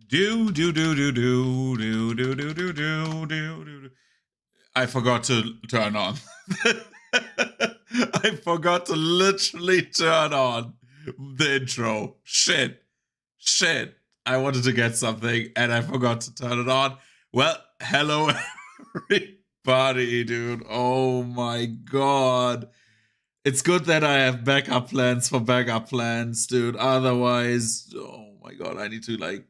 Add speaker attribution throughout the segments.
Speaker 1: Do do do do do do do do do do do do. I forgot to turn on. I forgot to literally turn on the intro. Shit. I wanted to get something and I forgot to turn it on. Well, hello everybody, dude. Oh my god. It's good that I have backup plans for backup plans, dude. Otherwise, oh my god, I need to like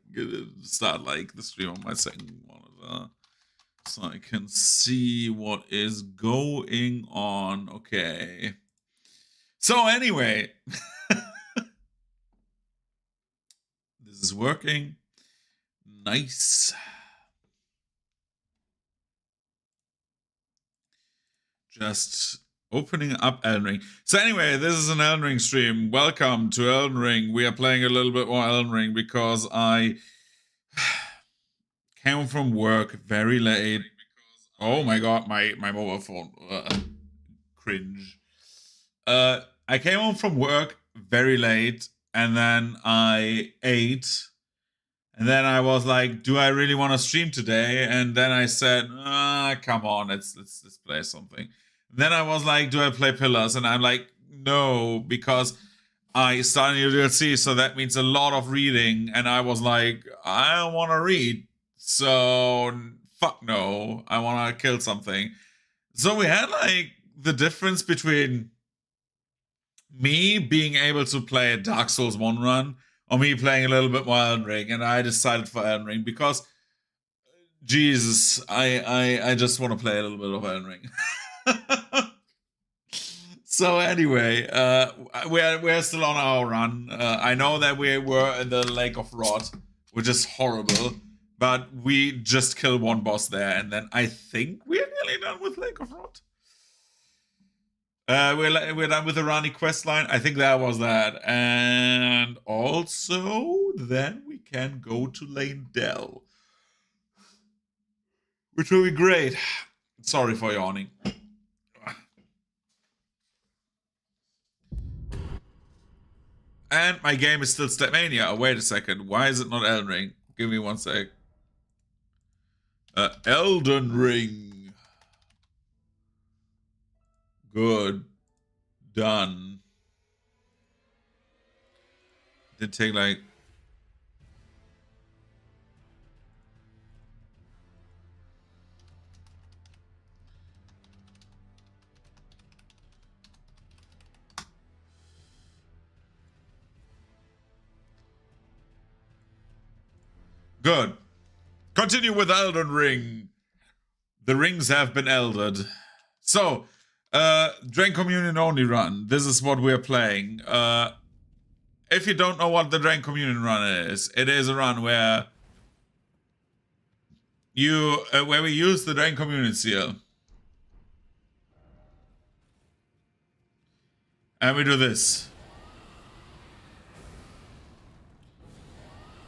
Speaker 1: start like the stream on my second monitor so I can see what is going on. Okay. So anyway, this is working. Nice. Just opening up Elden Ring. So anyway, this is an Elden Ring stream. Welcome to Elden Ring. We are playing a little bit more Elden Ring because I came from work very late. Oh my god, my mobile phone. Cringe. I came home from work very late and then I ate. And then I was like, do I really want to stream today? And then I said, come on, let's play something. Then I was like, do I play Pillars? And I'm like, no, because I started new DLC, so that means a lot of reading. And I was like, I don't want to read. So fuck no, I want to kill something. So we had like the difference between me being able to play a Dark Souls 1 run or me playing a little bit more Elden Ring, and I decided for Elden Ring because Jesus, I just want to play a little bit of Elden Ring. So anyway, we're still on our run. I know that we were in the Lake of Rot, which is horrible, but we just killed one boss there, and then I think we're nearly done with Lake of Rot. We're done with the Rani quest line. I think that was that. And also, then we can go to Lane Dell, which will be great. Sorry for yawning. And my game is still Stepmania. Oh, wait a second. Why is it not Elden Ring? Give me one sec. Elden Ring. Good. Done. Did take like... Good. Continue with Elden Ring. The rings have been eldered. So, Drain Communion only run. This is what we're playing. If you don't know what the Drain Communion run is, it is a run where where we use the Drain Communion seal. And we do this.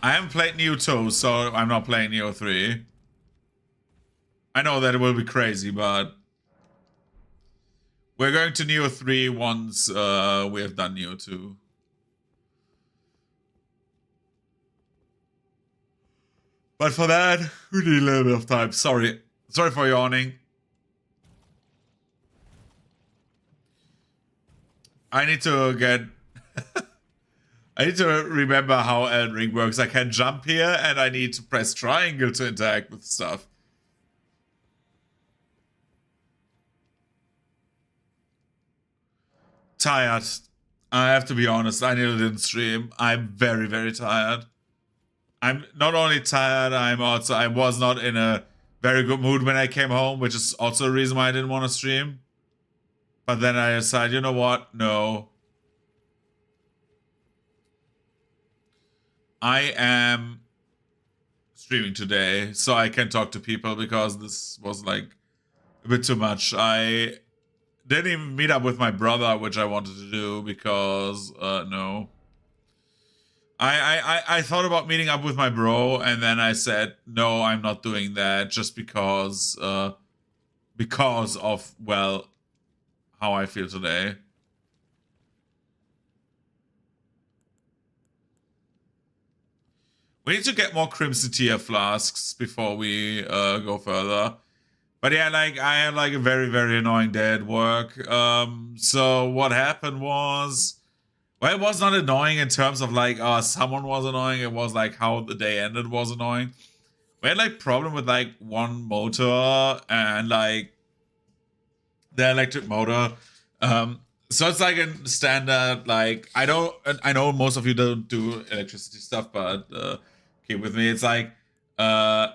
Speaker 1: I haven't played Neo 2, so I'm not playing Neo 3. I know that it will be crazy, but we're going to Neo 3 once we have done Neo 2. But for that, we need a little bit of time. Sorry for yawning. I need to get... I need to remember how Elden Ring works. I can jump here and I need to press triangle to interact with stuff. Tired. I have to be honest, I nearly didn't stream. I'm very, very tired. I'm not only tired, I was not in a very good mood when I came home, which is also a reason why I didn't want to stream. But then I decided, you know what? No. I am streaming today, so I can talk to people because this was like a bit too much. I didn't even meet up with my brother, which I wanted to do because no. I thought about meeting up with my bro, and then I said no, I'm not doing that just because of, well, how I feel today. We need to get more Crimson Tier flasks before we go further. But yeah, like I had like a very, very annoying day at work. So what happened was, well, it was not annoying in terms of like someone was annoying. It was like how the day ended was annoying. We had like problem with like one motor and like the electric motor. So it's like a standard, like I know most of you don't do electricity stuff, but keep with me. It's like okay.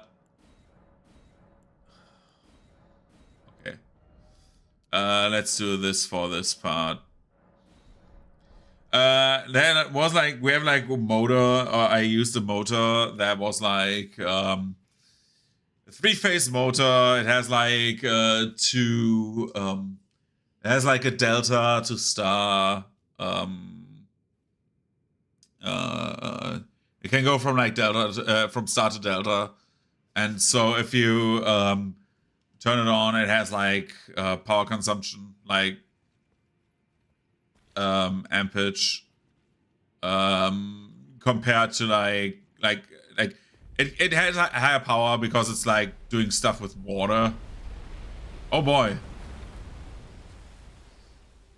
Speaker 1: Let's do this for this part. Then it was like we have like a motor, or I used a motor that was like a 3-phase motor. It has like two it has like a delta to star. It can go from like delta to, from star to delta, and so if you turn it on, it has like power consumption, like ampage, compared to like it has a higher power because it's like doing stuff with water. Oh boy.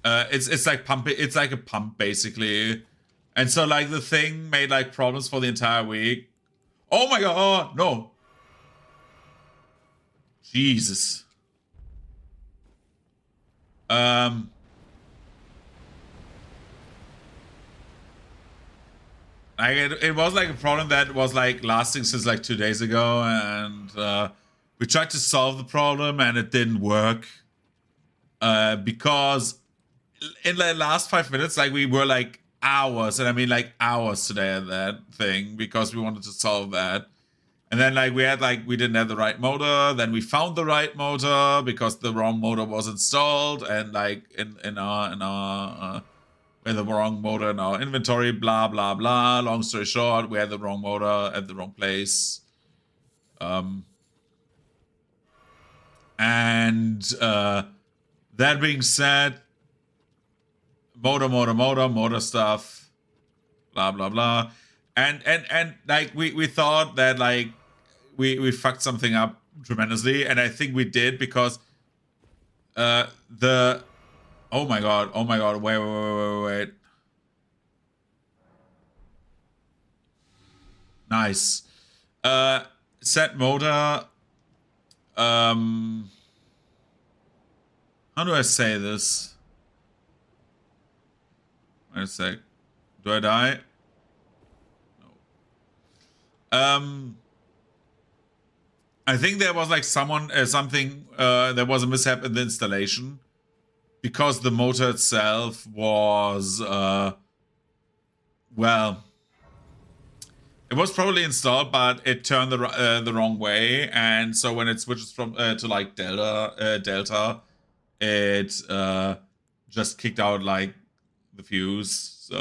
Speaker 1: It's like pumping. It's like a pump basically, and so like the thing made like problems for the entire week. Oh my god! Oh, no. Jesus. Like it was like a problem that was like lasting since like 2 days ago, and we tried to solve the problem and it didn't work because in the last 5 minutes, like we were like hours, and I mean like hours today at that thing because we wanted to solve that. And then like we didn't have the right motor. Then we found the right motor because the wrong motor was installed, and like in our we had the wrong motor in our inventory. Blah blah blah. Long story short, we had the wrong motor at the wrong place. And that being said, motor stuff, blah blah blah, and like we thought that like we fucked something up tremendously, and I think we did because the oh my god, wait. Nice. Set motor. How do I say this? Wait a sec. Do I die? No. I think there was like something. There was a mishap in the installation because the motor itself was well. It was probably installed, but it turned the wrong way, and so when it switches from to like delta, it just kicked out like the fuse. So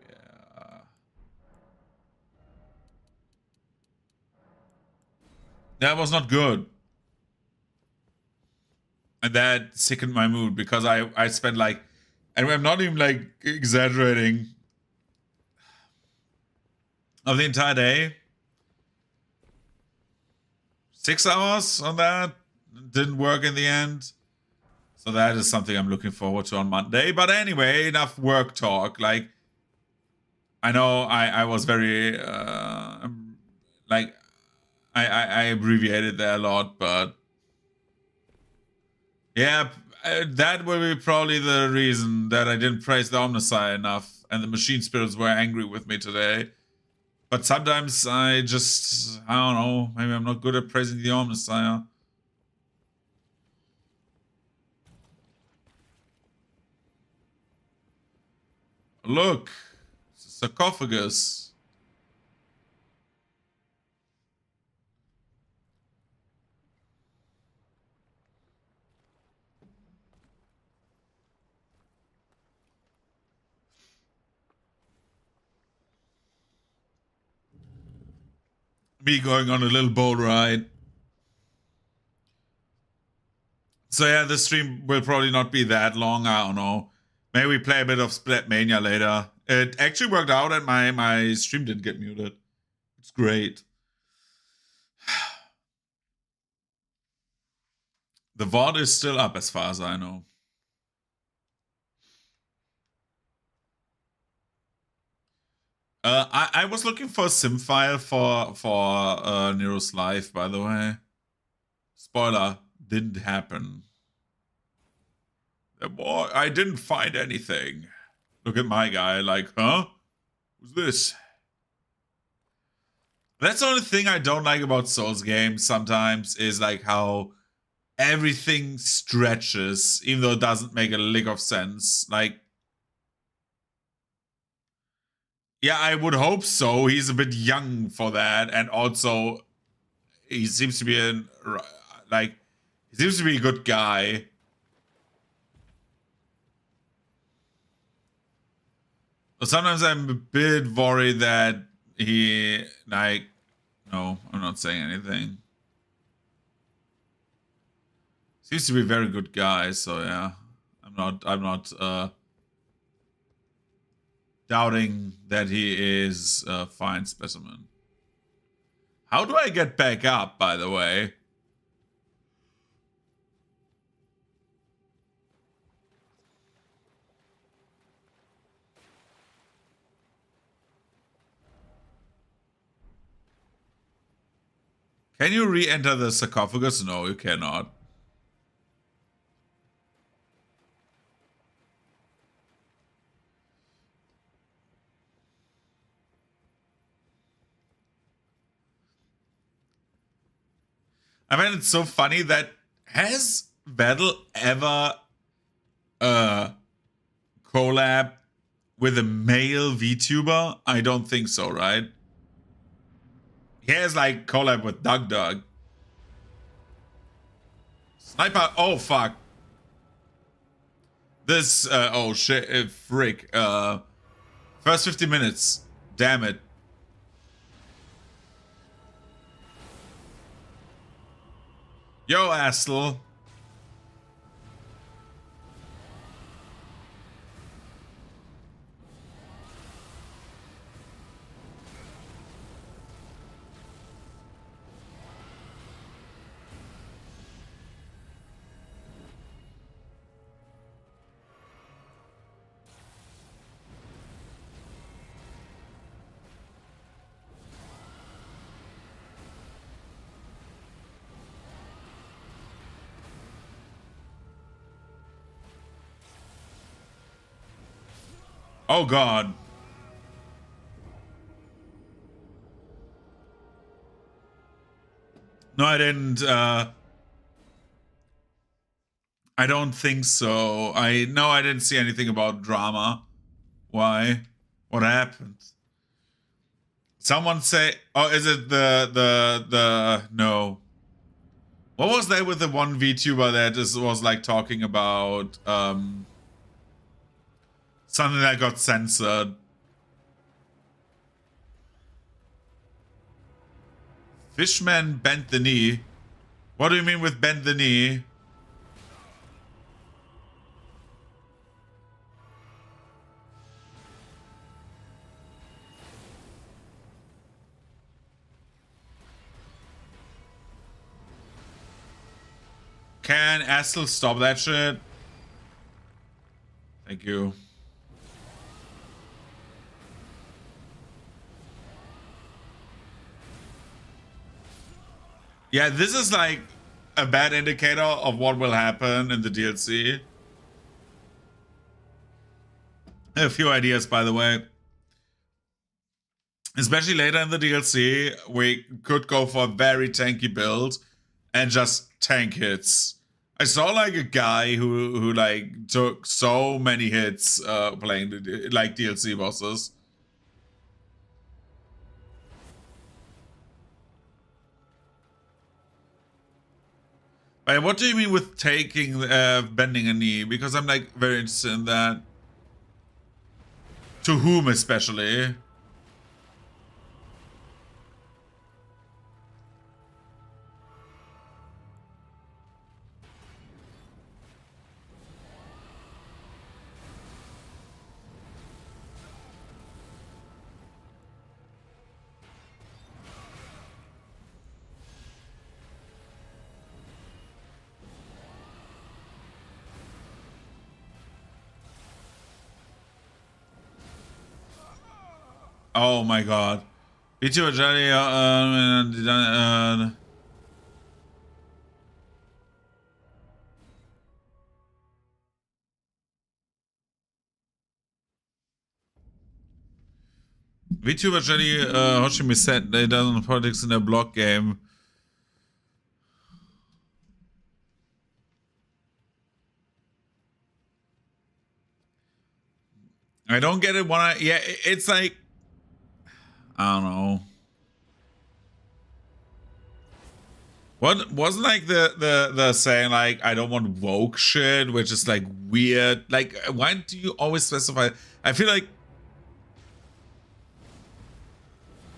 Speaker 1: yeah, that was not good, and that sickened my mood because I spent like, and I'm not even like exaggerating, of the entire day, 6 hours on that. Didn't work in the end. So that is something I'm looking forward to on Monday. But anyway, enough work talk. Like, I know I was very like I abbreviated there a lot, but yeah, that will be probably the reason that I didn't praise the Omnissiah enough, and the machine spirits were angry with me today. But sometimes I don't know, maybe I'm not good at praising the Omnissiah. Look, it's a sarcophagus. Me going on a little boat ride. So yeah, the stream will probably not be that long. I don't know. Maybe we play a bit of Splat Mania later. It actually worked out and my stream didn't get muted. It's great. The VOD is still up as far as I know. I was looking for a sim file for Nero's life, by the way. Spoiler, didn't happen. Boy, I didn't find anything. Look at my guy, like, huh? Who's this? That's the only thing I don't like about Souls games sometimes is like how everything stretches, even though it doesn't make a lick of sense. Like, yeah, I would hope so. He's a bit young for that, and also he seems to be he seems to be a good guy. But sometimes I'm a bit worried that he no, I'm not saying anything. Seems to be a very good guy, so yeah. I'm not doubting that he is a fine specimen. How do I get back up, by the way? Can you re-enter the sarcophagus? No, you cannot. I mean, it's so funny that has Vettel ever collab with a male VTuber? I don't think so, right? He has like collab with Doug. Sniper, oh fuck. This oh shit, frick. First 50 minutes. Damn it. Yo, Astle. Oh god. No, I didn't. I don't think so. I didn't see anything about drama. Why? What happened? Someone say, oh, is it the no? What was that with the one VTuber that was like talking about something that got censored? Fishman bent the knee. What do you mean with bent the knee? Can Astle stop that shit? Thank you. Yeah, this is like a bad indicator of what will happen in the DLC. A few ideas, by the way. Especially later in the DLC, we could go for a very tanky build and just tank hits. I saw like a guy who like took so many hits playing like DLC bosses. But what do you mean with taking bending a knee? Because I'm like very interested in that. To whom especially? Oh my god. VTuber Jelly, VTuber Jelly, Hoshimi said they done politics in their blog game. I don't get it when yeah, it's like, I don't know. What wasn't like the saying like I don't want woke shit, which is like weird. Like, why do you always specify? I feel like,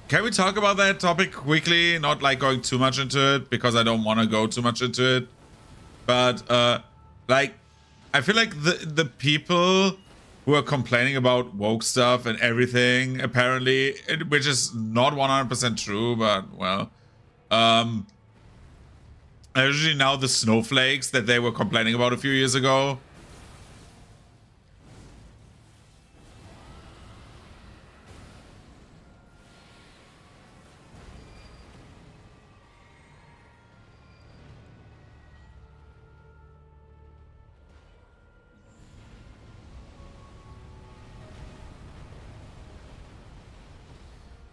Speaker 1: can we talk about that topic quickly? Not like going too much into it because I don't want to go too much into it. But like, I feel like the people who are complaining about woke stuff and everything, apparently, which is not 100% true, but well, usually now the snowflakes that they were complaining about a few years ago.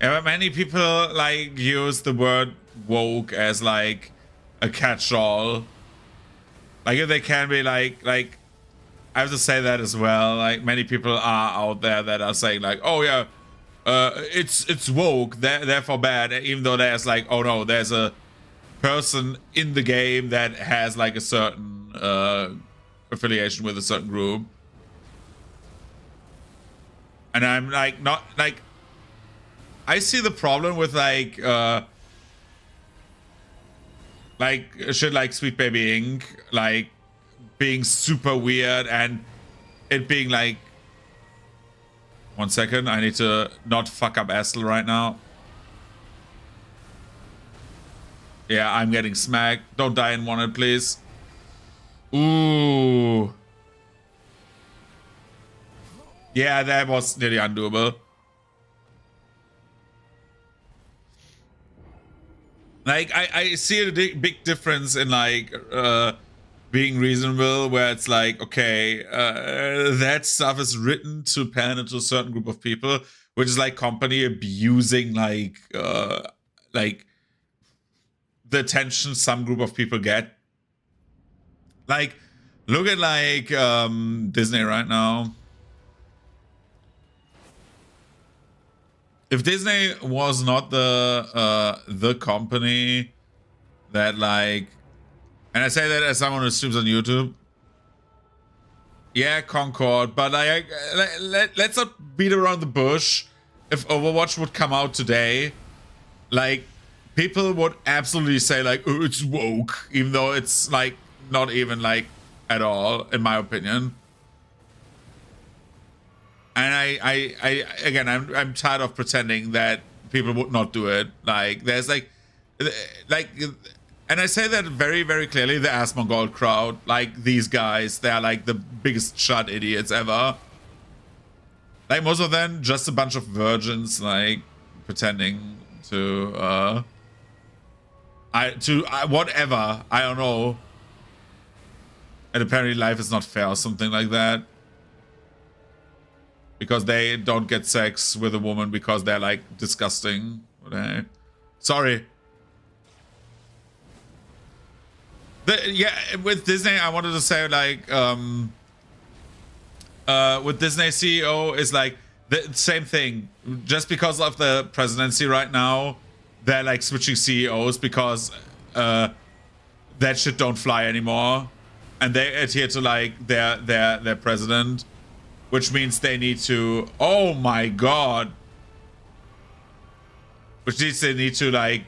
Speaker 1: Yeah, but many people like use the word woke as like a catch-all. Like, if they can be like I have to say that as well. Like, many people are out there that are saying like, oh yeah, it's woke, therefore bad, even though there's like, oh no, there's a person in the game that has like a certain affiliation with a certain group. And I'm like, not like, I see the problem with like shit like Sweet Baby Inc. like being super weird and it being like, 1 second, I need to not fuck up Estel right now. Yeah, I'm getting smacked. Don't die in one, please. Ooh. Yeah, that was nearly undoable. Like, I see a big difference in like being reasonable, where it's like, okay, that stuff is written to pander to a certain group of people, which is like company abusing like the attention some group of people get. Like, look at like Disney right now. If Disney was not the company that like, and I say that as someone who streams on YouTube, yeah, Concord, but like, let's not beat around the bush. If Overwatch would come out today, like, people would absolutely say like, oh, it's woke, even though it's like not even like at all, in my opinion. And I again, I'm tired of pretending that people would not do it. Like, there's like, and I say that very, very clearly, the Asmongold crowd, like these guys, they're like the biggest shut idiots ever. Like, most of them just a bunch of virgins, like pretending to whatever, I don't know. And apparently life is not fair or something like that. Because they don't get sex with a woman because they're like disgusting. Sorry. Yeah, with Disney, I wanted to say like, with Disney CEO is like the same thing. Just because of the presidency right now, they're like switching CEOs because that shit don't fly anymore, and they adhere to like their president. Which means they need to, oh my god. Which means they need to like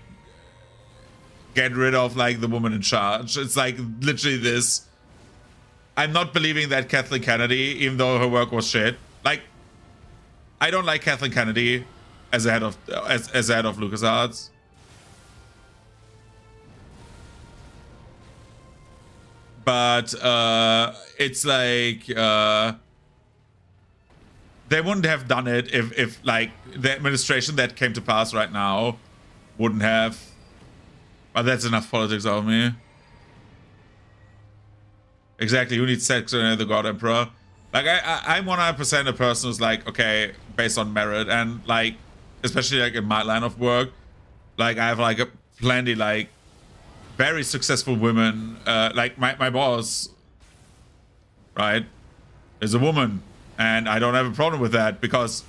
Speaker 1: get rid of like the woman in charge. It's like literally this. I'm not believing that Kathleen Kennedy, even though her work was shit. Like, I don't like Kathleen Kennedy as a head of as head of LucasArts. But it's like they wouldn't have done it if like the administration that came to pass right now wouldn't have. But that's enough politics out of me. Exactly, who needs sex in the God Emperor? Like, I'm 100% a person who's like, okay, based on merit, and like, especially like in my line of work, like I have like a plenty like very successful women. Like my boss, right, is a woman, and I don't have a problem with that because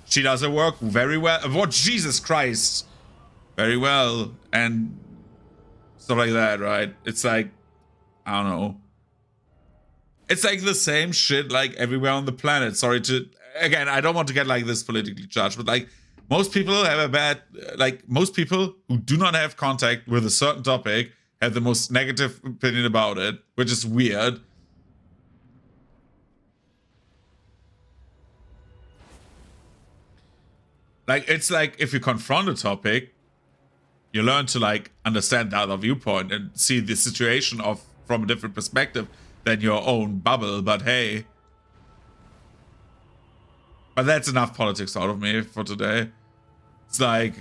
Speaker 1: she does her work very well. What, Jesus Christ, very well, and stuff like that, right? It's like, I don't know. It's like the same shit like everywhere on the planet. Sorry to, again, I don't want to get like this politically charged, but like most people have a bad, like most people who do not have contact with a certain topic have the most negative opinion about it, which is weird. Like, it's like if you confront a topic, you learn to like understand the other viewpoint and see the situation of from a different perspective than your own bubble. But hey, but that's enough politics out of me for today. It's like,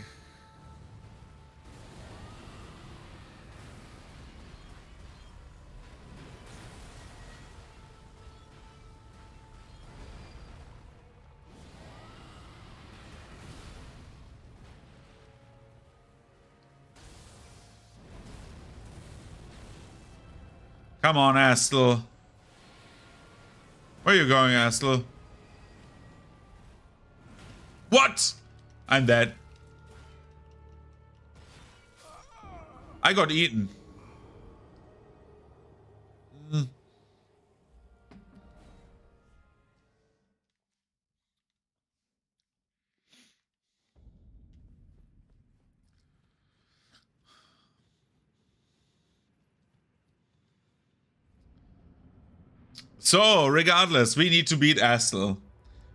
Speaker 1: come on, Astle. Where are you going, Astle? What? I'm dead. I got eaten. So, regardless, we need to beat Astle.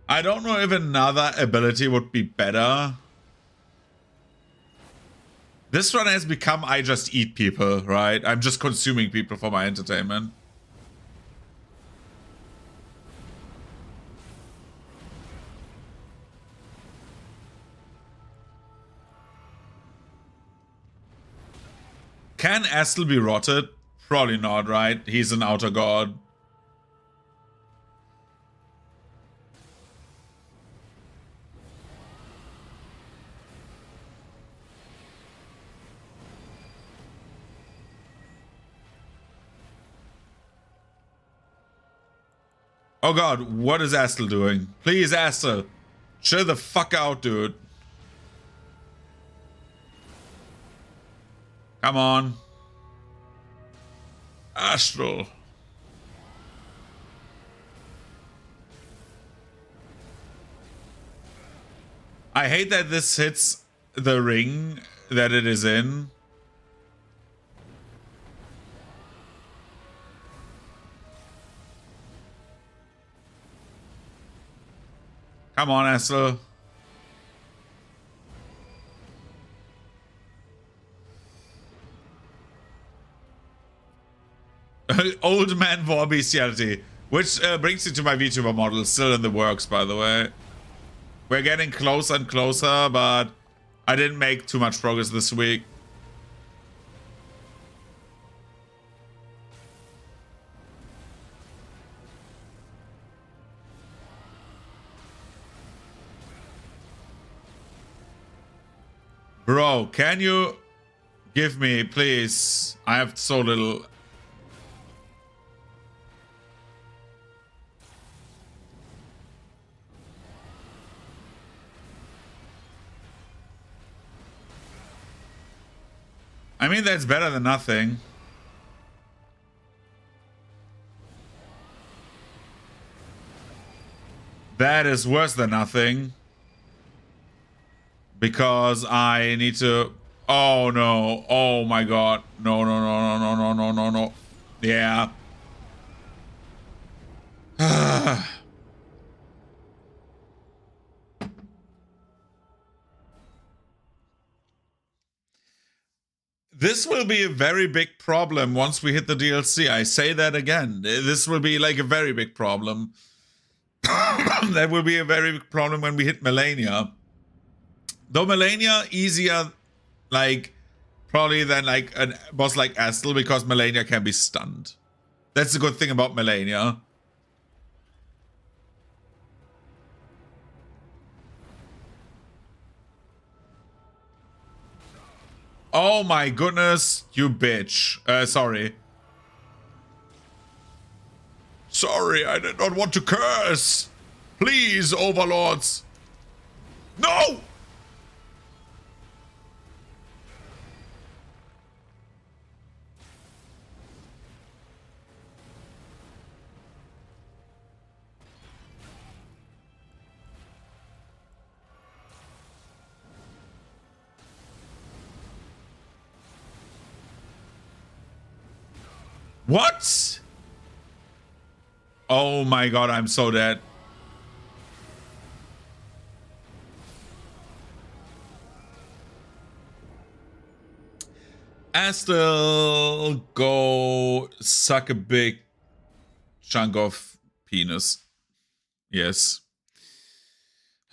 Speaker 1: I don't know if another ability would be better. This run has become I just eat people, right? I'm just consuming people for my entertainment. Can Astle be rotted? Probably not, right? He's an outer god. Oh god, what is Astle doing? Please, Astle, chill the fuck out, dude. Come on. Astral. I hate that this hits the ring that it is in. Come on, Astle. Old man war bestiality. Which brings you to my VTuber model. Still in the works, by the way. We're getting closer and closer, but I didn't make too much progress this week. Bro, can you give me, please? I have so little. I mean, that's better than nothing. That is worse than nothing. Because I need to... Oh, no. Oh, my God. No, no, no, no, no, no, no, no, no. Yeah. This will be a very big problem once we hit the DLC. I say that again. This will be like a very big problem. That will be a very big problem when we hit Melania. Though Melania easier, like, probably than like a boss like Astel, because Melania can be stunned. That's the good thing about Melania. Oh my goodness, you bitch. Sorry. Sorry, I did not want to curse. Please, overlords. No! What? Oh my god, I'm so dead. Astel, go suck a big chunk of penis. Yes.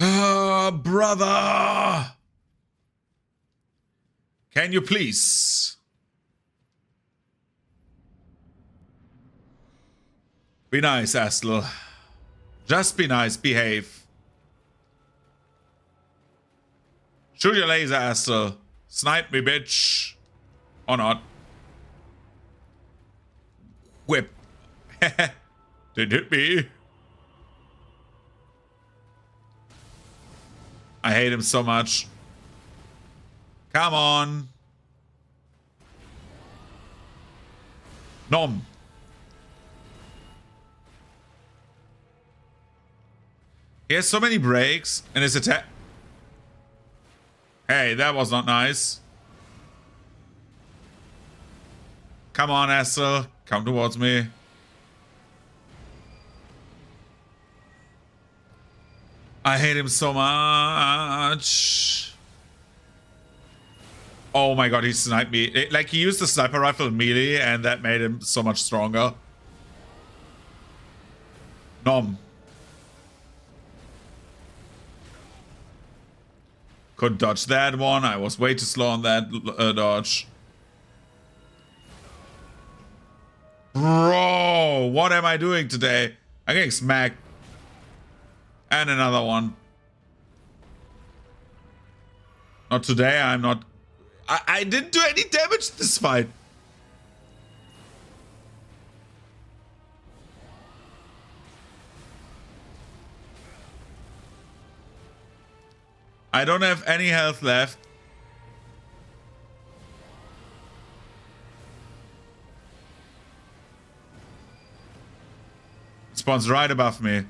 Speaker 1: Ah, brother! Can you please? Be nice, Astel. Just be nice, behave. Shoot your laser, Astel. Snipe me, bitch. Or not. Whip. Didn't hit me. I hate him so much. Come on. Nom. He has so many breaks, and his attack... Hey, that was not nice. Come on, Astel. Come towards me. I hate him so much. Oh my god, he sniped me. Like, he used the sniper rifle melee, and that made him so much stronger. Nom. Could dodge that one. I was way too slow on that dodge. Bro, what am I doing today? I'm getting smacked. And another one. Not today, I'm not... I didn't do any damage this fight. I don't have any health left. Spawns right above me.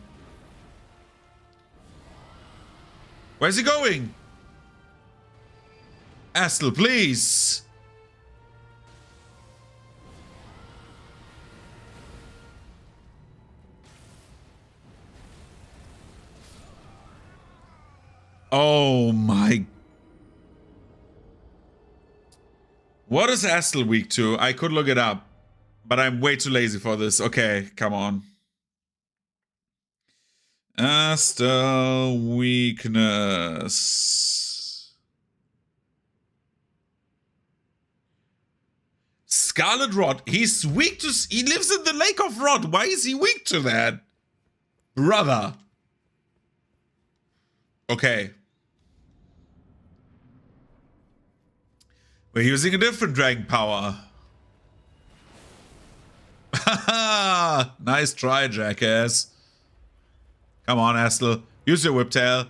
Speaker 1: Where's he going? Astel, please. Oh my. What is Astel weak to? I could look it up, but I'm way too lazy for this. Okay, come on. Astel weakness. Scarlet Rot. He's weak to... He lives in the Lake of Rot. Why is he weak to that? Brother. Okay. We're using a different dragon power. Haha! Nice try, jackass. Come on, Astel. Use your whiptail.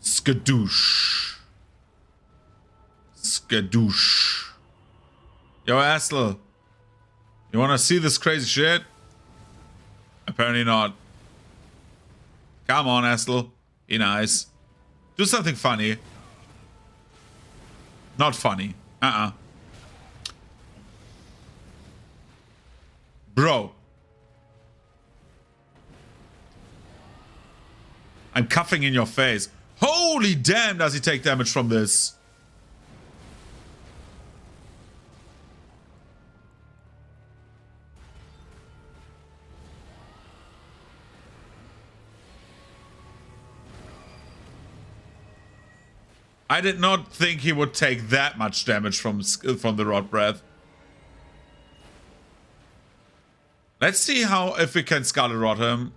Speaker 1: Skadoosh. Skadoosh. Yo, Astel. You wanna see this crazy shit? Apparently not. Come on, Astel. Be nice. Do something funny. Not funny. Bro. I'm cuffing in your face. Holy damn, does he take damage from this? I did not think he would take that much damage from the rod breath. Let's see if we can Scarlet Rot him.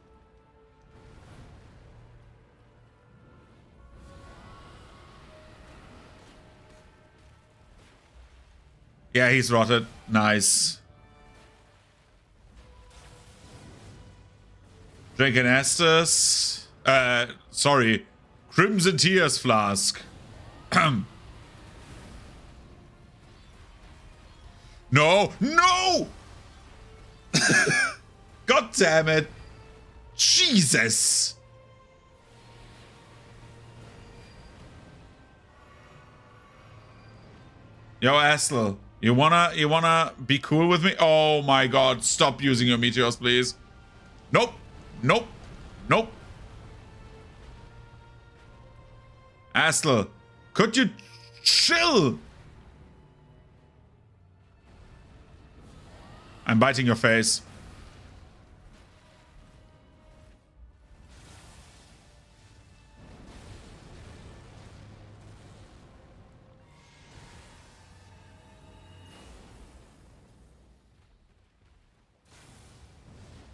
Speaker 1: Yeah, he's rotted. Nice. Drinking Estus. Sorry. Crimson Tears Flask. No! No! God damn it. Jesus! Yo, Astle. You wanna be cool with me? Oh my god, stop using your meteors, please. Nope. Nope. Nope. Astle, could you chill? I'm biting your face.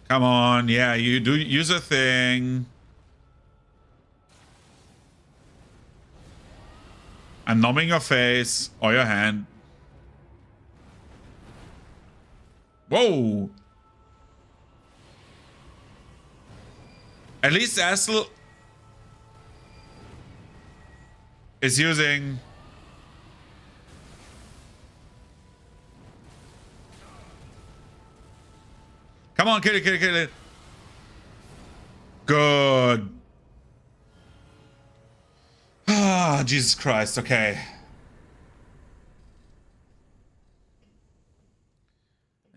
Speaker 1: Come on, yeah, you do use a thing. I'm numbing your face or your hand. Whoa! At least Astle is using... Come on, kill it, kill it, kill it. Good. Ah, Jesus Christ, okay.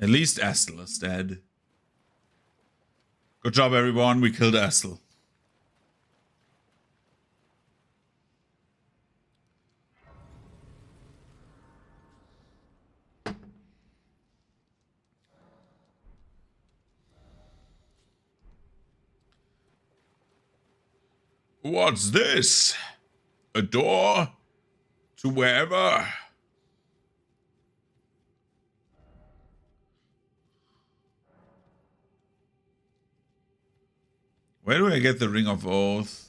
Speaker 1: At least Astle is dead. Good job, everyone. We killed Astle. What's this? A door to wherever? Where do I get the Ring of Oath?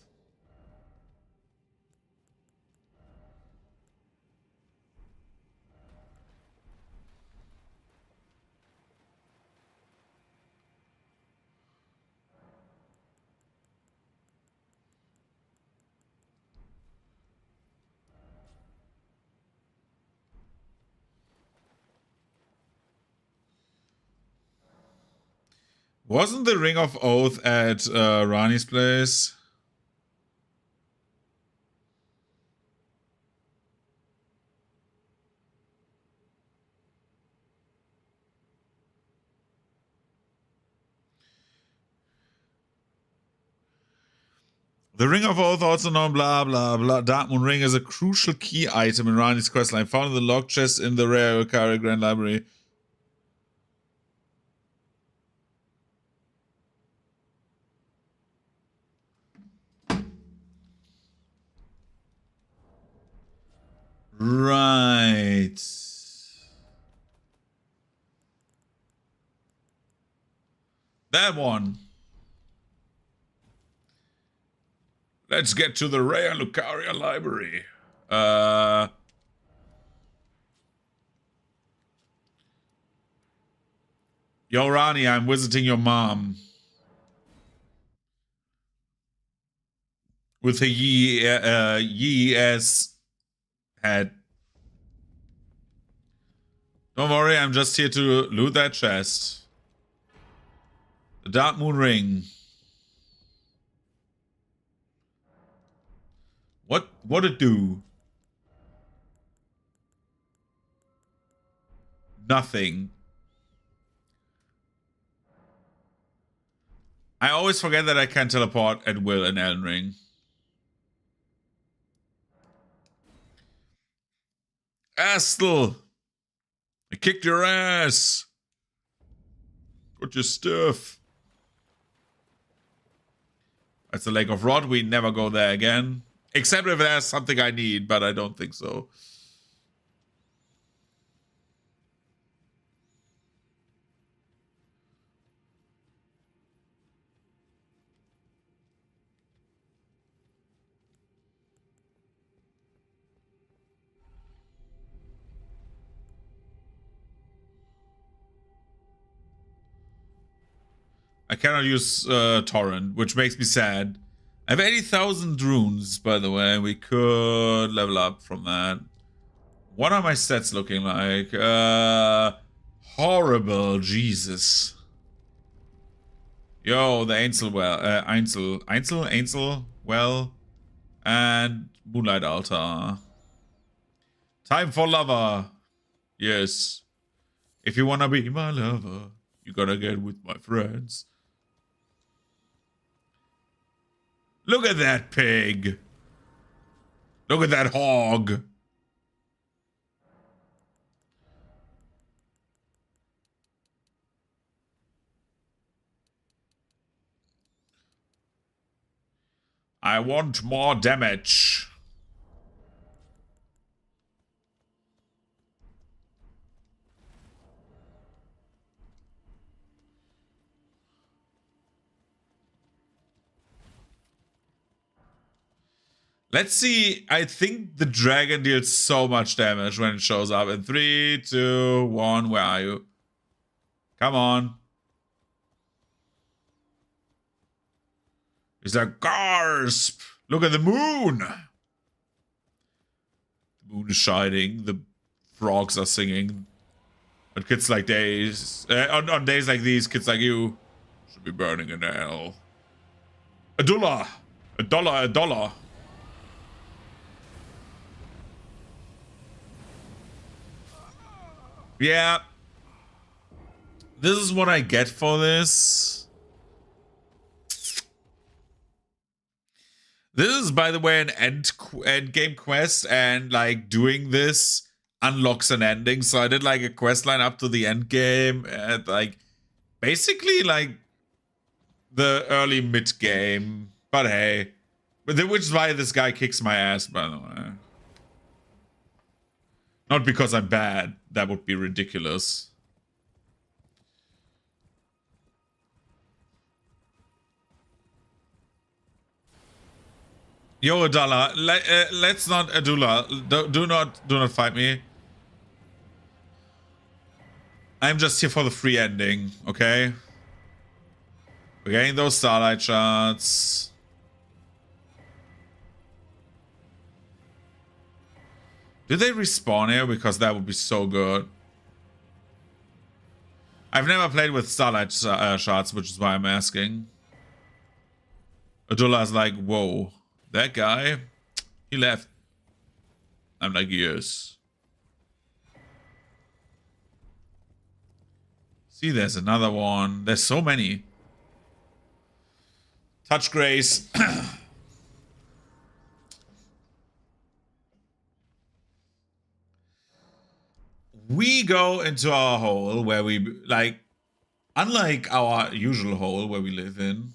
Speaker 1: Wasn't the Ring of Oath at Rani's place? The Ring of Oath, also known blah blah blah. Darkmoon Ring is a crucial key item in Rani's questline, found in the log chest in the rare Okari Grand Library. Right. That one. Let's get to the rare Lucaria library. Yo, Rani, I'm visiting your mom. With a YES head. Don't worry, I'm just here to loot that chest. The Darkmoon Ring. What it do? Nothing. I always forget that I can teleport at will in Elden Ring. Astle! I kicked your ass! Got your stuff. That's the Lake of Rot. We never go there again. Except if there's something I need, but I don't think so. I cannot use torrent, which makes me sad. I have 80,000 runes, by the way. We could level up from that. What are my stats looking like? Horrible, Jesus. Yo, the Ainsel well, and Moonlight Altar. Time for lover. Yes. If you wanna be my lover, you gotta get with my friends. Look at that pig. Look at that hog. I want more damage. Let's see. I think the dragon deals so much damage when it shows up. In 3, 2, 1. Where are you? Come on. It's a gasp. Look at the moon. The moon is shining. The frogs are singing. On kids like days, on days like these, kids like you should be burning in hell. $1. $1. Yeah. This is what I get for this. This is, by the way, an end game quest, and like doing this unlocks an ending. So I did like a quest line up to the end game, and like basically like the early mid game. But hey, which is why this guy kicks my ass, by the way. Not because I'm bad. That would be ridiculous. Yo, Adala, let's not, Adula, do not fight me. I'm just here for the free ending, okay? We're getting those starlight shots. Do they respawn here? Because that would be so good. I've never played with starlight shots, which is why I'm asking. Adula's like, whoa, that guy, he left. I'm like, yes. See, there's another one. There's so many. Touch Grace. We go into our hole where we, like, unlike our usual hole where we live in,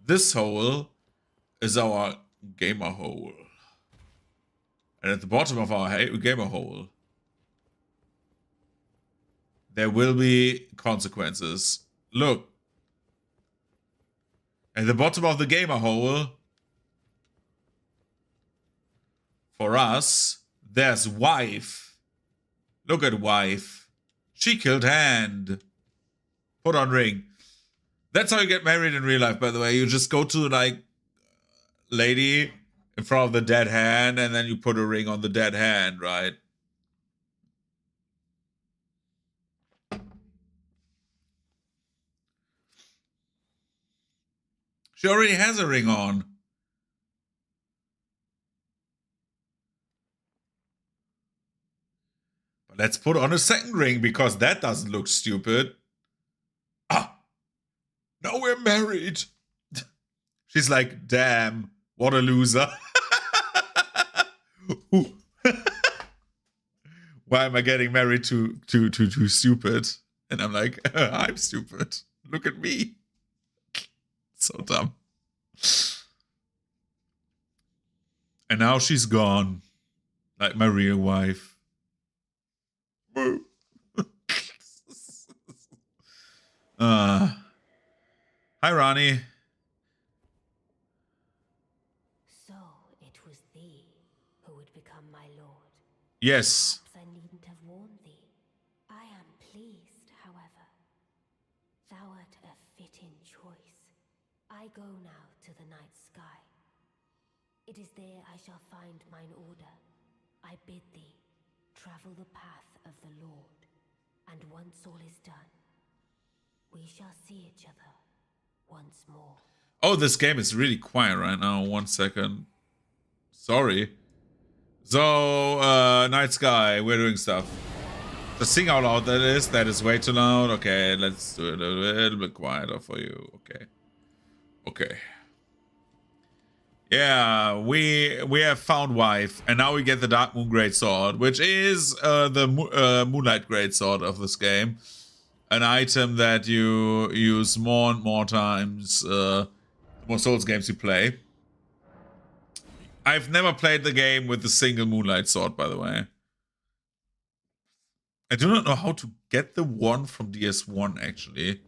Speaker 1: this hole is our gamer hole. And at the bottom of our gamer hole, there will be consequences. Look. At the bottom of the gamer hole, for us, there's wife. Look at wife. She killed hand. Put on ring. That's how you get married in real life, by the way. You just go to, like, lady in front of the dead hand, and then you put a ring on the dead hand, right? She already has a ring on. But let's put on a second ring, because that doesn't look stupid. Ah! Now we're married. She's like, damn, what a loser. Why am I getting married to stupid? And I'm like, I'm stupid. Look at me. So dumb. And now she's gone. Like my real wife. Hi, Ronnie.
Speaker 2: So it was thee who would become my lord.
Speaker 1: Yes.
Speaker 2: Perhaps I needn't have warned thee. I am pleased, however. Thou art a fitting choice. I go now to the night sky. It is there I shall find mine order. I bid thee travel the path of the Lord, and once all is done, we shall see each other once more.
Speaker 1: Oh, this game is really quiet right now. 1 second. Sorry. So, Night Sky, we're doing stuff. Just sing out loud, that is way too loud. Okay, let's do it a little bit quieter for you. Okay. Okay. Yeah, we have found wife, and now we get the Dark Moon Greatsword, which is the Moonlight Greatsword of this game. An item that you use more and more times the more Souls games you play. I've never played the game with the single Moonlight Sword, by the way. I do not know how to get the one from DS1, actually.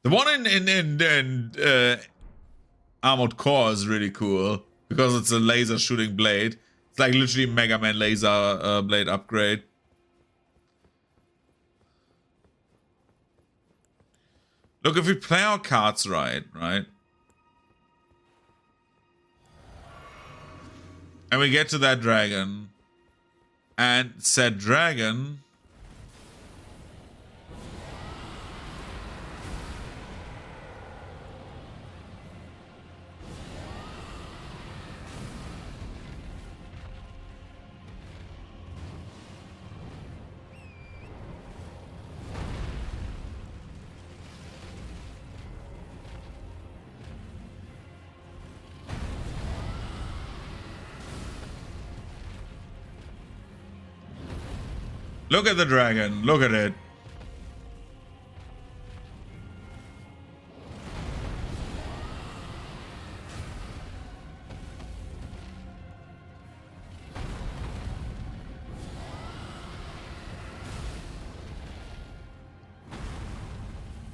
Speaker 1: The one in Armored Core is really cool because it's a laser shooting blade. It's like literally Mega Man laser blade upgrade. Look, if we play our cards right? And we get to that dragon. And said dragon... Look at the dragon. Look at it.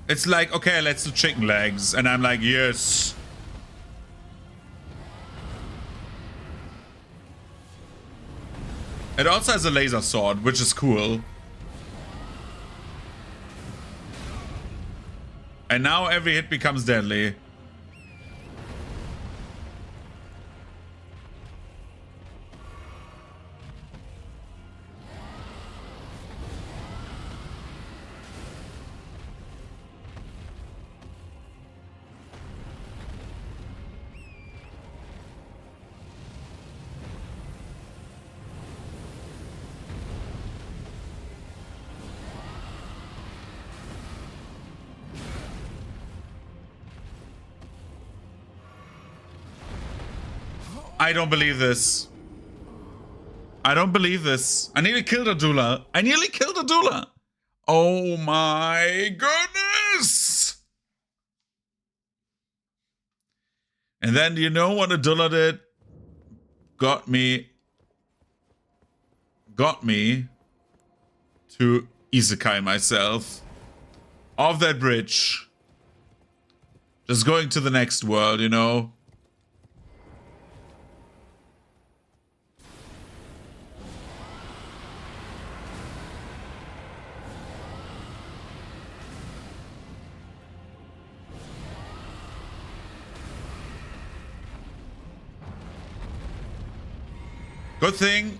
Speaker 1: It's like, okay, let's do chicken legs. And I'm like, yes. It also has a laser sword, which is cool. And now every hit becomes deadly. I don't believe this. I don't believe this. I nearly killed a doula. I nearly killed a doula. Oh my goodness. And then you know what a doula did? Got me to isekai myself off that bridge. Just going to the next world, you know? Good thing.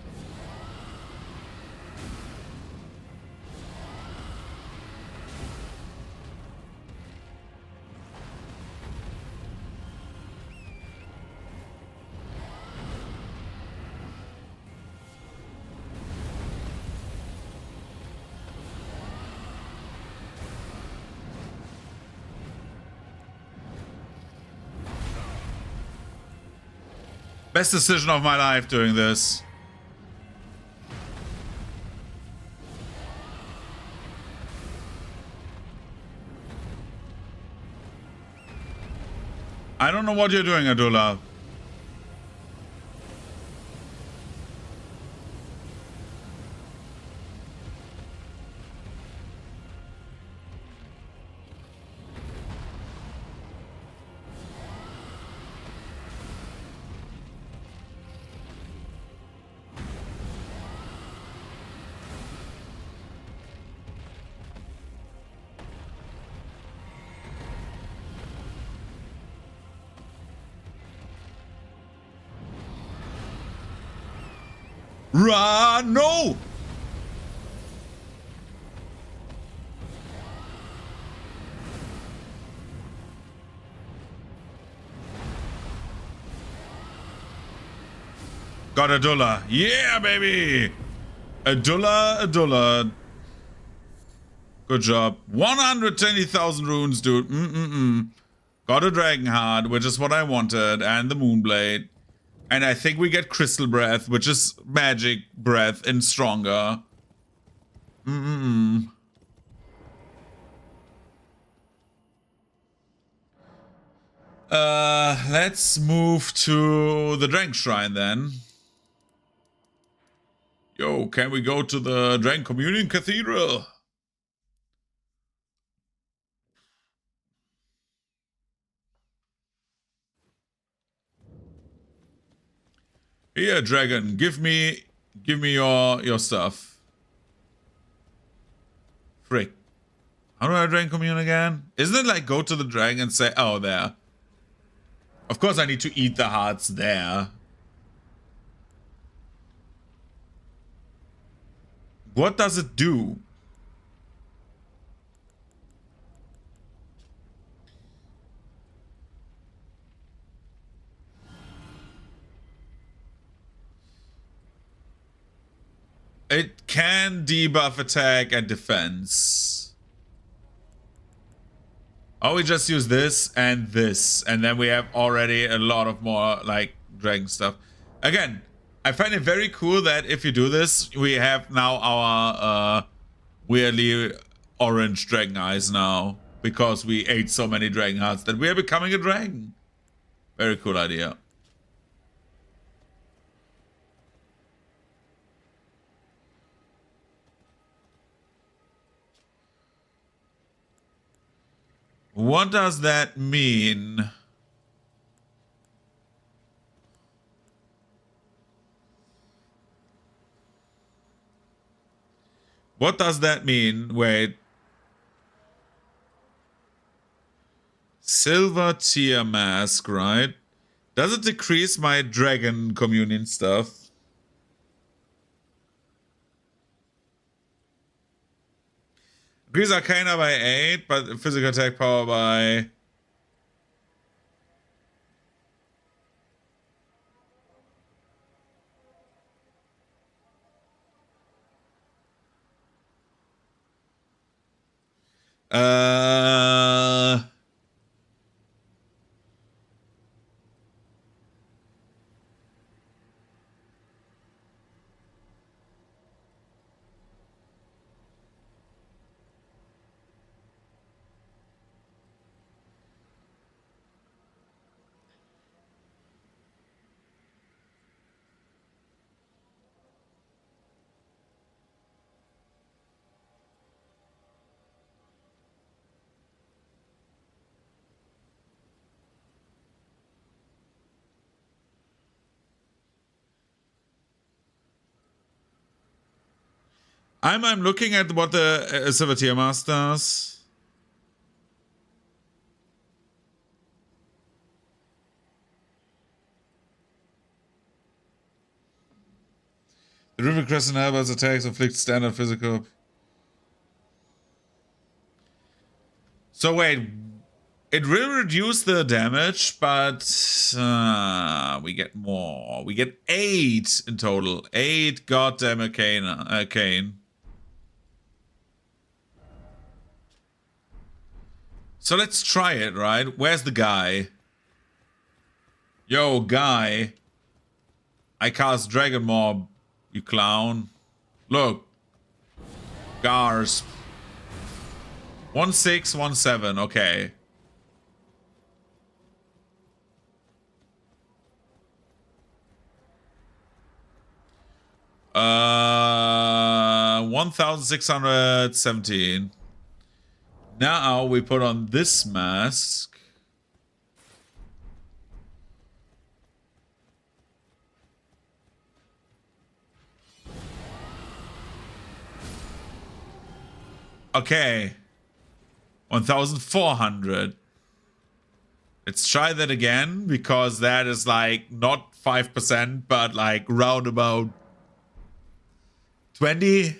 Speaker 1: Best decision of my life doing this. I don't know what you're doing, Adula. Run! No! Got a Dulla. Yeah, baby! A Dulla. Good job. 120,000 runes, dude. Got a Dragon Heart, which is what I wanted, and the Moonblade. And I think we get Crystal Breath, which is magic breath and stronger. Let's move to the Dragon Shrine then. Yo, can we go to the Dragon Communion Cathedral? Here, Dragon, give me your stuff. Frick. How do I Dragon Commune again? Isn't it like go to the dragon and say, oh, there. Of course I need to eat the hearts there. What does it do? It can debuff attack and defense. Oh, we just use this, and then we have already a lot of more, like, dragon stuff. Again, I find it very cool that if you do this, we have now our weirdly orange dragon eyes now, because we ate so many dragon hearts that we are becoming a dragon. Very cool idea. What does that mean? What does that mean? Wait. Silver tier mask, right? Does it decrease my dragon communion stuff? Increase Arcana by 8, but physical attack power by... I'm looking at what the Silver Tier Mask does. The River Crescent Elbows attacks inflict standard physical. So wait, it will reduce the damage, but we get more. We get 8 in total. 8 goddamn arcane. So let's try it, right? Where's the guy? Yo, guy. I cast Dragon Mob, you clown. Look. Gars. 1617, okay. Uh, 1617. Now we put on this mask. Okay. 1400. Let's try that again, because that is like not 5%, but like roundabout 20?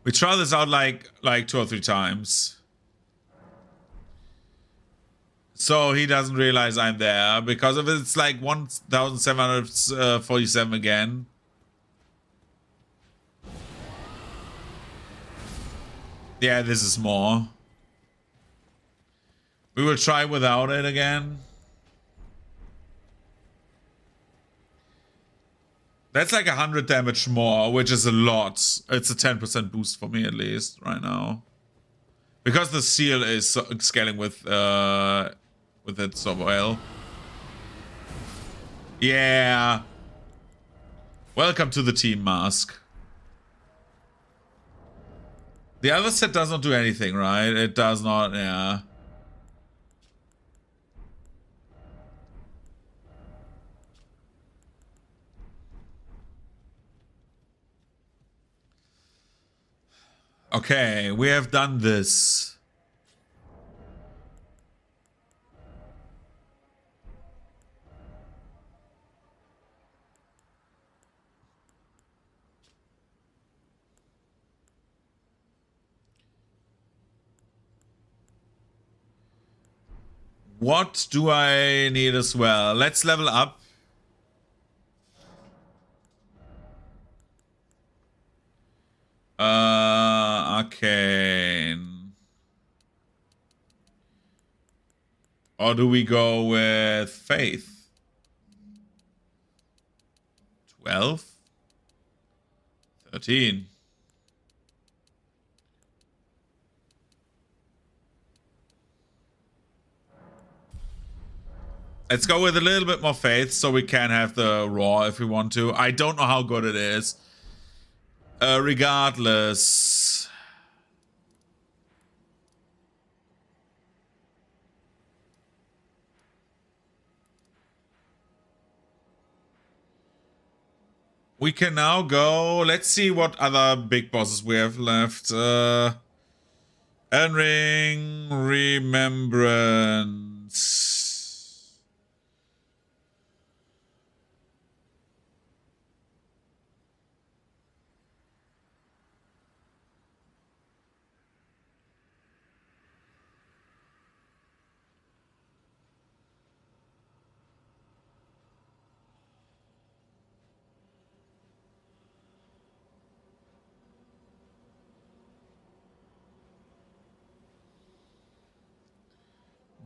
Speaker 1: We try this out like 2 or 3 times. So he doesn't realize I'm there because of it's like 1747 again. Yeah, this is more. We will try without it again. That's like 100 damage more, which is a lot. It's a 10% boost for me at least right now. Because the seal is scaling with it so well. Yeah. Welcome to the team, Mask. The other set does not do anything, right? It does not, yeah. Okay, we have done this. What do I need as well? Let's level up. Arcane. Or do we go with Faith? 12? 13. Let's go with a little bit more Faith so we can have the Raw if we want to. I don't know how good it is. Regardless. We can now go. Let's see what other big bosses we have left. Elden Ring, Remembrance.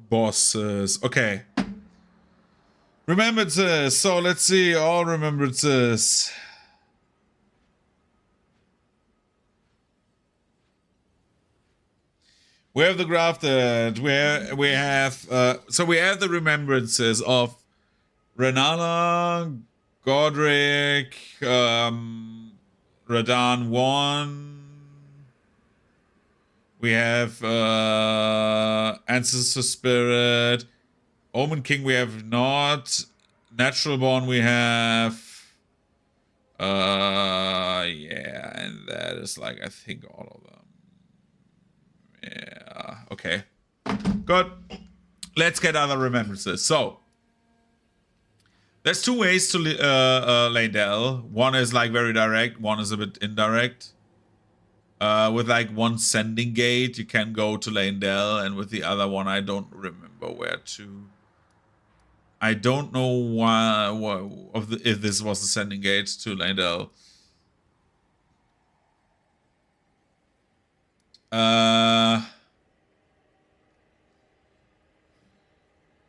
Speaker 1: Bosses. Okay. Remembrances. So let's see. All remembrances. We have the grafted. We have so we have the remembrances of Renala, Godric, Radan 1. We have Ancestor Spirit. Omen King we have not. Natural Born we have. Yeah, and that is like I think all of them. Yeah, okay. Good. Let's get other remembrances. So there's 2 ways to Leyndell. One is like very direct, one is a bit indirect. With like one sending gate, you can go to Leyndell, and with the other one, I don't remember where to. I don't know why if this was the sending gate to Leyndell.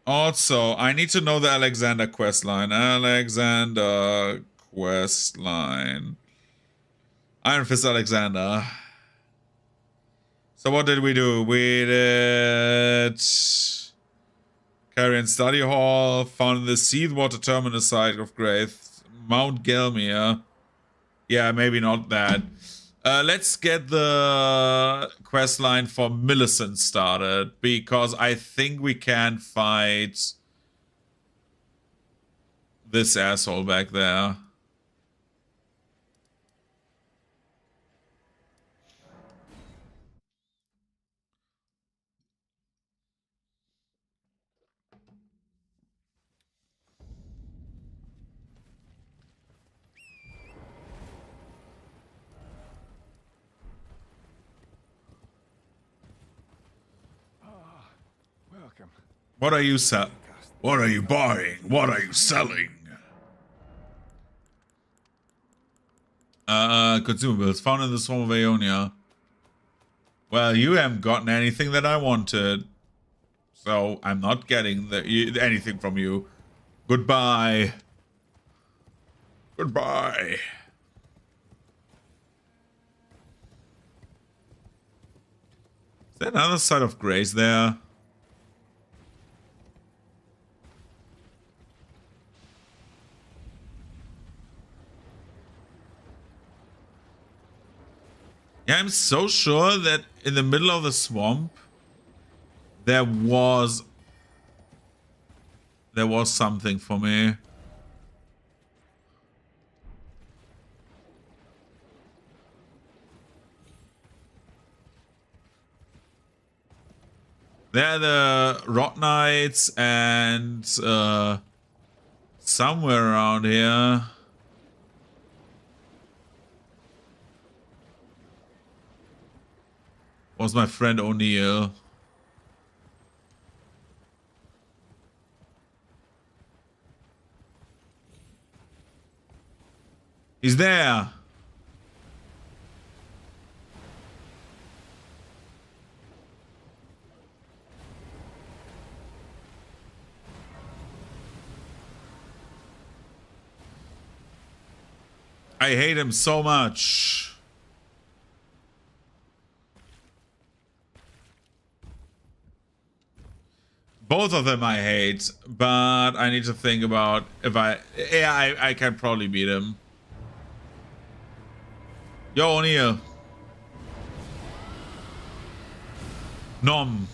Speaker 1: Also, I need to know the Alexander questline. Alexander questline. Iron Fist Alexander. So what did we do? We did Carrion Study Hall, found the Seathwater Terminus site of Graith, Mount Gelmir. Yeah, maybe not that. Let's get the quest line for Millicent started, because I think we can fight this asshole back there.
Speaker 3: him.
Speaker 1: What are you selling? What are you buying? What are you selling? Consumables found in the Swarm of Aeonia. Well, you haven't gotten anything that I wanted. So I'm not getting anything from you. Goodbye. Goodbye. Is there another side of grace there? Yeah, I'm so sure that in the middle of the swamp there was something for me. There are the Rot Knights and somewhere around here. Was my friend O'Neill. He's there. I hate him so much. Both of them I hate, but I need to think about if I can probably beat him. Yo, O'Neill. Nom.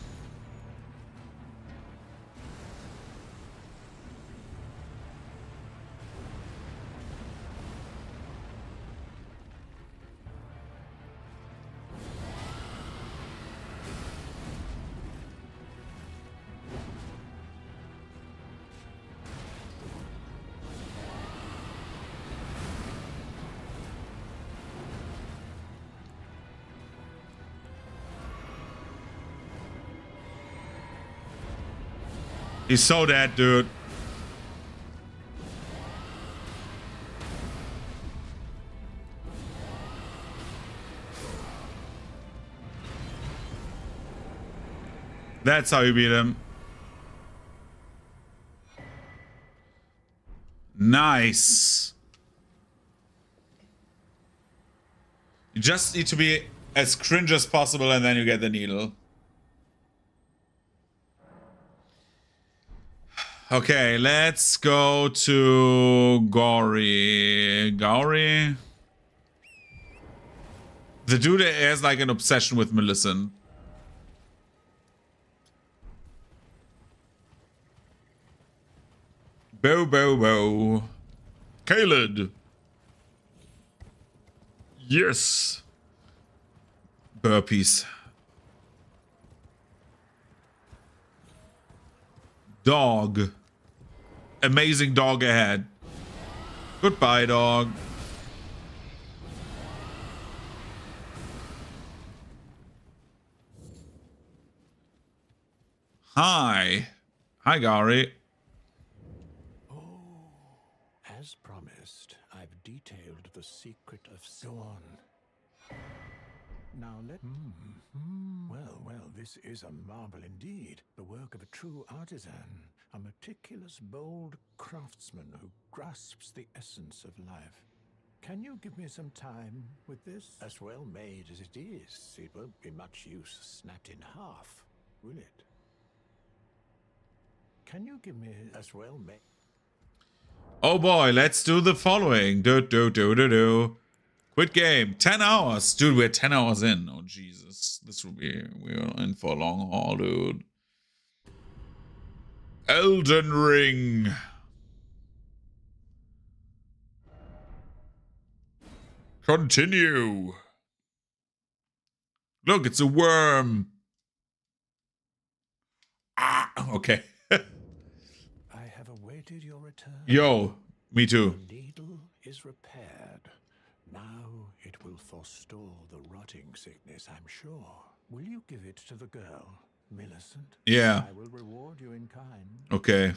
Speaker 1: He's so dead, dude. That's how you beat him. Nice. You just need to be as cringe as possible and then you get the needle. Okay, let's go to Gory. Gory? The dude has like an obsession with Millicent. Bo, bo, bo. Caled. Yes. Burpees. Dog. Amazing dog ahead. Goodbye, dog. Hi. Hi, Gary.
Speaker 4: Oh, as promised, I've detailed the secret of... Go on. Now let... Well, this is a marvel indeed. The work of a true artisan. A meticulous, bold craftsman who grasps the essence of life. Can you give me some time with this? As well made as it is, it won't be much use snapped in half, will it? Can you give me as well made?
Speaker 1: Oh boy, let's do the following. Quit game. 10 hours. Dude, we're 10 hours in. Oh, Jesus. This will be... We're in for a long haul, dude. Elden Ring. Continue. Look, it's a worm. Ah, okay.
Speaker 4: I have awaited your return.
Speaker 1: Yo, me too.
Speaker 4: The needle is repaired. Now it will forestall the rotting sickness, I'm sure. Will you give it to the girl? Millicent?
Speaker 1: Yeah.
Speaker 4: I will reward you in kind.
Speaker 1: Okay.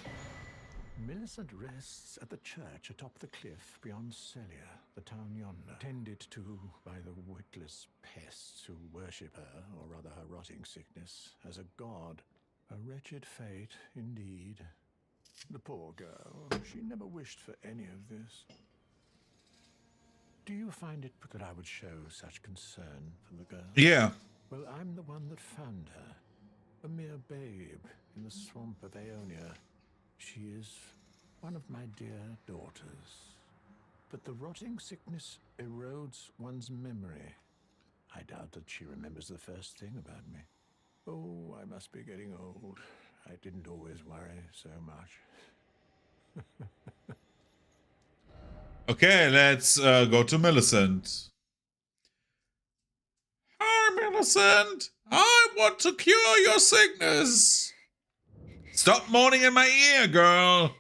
Speaker 4: Millicent rests at the church atop the cliff beyond Celia, the town yonder, tended to by the witless pests who worship her, or rather her rotting sickness, as a god. A wretched fate, indeed. The poor girl, she never wished for any of this. Do you find it that I would show such concern for the girl?
Speaker 1: Yeah.
Speaker 4: Well, I'm the one that found her. A mere babe in the swamp of Aeonia. She is one of my dear daughters. But the rotting sickness erodes one's memory. I doubt that she remembers the first thing about me. Oh, I must be getting old. I didn't always worry so much.
Speaker 1: Okay, let's go to Millicent. Hi, Millicent. I want to cure your sickness. Stop moaning in my ear, girl.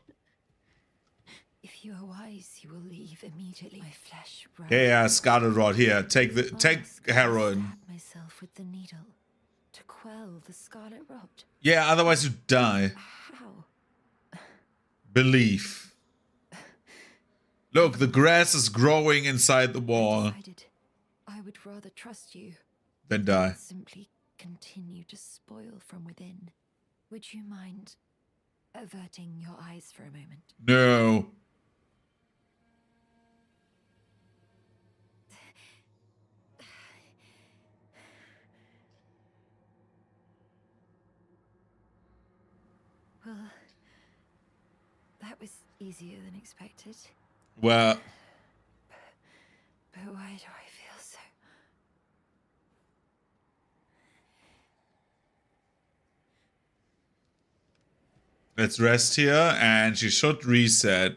Speaker 2: If you are wise, you will leave immediately. My flesh runs.
Speaker 1: Yeah, Scarlet Rot here. Take
Speaker 2: Ask,
Speaker 1: heroin.
Speaker 2: I stab myself with the needle to quell the scarlet rot.
Speaker 1: Yeah, otherwise you die.
Speaker 2: How?
Speaker 1: Belief. Look, the grass is growing inside the wall.
Speaker 2: I decided I would rather trust you
Speaker 1: Then die.
Speaker 2: than simply continue to spoil from within. Would you mind averting your eyes for a moment?
Speaker 1: No.
Speaker 2: Well, that was easier than expected.
Speaker 1: Well,
Speaker 2: But why do I feel so...
Speaker 1: let's rest here, and she should reset.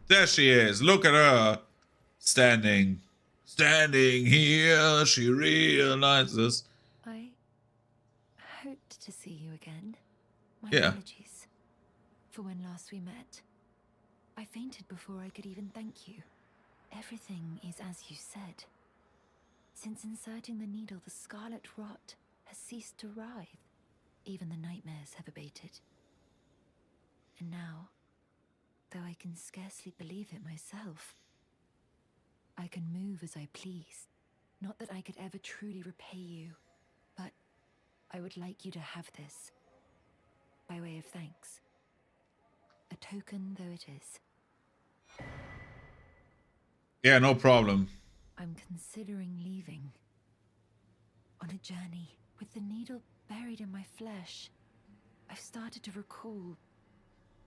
Speaker 1: There she is. Look at her. Standing here. She realizes.
Speaker 2: I hoped to see you again. My
Speaker 1: Yeah.
Speaker 2: apologies for when last we met. I fainted before I could even thank you. Everything is as you said. Since inserting the needle, the scarlet rot has ceased to writhe. Even the nightmares have abated. And now, though I can scarcely believe it myself, I can move as I please. Not that I could ever truly repay you, but I would like you to have this, by way of thanks. A token though it is.
Speaker 1: Yeah, no problem.
Speaker 2: I'm considering leaving. On a journey, with the needle buried in my flesh. I've started to recall,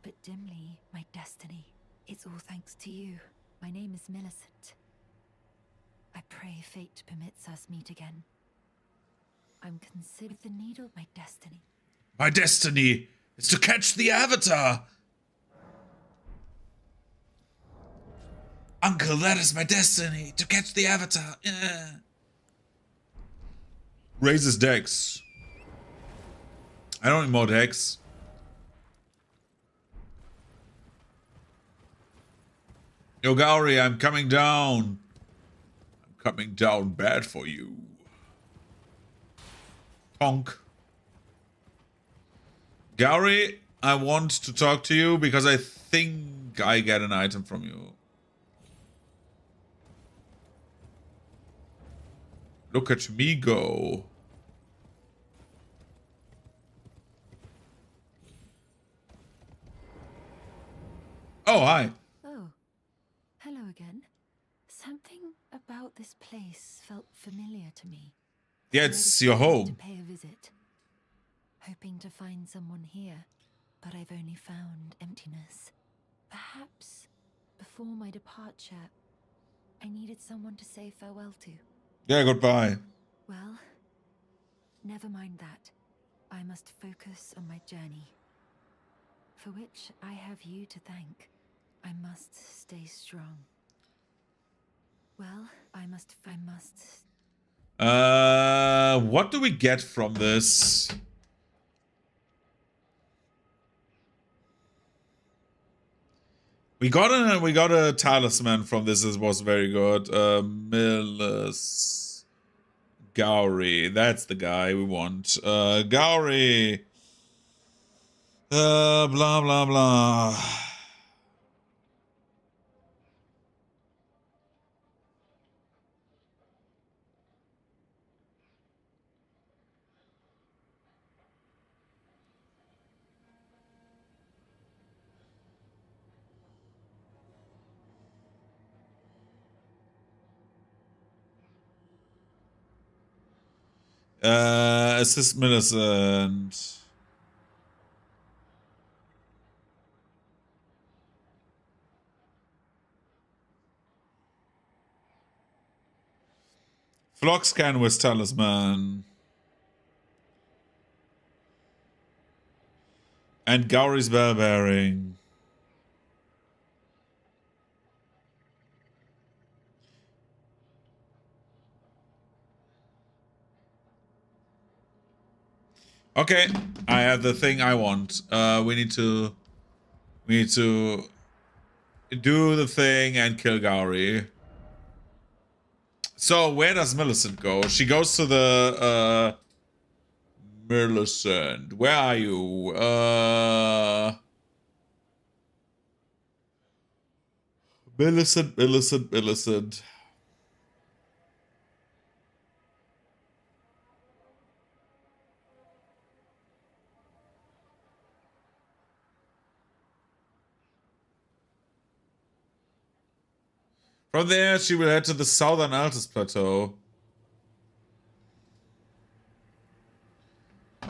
Speaker 2: but dimly, my destiny. It's all thanks to you. My name is Millicent. I pray fate permits us meet again. I'm considered the needle my destiny.
Speaker 1: My destiny is to catch the Avatar. Uncle, that is my destiny, to catch the Avatar. Raises Dex. I don't need more Dex. Yo, Gauri, I'm coming down. I'm coming down bad for you. Tonk. Gauri, I want to talk to you because I think I get an item from you. Look at me go. Oh, hi.
Speaker 2: Oh, hello again. Something about this place felt familiar to me.
Speaker 1: Yeah,
Speaker 2: So I
Speaker 1: it's your
Speaker 2: decided
Speaker 1: home.
Speaker 2: to pay a visit, hoping to find someone here, but I've only found emptiness. Perhaps before my departure, I needed someone to say farewell to.
Speaker 1: Yeah, goodbye.
Speaker 2: Well, never mind that. I must focus on my journey, for which I have you to thank. I must stay strong. Well, I must.
Speaker 1: What do we get from this? We got a talisman from this. It was very good. Millis Gowry. That's the guy we want. Gowry. Blah, blah, blah. Assist Millicent. Flock scan with Talisman. And Gowry's bell bearing. Okay, I have the thing I want. We need to do the thing and kill Gowry. So where does Millicent go? She goes to the Millicent. Where are you? Millicent. From there, she will head to the southern Altus Plateau.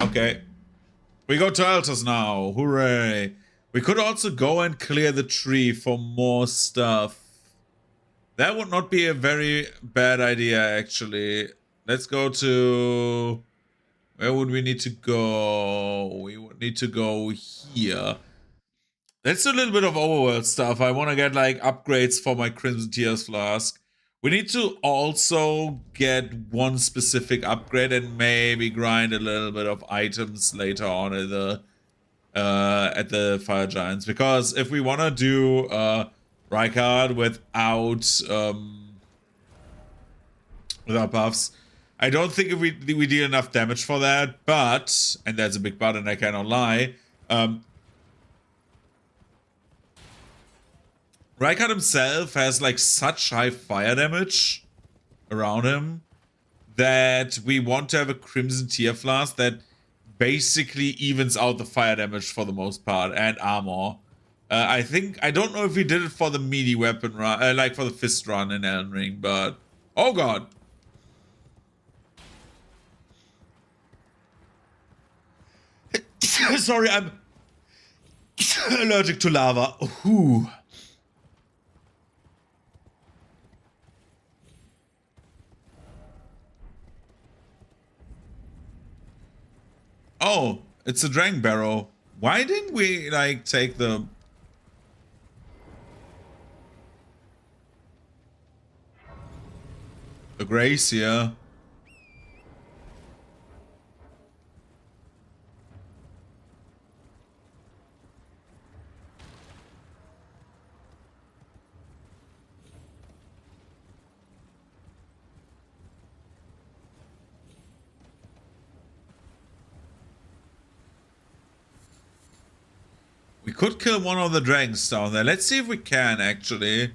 Speaker 1: Okay. We go to Altus now. Hooray. We could also go and clear the tree for more stuff. That would not be a very bad idea, actually. Let's go to... Where would we need to go? We would need to go here. Let's do a little bit of overworld stuff. I want to get like upgrades for my Crimson Tears Flask. We need to also get one specific upgrade and maybe grind a little bit of items later on at the Fire Giants. Because if we want to do Rykard without buffs, I don't think if we deal enough damage for that. But, and that's a big but, and I cannot lie. Rykard himself has like such high fire damage around him that we want to have a Crimson Tear Flask that basically evens out the fire damage for the most part and armor. I don't know if we did it for the melee weapon run, like for the fist run in Elden Ring, but oh god. Sorry, I'm allergic to lava. Ooh. Oh, it's a Dragon Barrow. Why didn't we, like, take the... Gracia? We could kill one of the dragons down there. Let's see if we can, actually.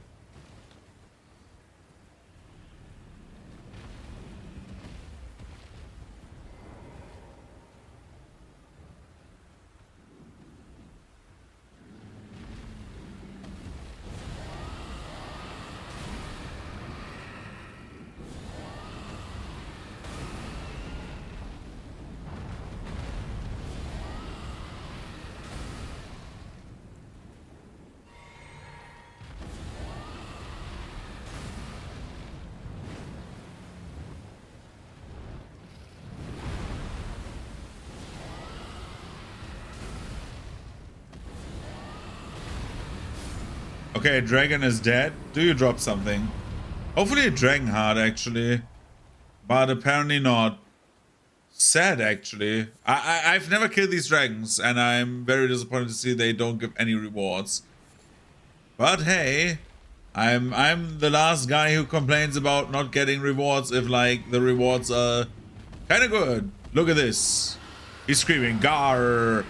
Speaker 1: Okay, dragon is dead. Do you drop something? Hopefully a dragon heart, actually. But apparently not. Sad, actually. I've never killed these dragons, and I'm very disappointed to see they don't give any rewards. But hey, I'm the last guy who complains about not getting rewards if like the rewards are kind of good. Look at this. He's screaming, "Gar!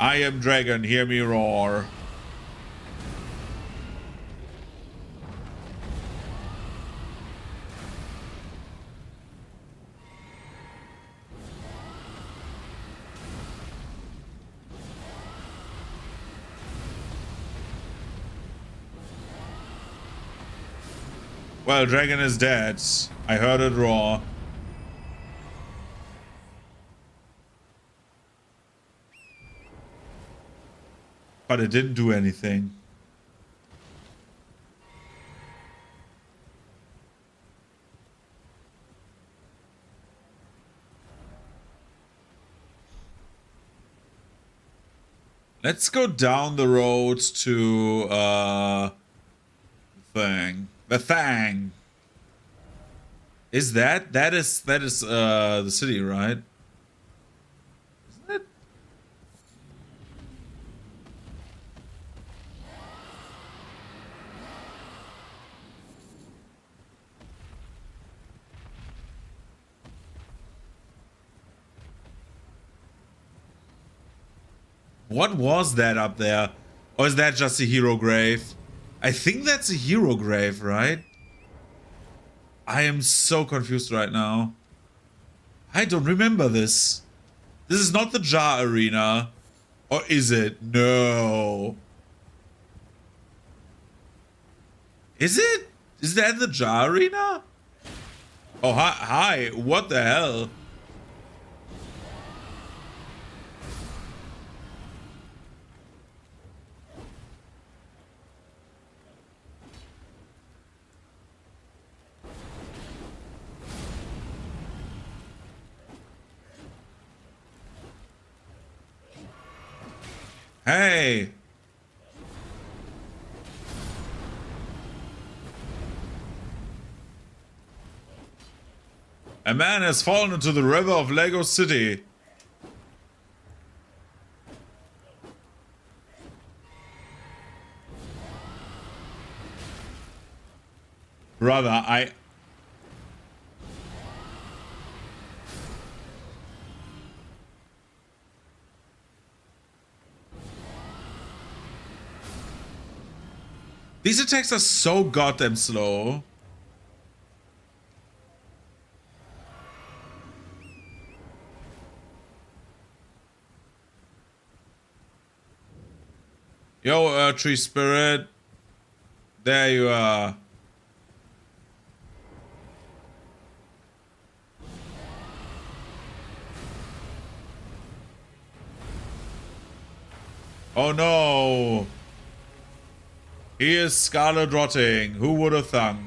Speaker 1: I am dragon, hear me roar." Well, dragon is dead. I heard it roar. But it didn't do anything. Let's go down the road to the thing. Is that is the city, right? Isn't it? What was that up there? Or is that just a hero grave? I think that's a hero grave, right? I am so confused right now. I don't remember this. This is not the Jar Arena. Or is it? No. Is it? Is that the Jar Arena? Oh, hi. What the hell? Hey. A man has fallen into the river of Lego City. Brother, These attacks are so goddamn slow. Yo, tree spirit. There you are. Oh no. He is Scarlet Rotting. Who would have thunk?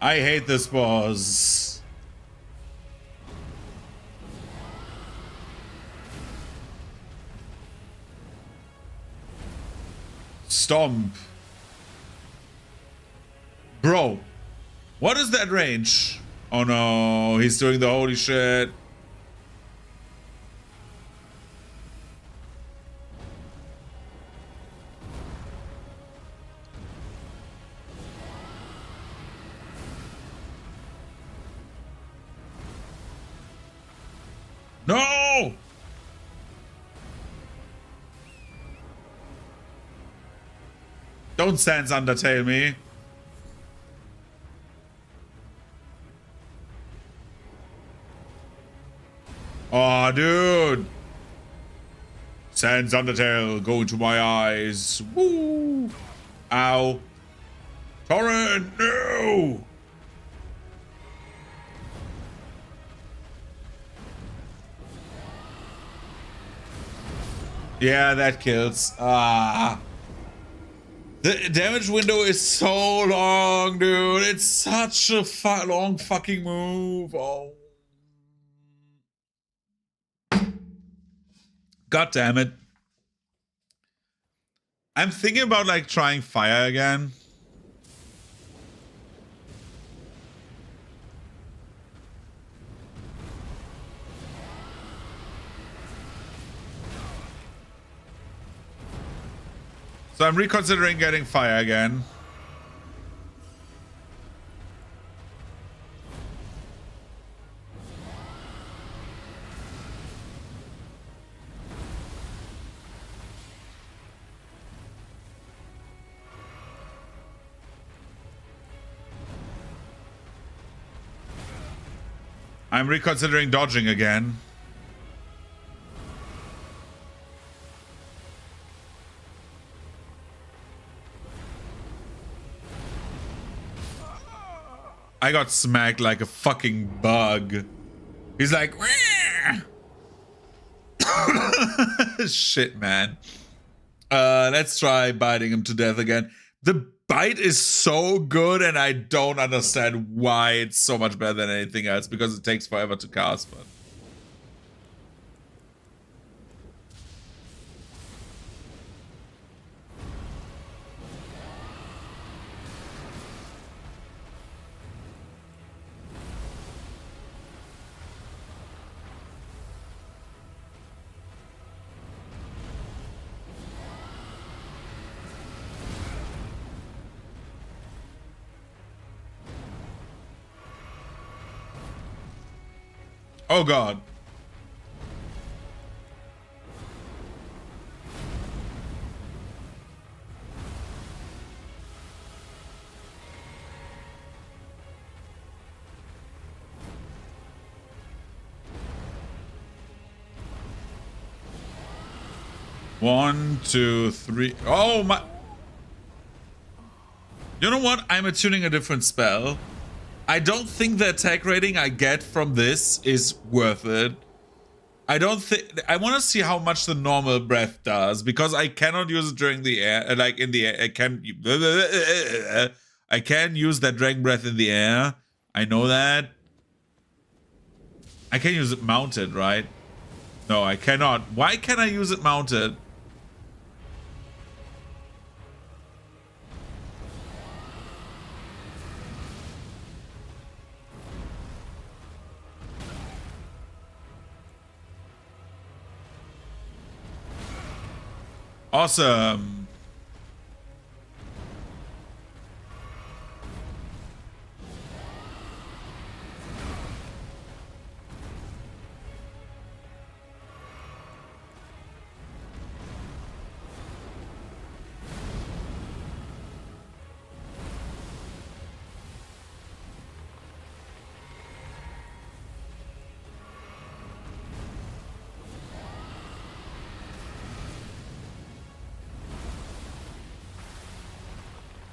Speaker 1: I hate this boss. Stomp. Bro, what is that range? Oh no, he's doing the holy shit. No! Don't Sans Undertale me. Oh, dude. Sans Undertale, go into my eyes. Woo! Ow. Torrent, no! Yeah, that kills. Ah. The damage window is so long, dude. It's such a long fucking move. Oh God damn it. I'm thinking about like trying fire again. So I'm reconsidering getting fire again. I'm reconsidering dodging again. I got smacked like a fucking bug. He's like, shit, man. Let's try biting him to death again. The bite is so good, and I don't understand why it's so much better than anything else, because it takes forever to cast, but... Oh god. One, two, three. Oh my. You know what? I'm attuning a different spell. I don't think the attack rating I get from this is worth it. I don't think... I want to see how much the normal breath does, because I cannot use it during the air. Like, in the air. I can use that dragon breath in the air. I know that. I can use it mounted, right? No, I cannot. Why can't I use it mounted? Awesome.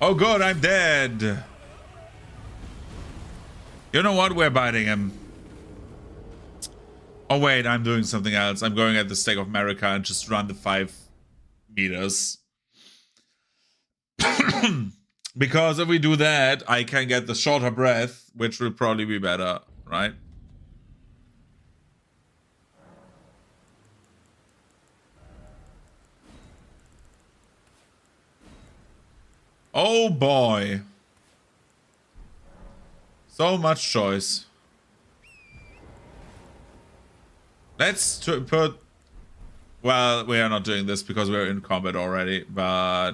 Speaker 1: Oh good, I'm dead. You know what? We're biting him. Oh wait, I'm doing something else. I'm going at the Stake of America and just run the 5 meters. Because if we do that, I can get the shorter breath, which will probably be better, right? Oh boy. So much choice. Let's put... Well, we are not doing this because we're in combat already, but...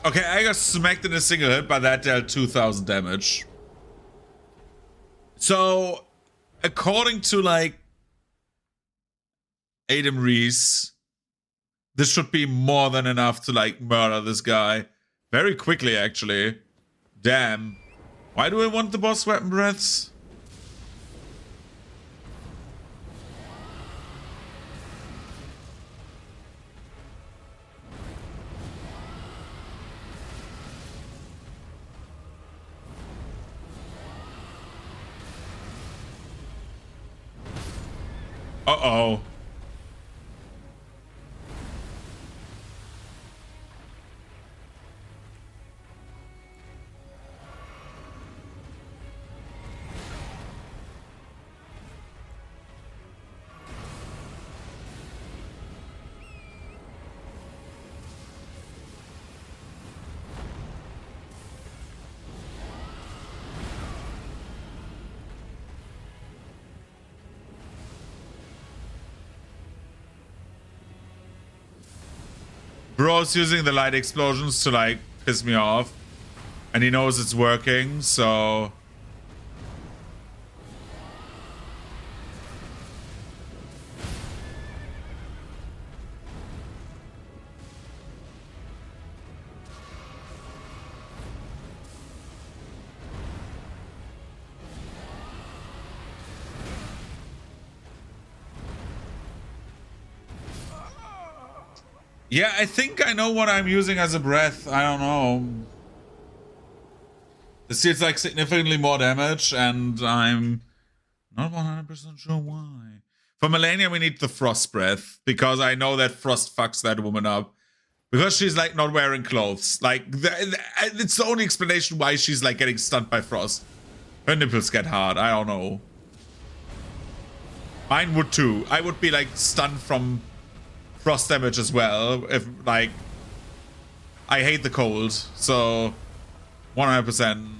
Speaker 1: Okay, I got smacked in a single hit, but that dealt 2,000 damage. So, according to, like, Adam Reese, this should be more than enough to, like, murder this guy. Very quickly, actually. Damn. Why do I want the boss weapon breaths? Uh-oh. Bro's using the light explosions to, like, piss me off. And he knows it's working, so... Yeah, I think I know what I'm using as a breath. I don't know. This deals like significantly more damage, and I'm not 100% sure why. For Melania, we need the frost breath, because I know that frost fucks that woman up. Because she's like not wearing clothes. Like, it's the only explanation why she's like getting stunned by frost. Her nipples get hard. I don't know. Mine would too. I would be like stunned from frost damage as well. If like, I hate the cold, so 100%.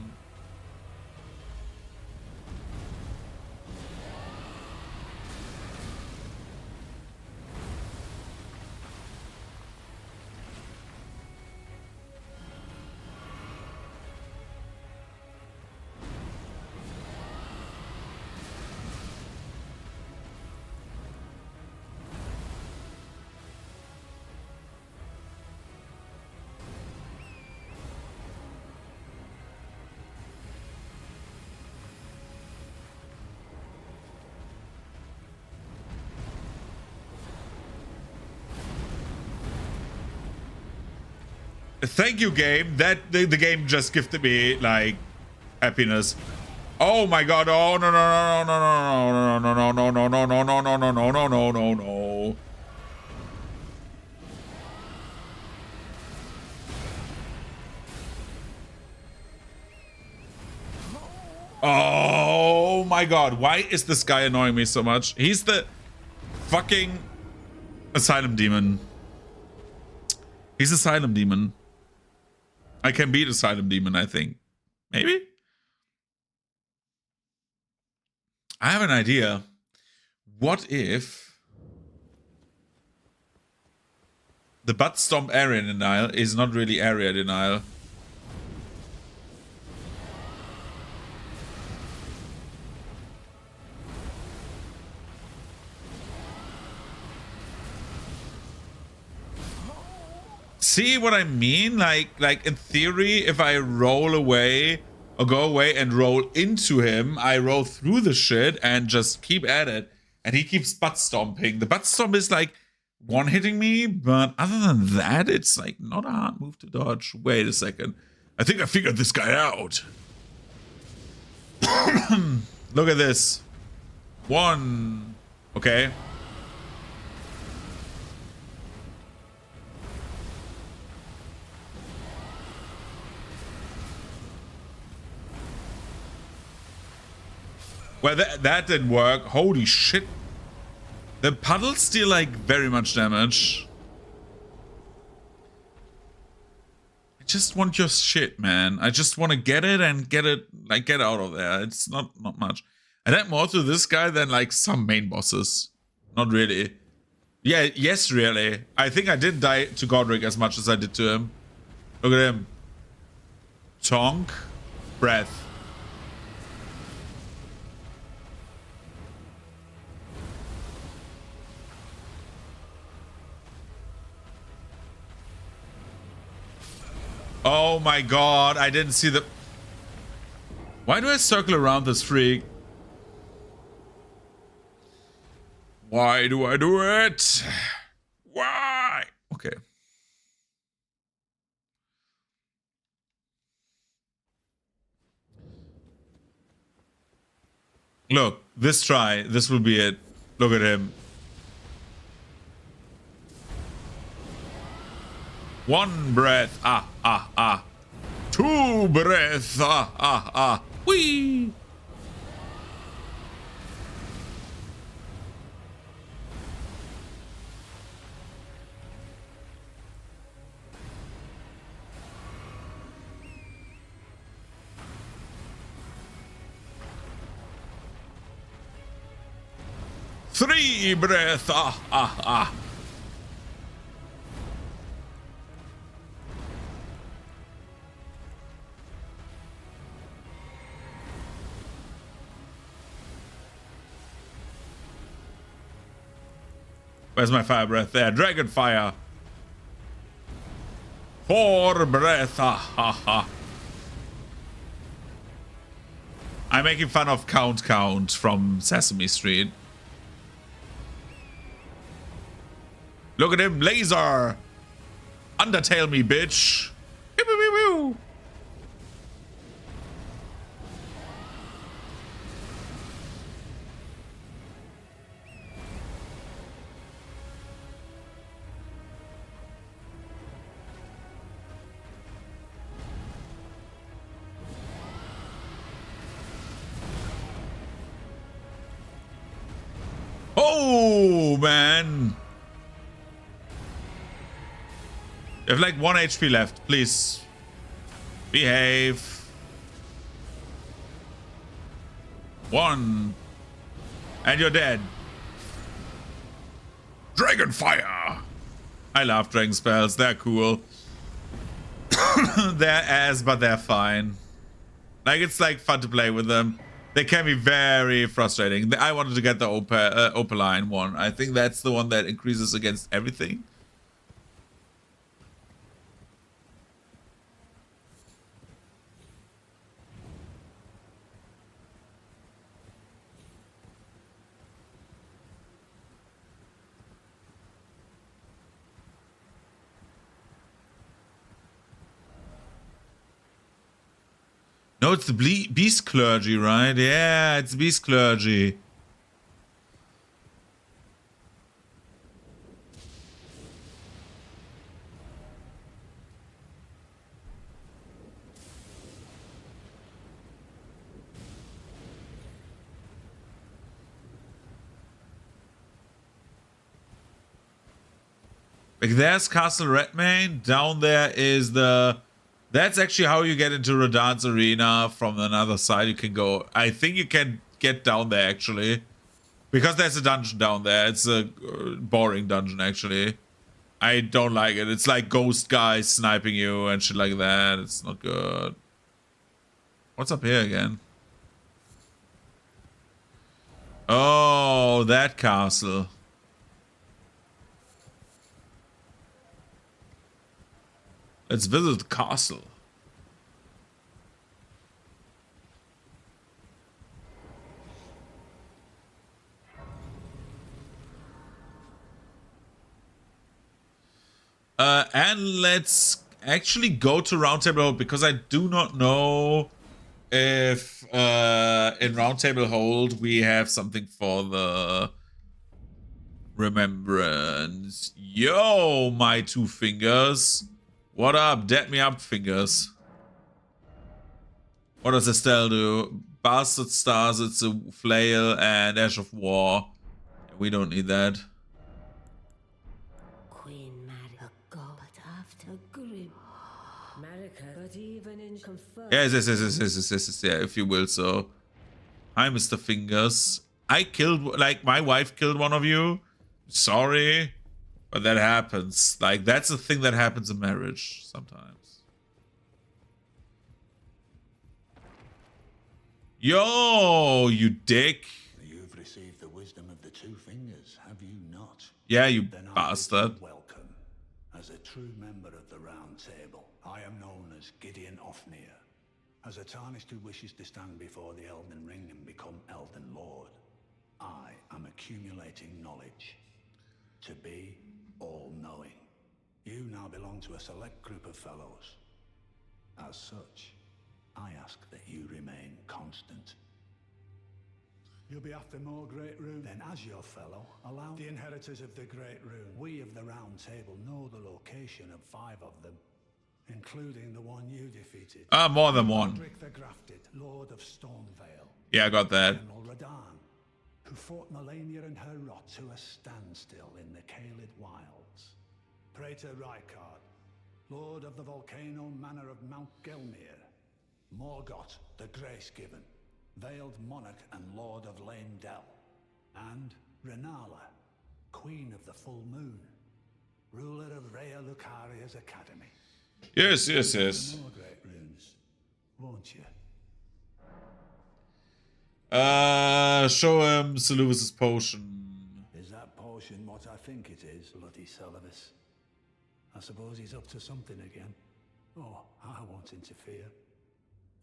Speaker 1: Thank you, game. That the game just gifted me like happiness. Oh my god! Oh no no no no no no no no no no no no no no no no no no! Oh my god! Why is this guy annoying me so much? He's the fucking asylum demon. He's asylum demon. I can beat asylum demon, I think. Maybe? I have an idea. What if the butt stomp area denial is not really area denial? See what I mean? Like in theory, if I roll away or go away and roll into him, I roll through the shit and just keep at it. And he keeps butt stomping. The butt stomp is like one-hitting me, but other than that, it's like not a hard move to dodge. Wait a second. I think I figured this guy out. Look at this. One. Okay. Well, that didn't work. Holy shit. The puddles deal like very much damage. I just want your shit, man. I just want to get it and get it, like, get out of there. It's not much. I had more to this guy than like some main bosses. Not really. Yeah, yes, really. I think I didn't die to Godric as much as I did to him. Look at him. Tonk. Breath. Oh my god, I didn't see the... Why do I circle around this freak? Why do I do it? Why? Okay. Look, this try, this will be it. Look at him. One breath. Ah, ah, ah. Two breaths. Ah, ah, ah. Whee! Three breaths. Ah, ah, ah. Where's my fire breath? There. Dragon fire. Four breath. Ha ha ha. I'm making fun of Count from Sesame Street. Look at him, laser! Undertale me, bitch! Pew, pew, pew, pew. Oh, man! You have like 1 HP left, please. Behave. 1. And you're dead. Dragon fire! I love dragon spells, they're cool. They're ass, but they're fine. Like, it's like fun to play with them. They can be very frustrating. I wanted to get the Opaline one. I think that's the one that increases against everything. No, it's the beast clergy, right? Yeah, it's beast clergy. Like, there's Castle Redmane. Down there is the... That's actually how you get into Radahn's arena from another side. You can go... I think you can get down there, actually. Because there's a dungeon down there. It's a boring dungeon, actually. I don't like it. It's like ghost guys sniping you and shit like that. It's not good. What's up here again? Oh, that castle. Let's visit the castle. And let's actually go to Roundtable Hold, because I do not know if in Roundtable Hold we have something for the remembrance. Yo, my 2 fingers. What up? Dead me up, fingers. What does Estelle do? Bastard Stars, it's a flail, and Ash of War. We don't need that.
Speaker 2: Queen Marika, but after Grim. Marika, but even in confirmed.
Speaker 1: Yes, yeah, if you will, so. Hi, Mr. Fingers. I killed, like, my wife killed one of you. Sorry. But that happens. Like, that's the thing that happens in marriage sometimes. Yo, you dick.
Speaker 3: You've received the wisdom of the 2 fingers, have you not?
Speaker 1: Yeah, you
Speaker 3: Then
Speaker 1: bastard.
Speaker 3: Welcome. As a true member of the Round Table, I am known as Gideon Ofnir. As a Tarnished who wishes to stand before the Elden Ring and become Elden Lord, I am accumulating knowledge. To be all-knowing. You now belong to a select group of fellows. As such, I ask that you remain constant. You'll be after more Great Rune. Then as your fellow, allow the inheritors of the Great Rune. We of the Round Table know the location of 5 of them, including the one you defeated.
Speaker 1: Ah, more than one.
Speaker 3: Roderick the Grafted, Lord of Stormvale.
Speaker 1: Yeah, I got that.
Speaker 3: General Radahn, who fought Melania and her rot to a standstill in the Caelid Wilds. Praetor Rykard, Lord of the Volcano Manor of Mount Gelmir. Morgoth, the Grace-Given, Veiled Monarch and Lord of Leyndell. And Renala, Queen of the Full Moon, ruler of Rhea Lucaria's Academy.
Speaker 1: Yes, yes, yes.
Speaker 3: More Great Runes, won't you?
Speaker 1: Show him Seluvis's potion.
Speaker 3: Is that potion what I think it is, bloody Seluvis? I suppose he's up to something again. Oh, I won't interfere.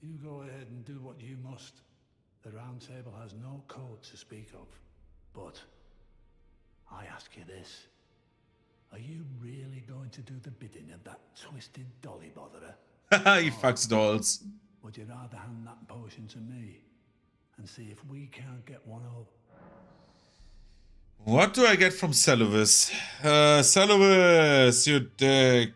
Speaker 3: You go ahead and do what you must. The Round Table has no code to speak of. But I ask you this. Are you really going to do the bidding of that twisted dolly botherer?
Speaker 1: He fucks dolls.
Speaker 3: Would you rather hand that potion to me and see if we can't get one over?
Speaker 1: What do I get from Seluvis? Seluvis, you dick.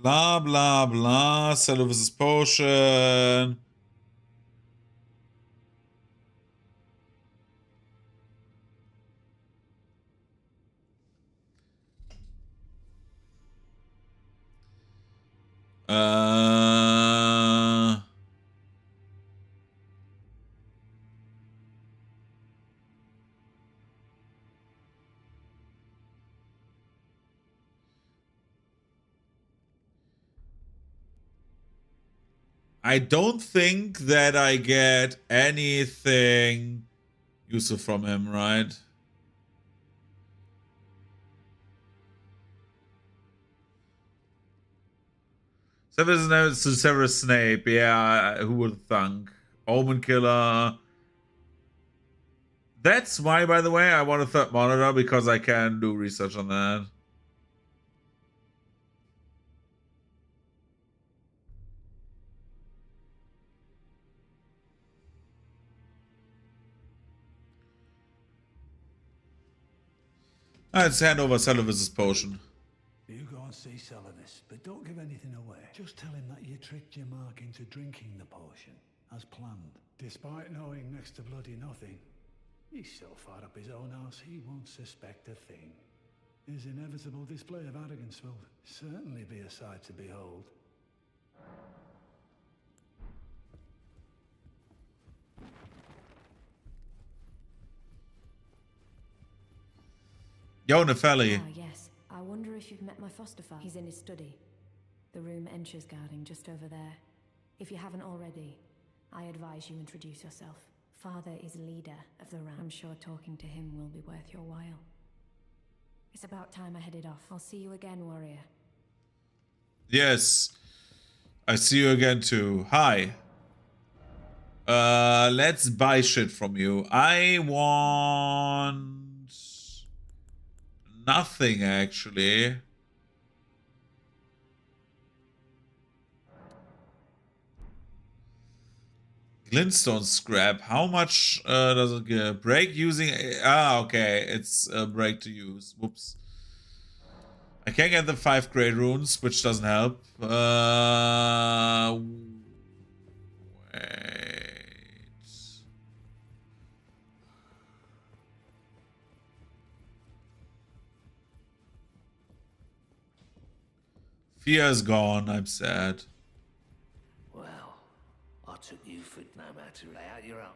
Speaker 1: Blah, blah, blah. Seluvis's potion. I don't think that I get anything useful from him, right? Severus Snape, yeah, who would thunk? Omen Killer. That's why, by the way, I want a third monitor, because I can do research on that. Let's hand over Seluvis's potion.
Speaker 3: You go and see Seluvis, but don't give anything away. Just tell him that you tricked your mark into drinking the potion, as planned. Despite knowing next to bloody nothing, he's so far up his own arse he won't suspect a thing. His inevitable display of arrogance will certainly be a sight to behold.
Speaker 1: Yo, Nepheli.
Speaker 2: Ah, yes. I wonder if you've met my foster father. He's in his study. The room Encher's guarding just over there. If you haven't already, I advise you introduce yourself. Father is leader of the Round. I'm sure talking to him will be worth your while. It's about time I headed off. I'll see you again, warrior.
Speaker 1: Yes. I see you again too. Hi. Let's buy shit from you. I want nothing, actually. Glintstone scrap. How much does it give? Break using... Ah, okay. It's a break to use. Whoops. I can't get the 5 great runes, which doesn't help. Wait. Fear is gone. I'm sad.
Speaker 5: Well, I took you for no matter lay out your own.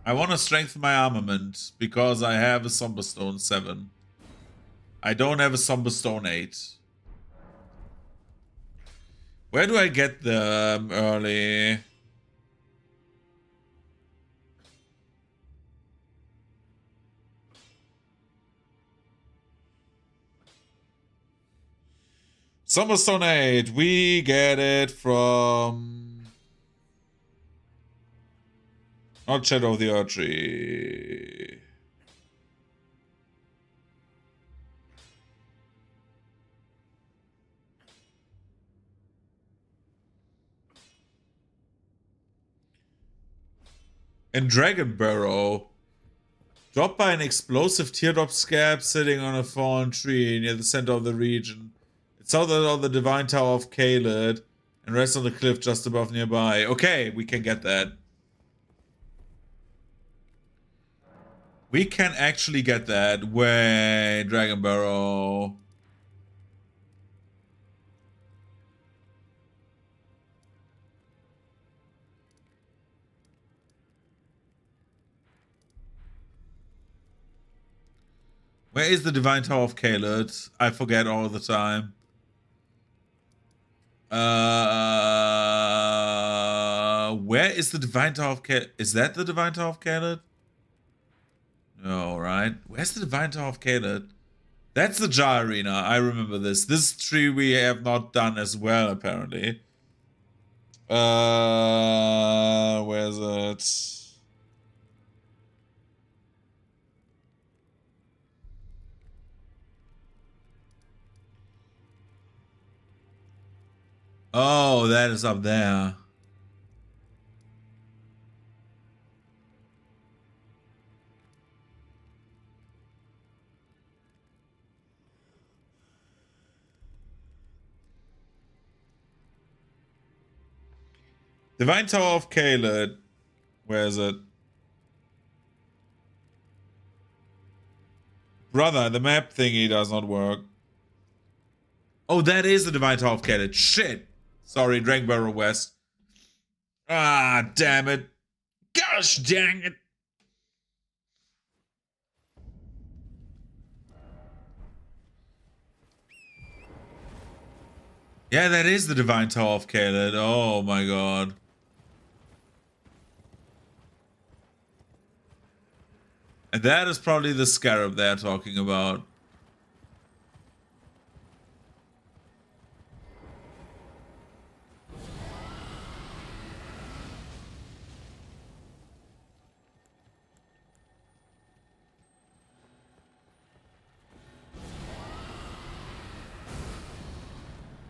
Speaker 1: I want to strengthen my armament because I have a Somberstone 7. I don't have a Somberstone 8. Where do I get them early? Summerstone 8. We get it from... Not Shadow of the Erdtree. In Dragon Burrow. Dropped by an explosive teardrop scab sitting on a fallen tree near the center of the region. It's southern of the Divine Tower of Kaled and rests on the cliff just above nearby. Okay, we can get that. We can actually get that. Wait, Dragon Burrow. Where is the Divine Tower of Kaled? I forget all the time. Where is the Divine Tower of Kaled? Is that the Divine Tower of Kaled? No, right? Where's the Divine Tower of Kaled? That's the Jar Arena. I remember this. This tree we have not done as well, apparently. Where's it? Oh, that is up there. Divine Tower of Kaled. Where is it? Brother, the map thingy does not work. Oh, that is the Divine Tower of Kaled. Shit. Sorry, Dragonbarrow West. Ah, damn it. Gosh dang it. Yeah, that is the Divine Tower of Kaled. Oh my god. And that is probably the scarab they're talking about.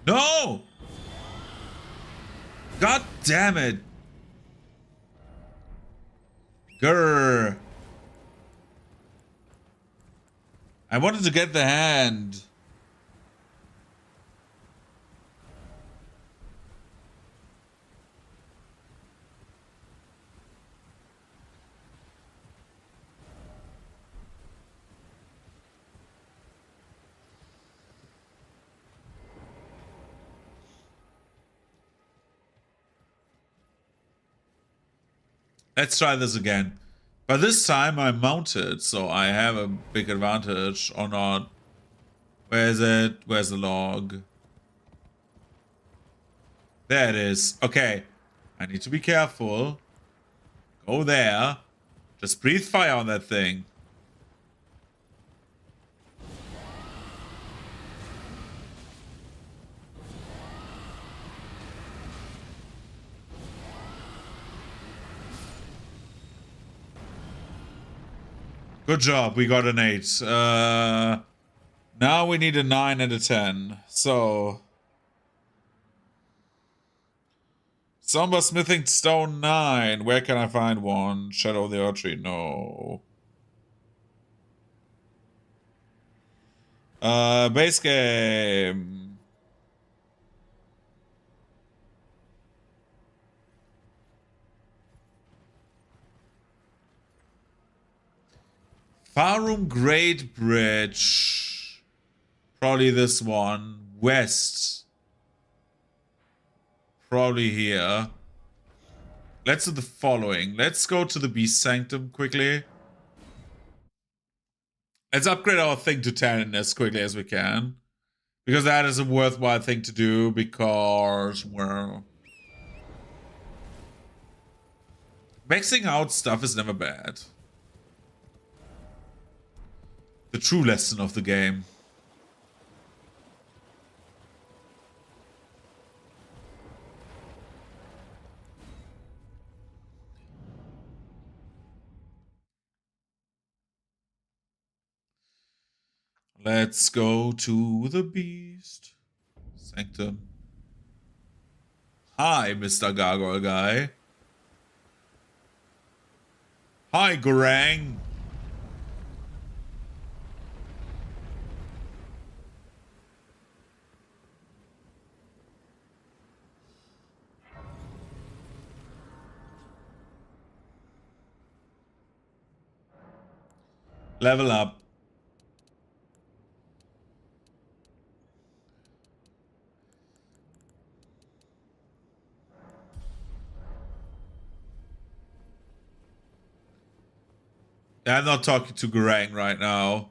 Speaker 1: No! God damn it! Grr. I wanted to get the hand. Let's try this again. But this time I'm mounted, so I have a big advantage, or not. Where is it? Where's the log? There it is. Okay. I need to be careful. Go there. Just breathe fire on that thing. Good job, we got an 8. Now we need a 9 and a 10. So... Somber Smithing Stone 9. Where can I find one? Shadow of the Erdtree? No. Base game. Farum Great Bridge. Probably this one. West. Probably here. Let's do the following. Let's go to the Beast Sanctum quickly. Let's upgrade our thing to 10 as quickly as we can. Because that is a worthwhile thing to do, because, well... maxing out stuff is never bad. The true lesson of the game. Let's go to the beast. Sanctum. Hi, Mr. Gargoyle guy. Hi, Gorang. Level up. I'm not talking to Gorang right now.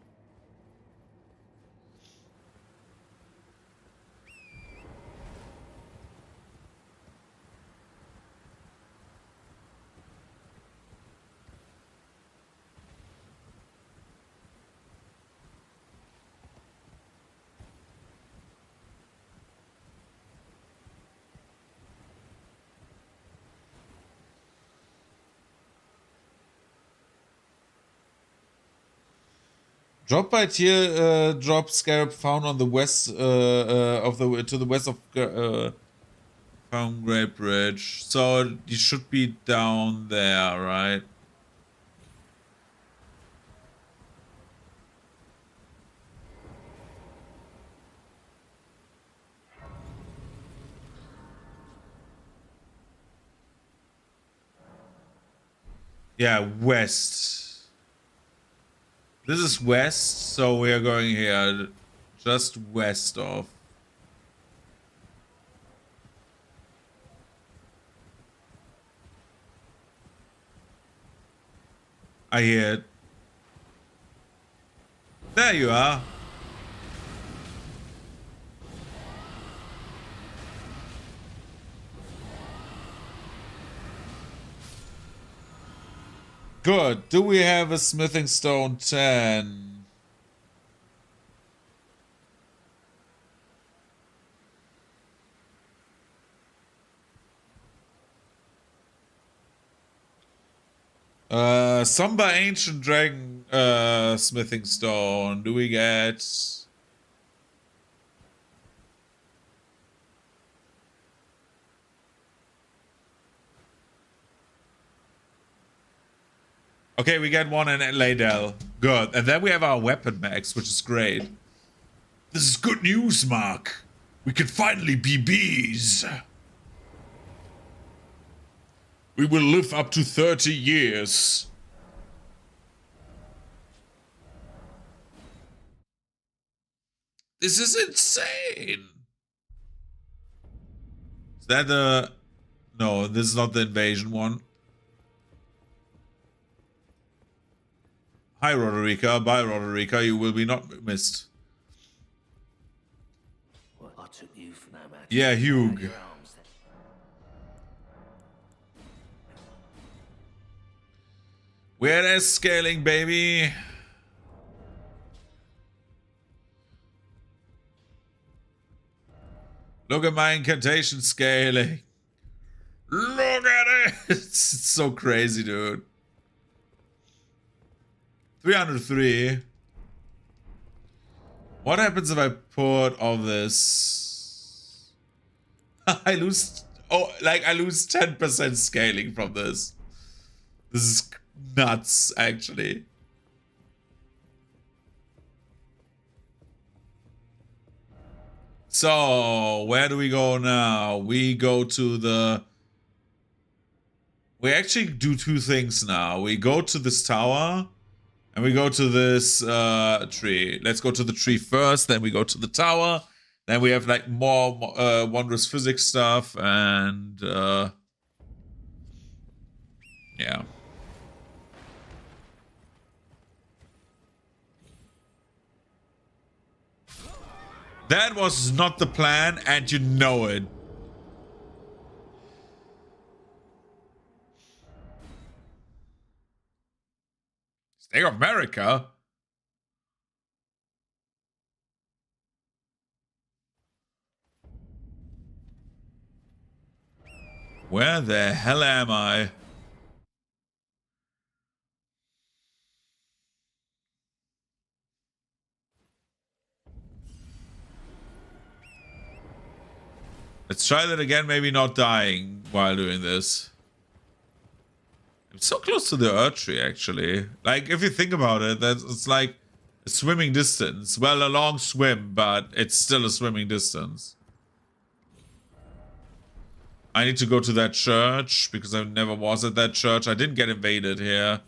Speaker 1: Drop by tier drop scarab found on the west of the to the west of Found Great Bridge. So you should be down there, right? Yeah, west. This is west, so we are going here, just west of. I hear it. There you are. Good. Do we have a smithing stone 10? Somber Ancient Dragon smithing stone. Do we get... Okay, we get one in Laydell. Good. And then we have our weapon max, which is great. This is good news, Mark. We can finally be bees. We will live up to 30 years. This is insane. Is that the... No, this is not the invasion one. Hi, Roderica. Bye, Roderica. You will be not missed.
Speaker 5: Well, I took you for no matter.
Speaker 1: Yeah, Hugh.
Speaker 5: Your arms then.
Speaker 1: We're there scaling, baby. Look at my incantation scaling. Look at it. It's so crazy, dude. 303. What happens if I put all this? I lose... Oh, like I lose 10% scaling from this. This is nuts, actually. So, where do we go now? We go to the... We actually do two things now. We go to this tower, and we go to this tree. Let's go to the tree first, then we go to the tower. Then we have like more wondrous physics stuff, and yeah. That was not the plan, and you know it. State of America? Where the hell am I? Let's try that again, maybe not dying while doing this. I'm so close to the Erdtree, actually. Like, if you think about it, it's like a swimming distance. Well, a long swim, but it's still a swimming distance. I need to go to that church, because I never was at that church. I didn't get invaded here.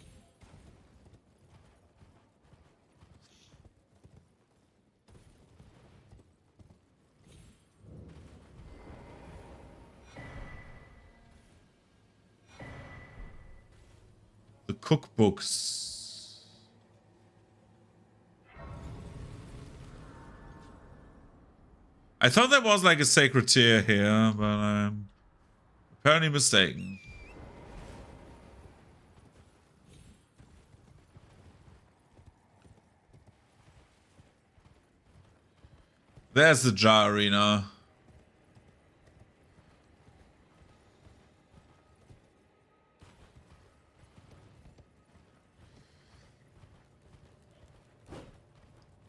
Speaker 1: The cookbooks. I thought there was like a sacred tier here, but I'm apparently mistaken. There's the jar arena.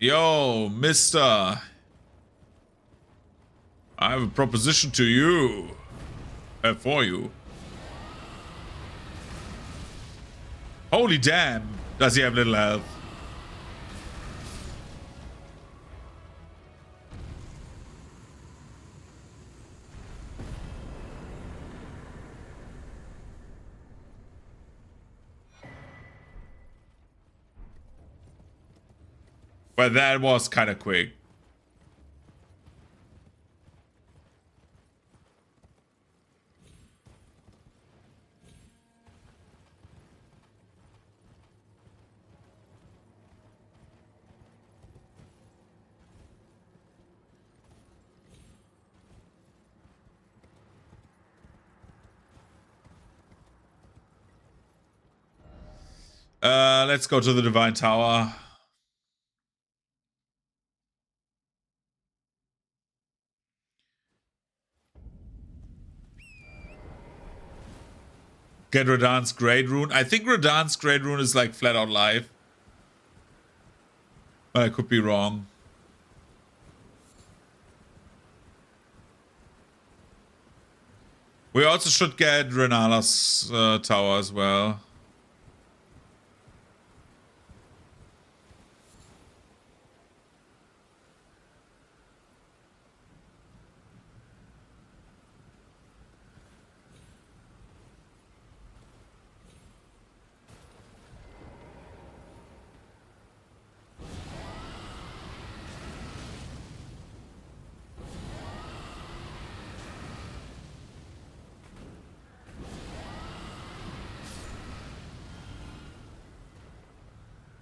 Speaker 1: Yo, mister. I have a proposition to you. For you. Holy damn. Does he have little health? But that was kind of quick. Let's go to the Divine Tower. Get Radahn's Great Rune. I think Radahn's Great Rune is like flat out life. I could be wrong. We also should get Renala's tower as well.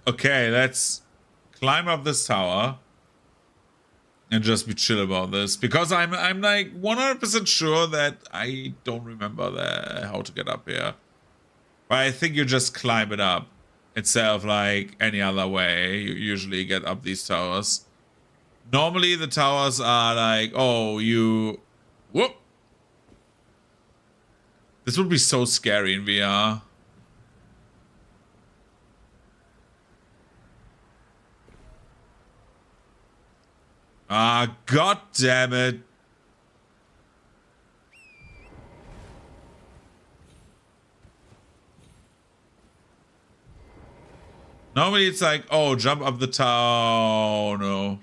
Speaker 1: Okay, let's climb up this tower and just be chill about this, because I'm like 100% sure that I don't remember how to get up here. But I think you just climb it up instead of like any other way. You usually get up these towers. Normally the towers are like, oh, you whoop. This would be so scary in VR. Ah, god damn it. Normally it's like, oh, jump up the tower. No.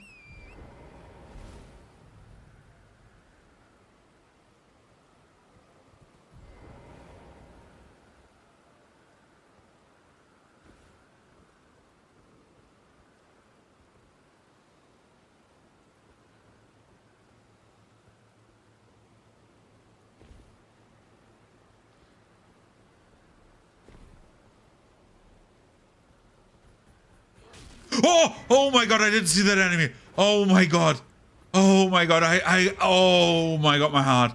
Speaker 1: Oh! Oh my god, I didn't see that enemy. Oh my god. Oh my god, oh my god, my heart.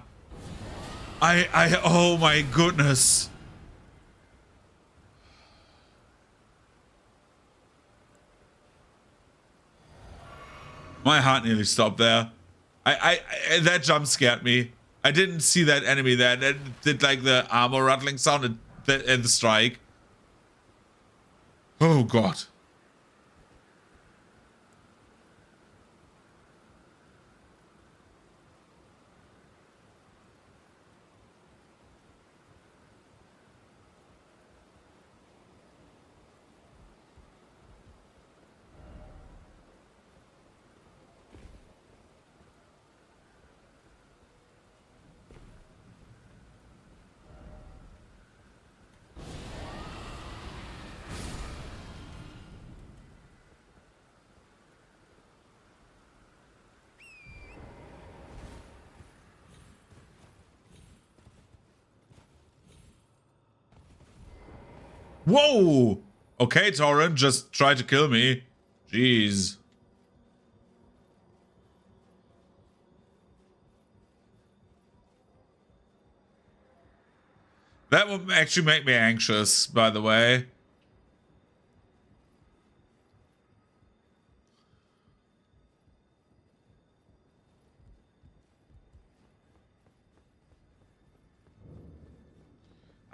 Speaker 1: Oh my goodness. My heart nearly stopped there. That jump scared me. I didn't see that enemy there. That did like the armor rattling sound and the strike. Oh god. Whoa! Okay, Torrent, just try to kill me. Jeez. That would actually make me anxious, by the way.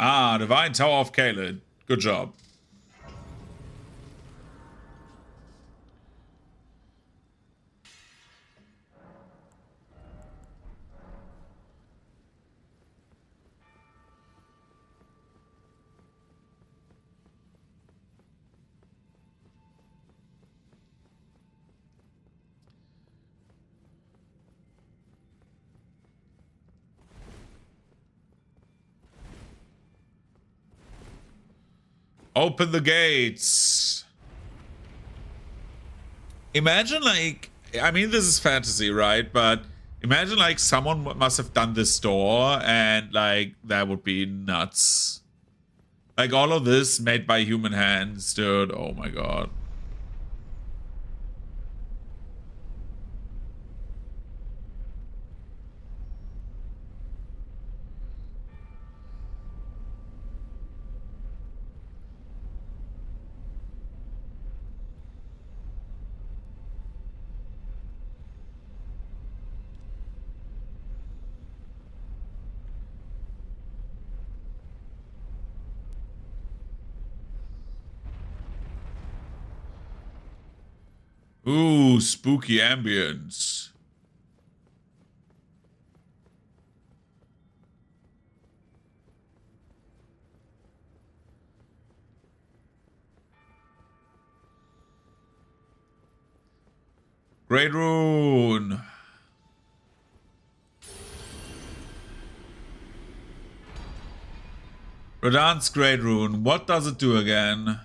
Speaker 1: Ah, Divine Tower of Caelid. Good job. Open the gates. Imagine, like, I mean, this is fantasy, right? But imagine, like, someone must have done this door, and, like, that would be nuts. Like, all of this made by human hands, dude. Oh my god. Ooh, spooky ambience. Great rune. Radan's Great Rune. What does it do again?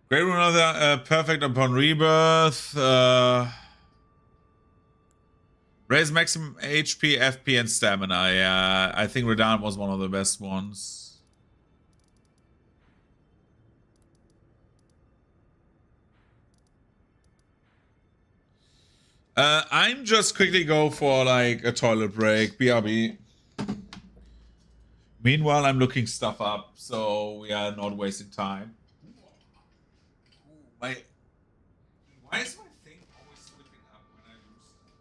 Speaker 1: Great Rune of the perfect upon rebirth. Raise maximum HP, FP, and stamina. Yeah, I think Radan was one of the best ones. I'm just quickly go for like a toilet break. BRB. Meanwhile, I'm looking stuff up, so we are not wasting time. Why is my thing always slipping up when I do stuff?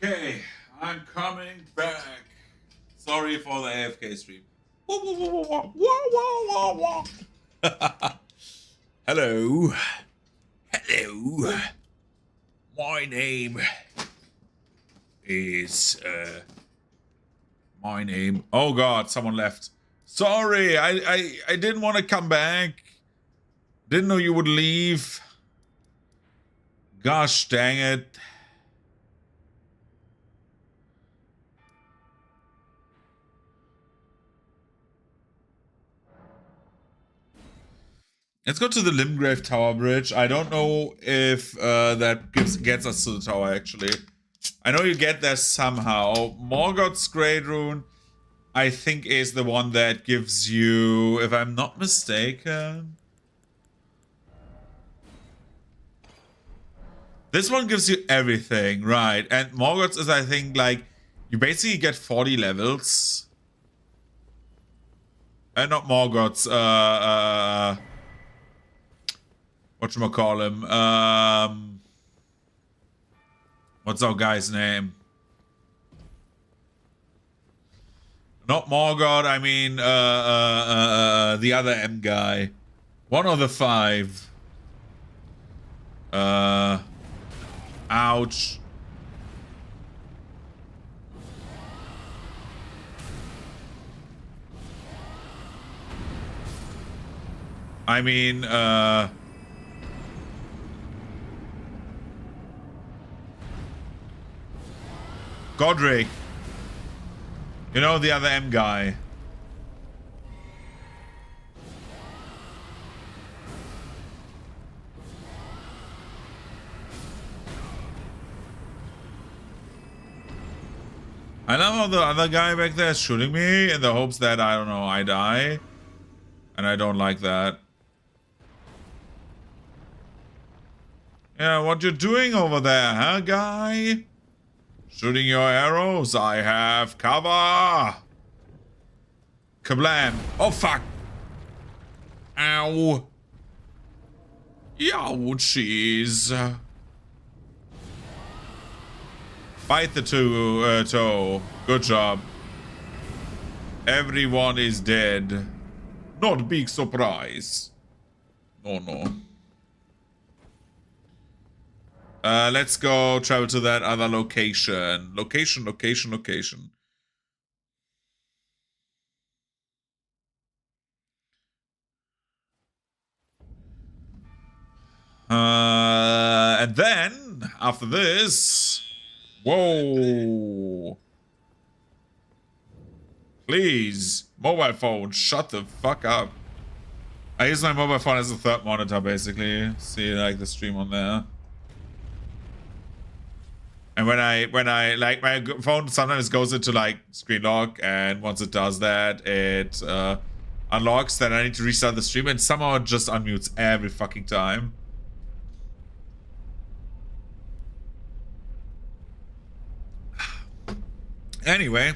Speaker 1: Okay, I'm coming back. Sorry for the AFK stream. Hello. Hello. My name is oh god, someone left. Sorry, I didn't want to come back. Didn't know you would leave. Gosh dang it. Let's go to the Limgrave Tower Bridge. I don't know if that gets us to the tower, actually. I know you get there somehow. Morgoth's Great Rune, I think, is the one that gives you, if I'm not mistaken... This one gives you everything, right? And Morgoth's is, I think, like, you basically get 40 levels. Not Morgoth's, whatchamacallem, what's our guy's name? Not Morgoth, I mean, the other M guy. One of the 5. Ouch. I mean, Godric. You know, the other M guy. I love how the other guy back there is shooting me in the hopes that, I don't know, I die. And I don't like that. Yeah, what you doing over there, huh, guy? Shooting your arrows? I have cover! Kablam! Oh, fuck! Ow! Ouchies! Bite the toe. Good job. Everyone is dead. Not big surprise. Oh no. Let's go travel to that other location. Location. And then, after this... Whoa. Please. Mobile phone, shut the fuck up. I use my mobile phone as a third monitor, basically. See, like, the stream on there. And when I like, my phone sometimes goes into, like, screen lock, and once it does that, it unlocks, then I need to restart the stream, and somehow it just unmutes every fucking time. Anyway.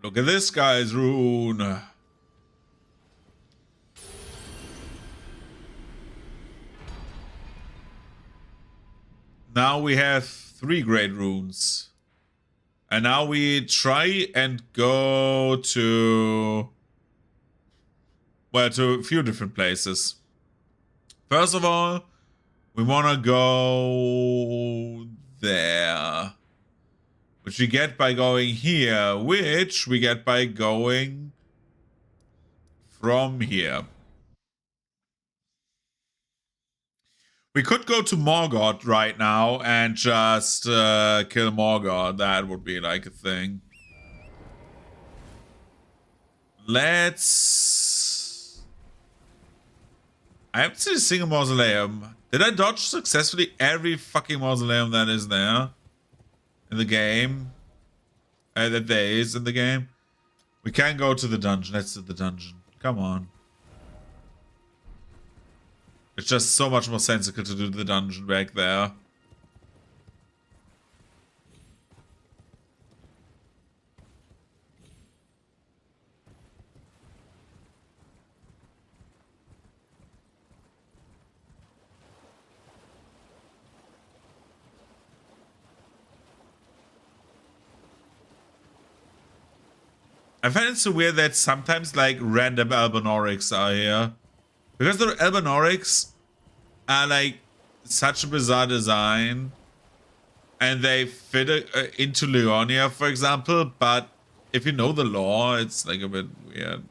Speaker 1: Look at this guy's rune. Now we have 3 great runes. And now we try and go to... well, to a few different places. First of all, we want to go there. Which we get by going here, which we get by going from here. We could go to Morgoth right now and just kill Morgoth. That would be like a thing. Let's... I haven't seen a single mausoleum. Did I dodge successfully every fucking mausoleum that is there in the game? That there is in the game? We can go to the dungeon. Let's do the dungeon. Come on. It's just so much more sensible to do the dungeon back there. I find it so weird that sometimes like random Albinorics are here. Because the Albinorics are like such a bizarre design. And they fit into Leonia, for example. But if you know the lore, it's like a bit weird.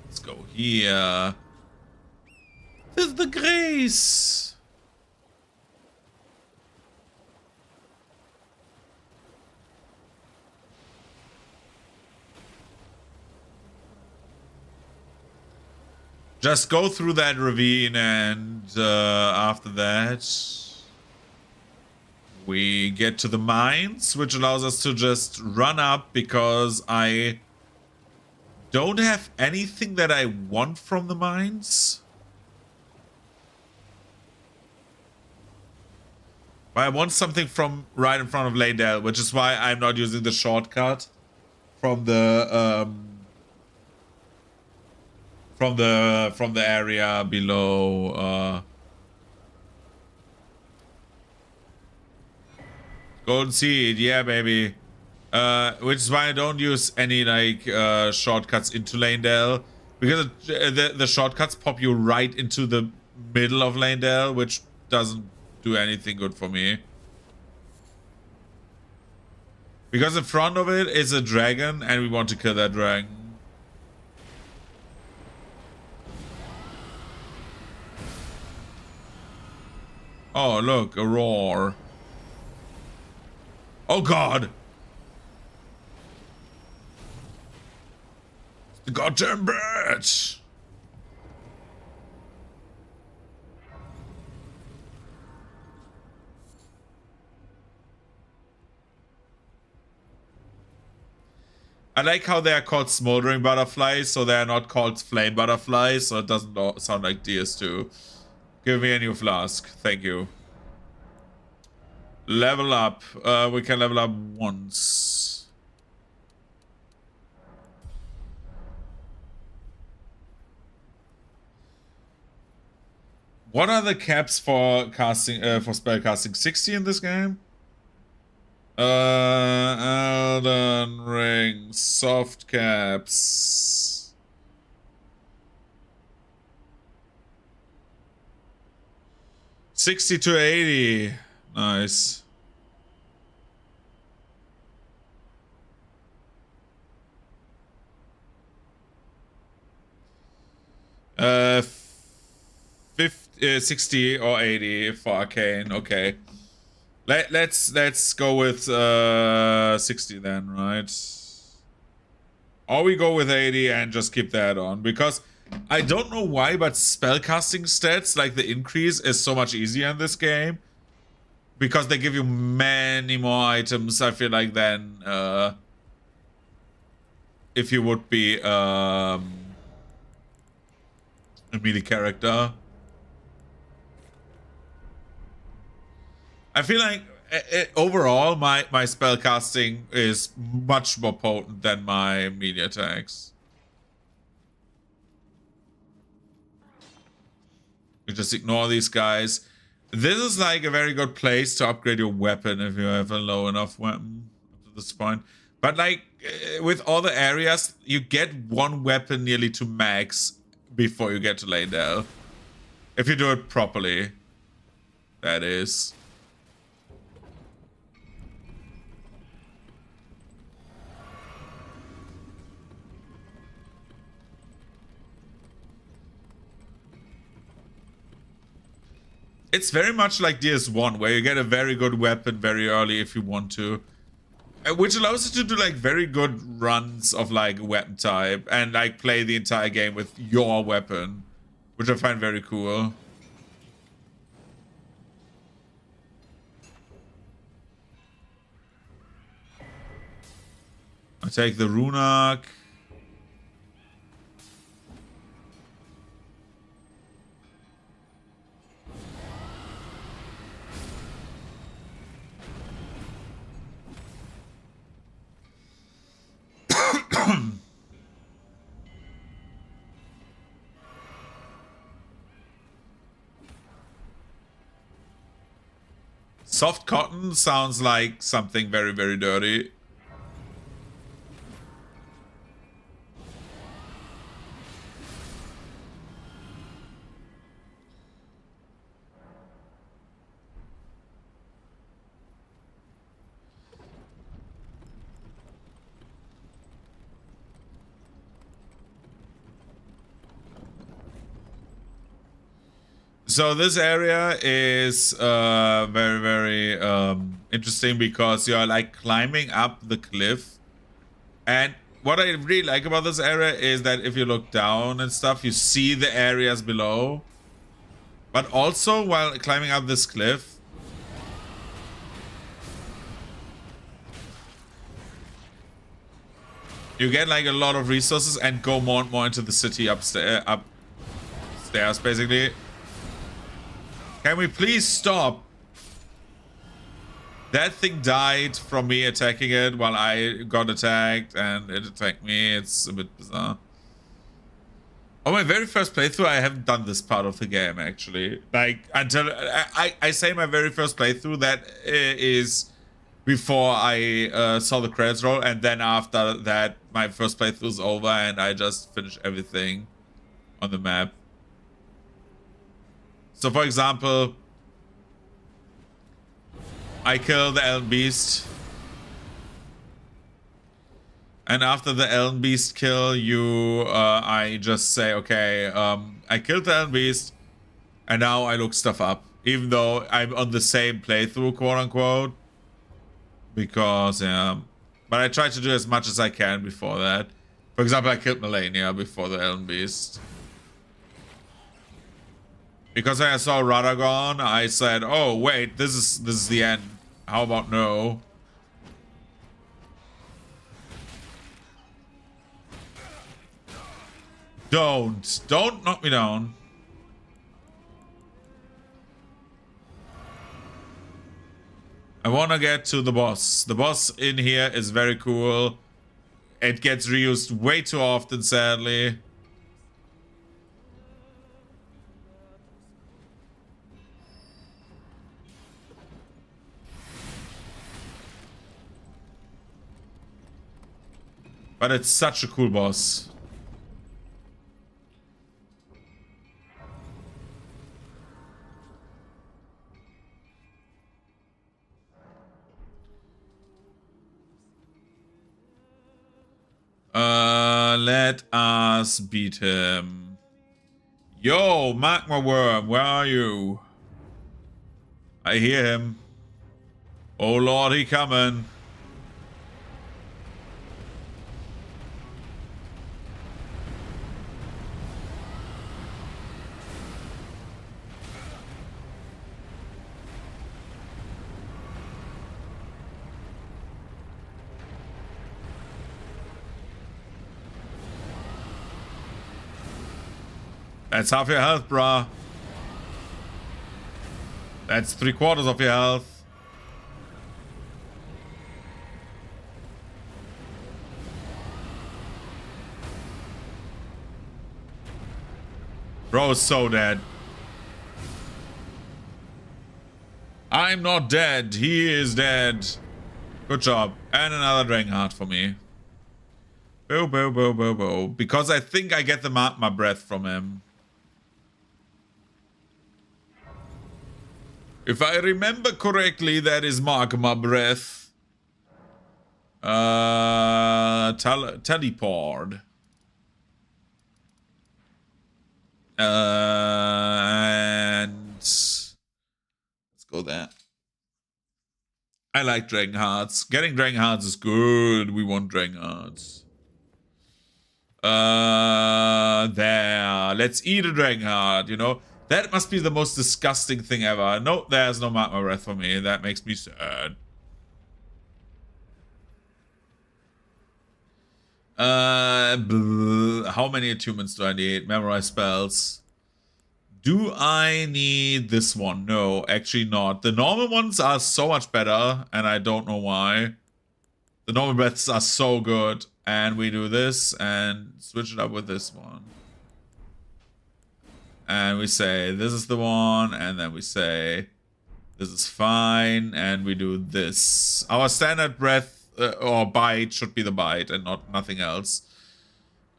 Speaker 1: Let's go here. There's the grace. Just go through that ravine and after that we get to the mines, which allows us to just run up because I don't have anything that I want from the mines. But I want something from right in front of Leyndell, which is why I'm not using the shortcut from the area below. Golden Seed, yeah, baby. Which is why I don't use any like shortcuts into Leyndell, because the shortcuts pop you right into the middle of Leyndell, which doesn't do anything good for me. Because in front of it is a dragon, and we want to kill that dragon. Oh, look, a roar. Oh, God. The goddamn bitch. I like how they are called smoldering butterflies, so they are not called flame butterflies, so it doesn't sound like DS2. Give me a new flask. Thank you. Level up. We can level up once. What are the caps for casting for spell casting? 60 in this game? Elden Ring soft caps. $60 to $80. Nice. Uh, 50, 60 or 80 for arcane. Okay. Let's go with 60 then, right? Or we go with 80 and just keep that on, because I don't know why, but spellcasting stats, like the increase, is so much easier in this game. Because they give you many more items, I feel like, than if you would be a melee character. I feel like overall my spellcasting is much more potent than my melee attacks. You just ignore these guys. This is like a very good place to upgrade your weapon if you have a low enough weapon up to this point. But like with all the areas, you get one weapon nearly to max before you get to Leyndell. If you do it properly, that is. It's very much like DS1, where you get a very good weapon very early if you want to. Which allows you to do like very good runs of like weapon type and like play the entire game with your weapon, which I find very cool. I take the Runak. Soft cotton sounds like something very, very dirty. So this area is very, very interesting because you're like climbing up the cliff. And what I really like about this area is that if you look down and stuff, you see the areas below. But also while climbing up this cliff, you get like a lot of resources and go more and more into the city upstairs, basically. Can we please stop? That thing died from me attacking it while I got attacked and it attacked me. It's a bit bizarre. On my very first playthrough, I haven't done this part of the game, actually. Like, until... I say my very first playthrough, that is before I saw the credits roll. And then after that, my first playthrough is over and I just finished everything on the map. So, for example, I kill the Elden Beast. And after the Elden Beast kill, I just say, okay, I killed the Elden Beast. And now I look stuff up. Even though I'm on the same playthrough, quote unquote. Because, yeah. But I try to do as much as I can before that. For example, I killed Melania before the Elden Beast. Because when I saw Radagon, I said, "Oh wait, this is the end. How about no?" Don't knock me down. I want to get to the boss. The boss in here is very cool. It gets reused way too often, sadly. But it's such a cool boss. Let us beat him. Yo, Magma Worm, where are you? I hear him. Oh Lord, he coming. That's half your health, brah. That's 3/4 of your health. Bro is so dead. I'm not dead. He is dead. Good job. And another Dragon Heart for me. Boo, boo, boo, boo, boo. Because I think I get the magma breath from him. If I remember correctly, that is magma breath. Teleport. And go there. I like Dragon Hearts. Getting Dragon Hearts is good. We want Dragon Hearts. There. Let's eat a Dragon Heart, you know? That must be the most disgusting thing ever. No, there's no Magma Breath for me. That makes me sad. How many attunements do I need? Memorize spells. Do I need this one? No, actually not. The normal ones are so much better, and I don't know why. The normal breaths are so good. And we do this, and switch it up with this one. And we say, this is the one, and then we say, this is fine, and we do this. Our standard breath, or bite, should be the bite, and nothing else.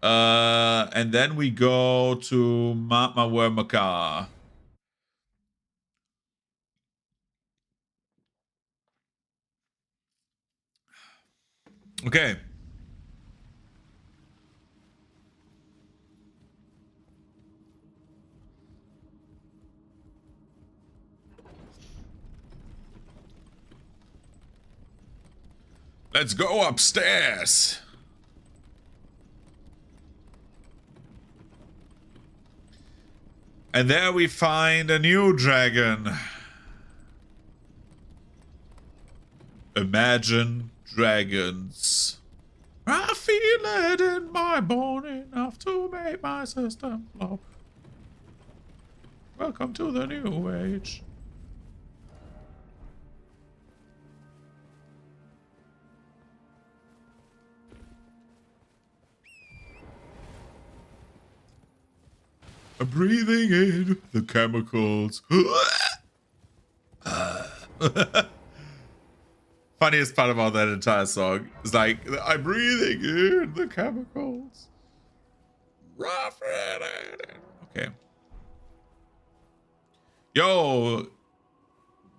Speaker 1: And then we go to Magma Wormaka. Okay. Let's go upstairs. And there we find a new dragon. Imagine dragons. I feel it in my bone enough to make my system blow. Welcome to the new age. I'm breathing in the chemicals. Funniest part about that entire song is like, I'm breathing in the chemicals. Okay. Yo,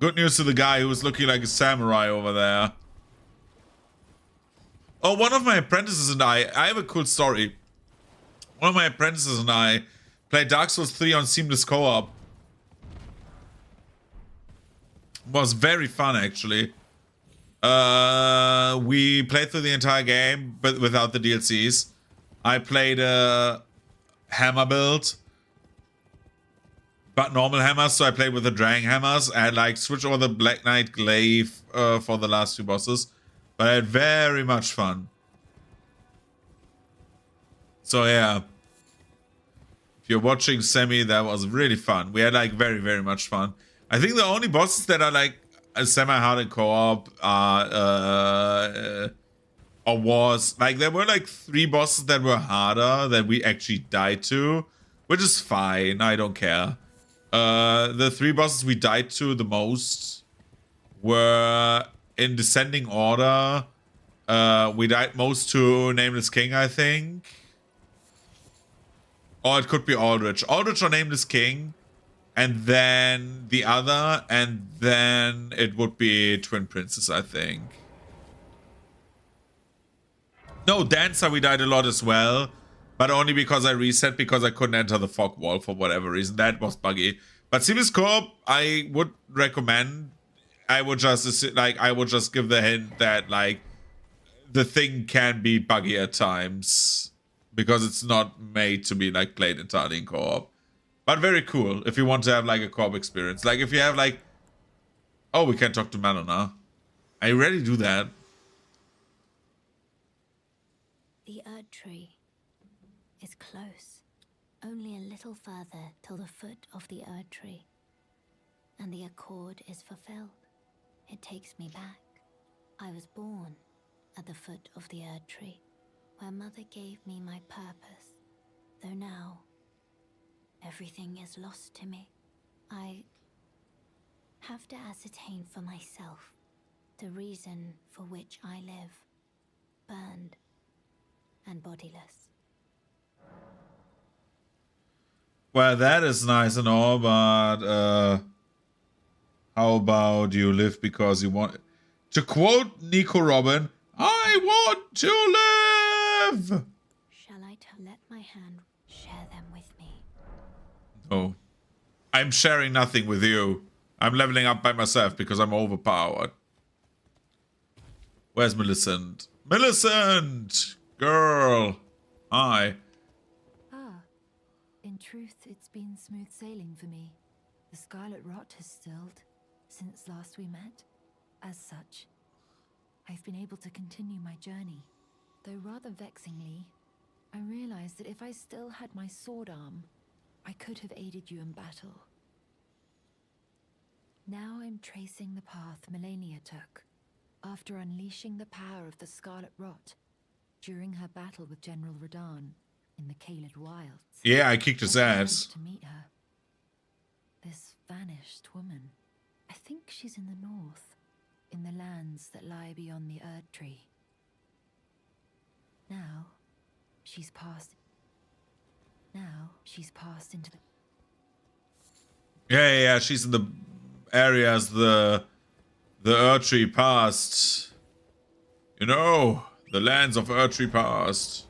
Speaker 1: good news to the guy who was looking like a samurai over there. Oh, one of my apprentices and I have a cool story. One of my apprentices and I played Dark Souls 3 on Seamless Co-op. Was very fun, actually. We played through the entire game, but without the DLCs. I played a hammer build, but normal hammers, so I played with the Dragon hammers and like switched over the Black Knight glaive for the last two bosses. But I had very much fun. So yeah. If you're watching Semi, that was really fun. We had like very, very much fun. I think the only bosses that are like semi-hard in co-op or was like there were like 3 bosses that were harder that we actually died to, which is fine. I don't care. The 3 bosses we died to the most were in descending order. We died most to Nameless King, I think. Or it could be Aldrich. Aldrich or Nameless King. And then the other. And then it would be Twin Princess, I think. No, Dancer we died a lot as well. But only because I reset because I couldn't enter the fog wall for whatever reason. That was buggy. But Seamless Co-op, I would recommend. I would just give the hint that like the thing can be buggy at times. Because it's not made to be like played entirely in co-op. But very cool if you want to have like a co-op experience. Like if you have like... Oh, we can talk to Melona. I already do that.
Speaker 2: The Erd Tree is close. Only a little further till the foot of the Erd Tree. And the accord is fulfilled. It takes me back. I was born at the foot of the Erd Tree, where Mother gave me my purpose. Though now, everything is lost to me. I have to ascertain for myself the reason for which I live, burned and bodiless.
Speaker 1: Well, that is nice and all, but how about you live because you want... To quote Nico Robin, I want to live!
Speaker 2: Shall I let my hand share them with me?
Speaker 1: No. I'm sharing nothing with you. I'm leveling up by myself because I'm overpowered. Where's Millicent? Millicent! Girl! Hi.
Speaker 6: Ah, in truth, it's been smooth sailing for me. The scarlet rot has stilled since last we met. As such, I've been able to continue my journey. Though rather vexingly, I realized that if I still had my sword arm, I could have aided you in battle. Now I'm tracing the path Melania took, after unleashing the power of the Scarlet Rot during her battle with General Radahn in the Caelid Wilds.
Speaker 1: Yeah, I kicked his
Speaker 6: I went
Speaker 1: ass.
Speaker 6: to meet her. This vanished woman. I think she's in the north, in the lands that lie beyond the Erd Tree. Now, she's passed into the...
Speaker 1: Yeah, she's in the areas the Erdtree passed. You know, the lands of Erdtree passed.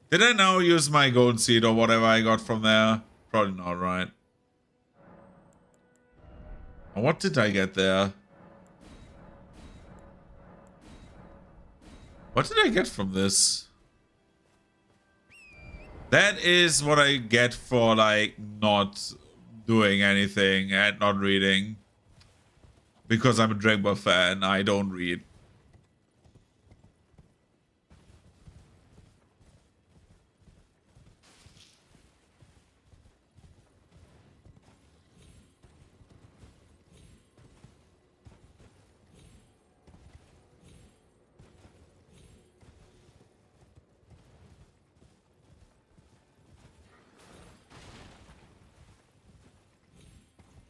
Speaker 1: Did I now use my golden seed or whatever I got from there? Probably not, right? What did I get there? What did I get from this? That is what I get for, like, not doing anything and not reading. Because I'm a Dragon Ball fan, I don't read.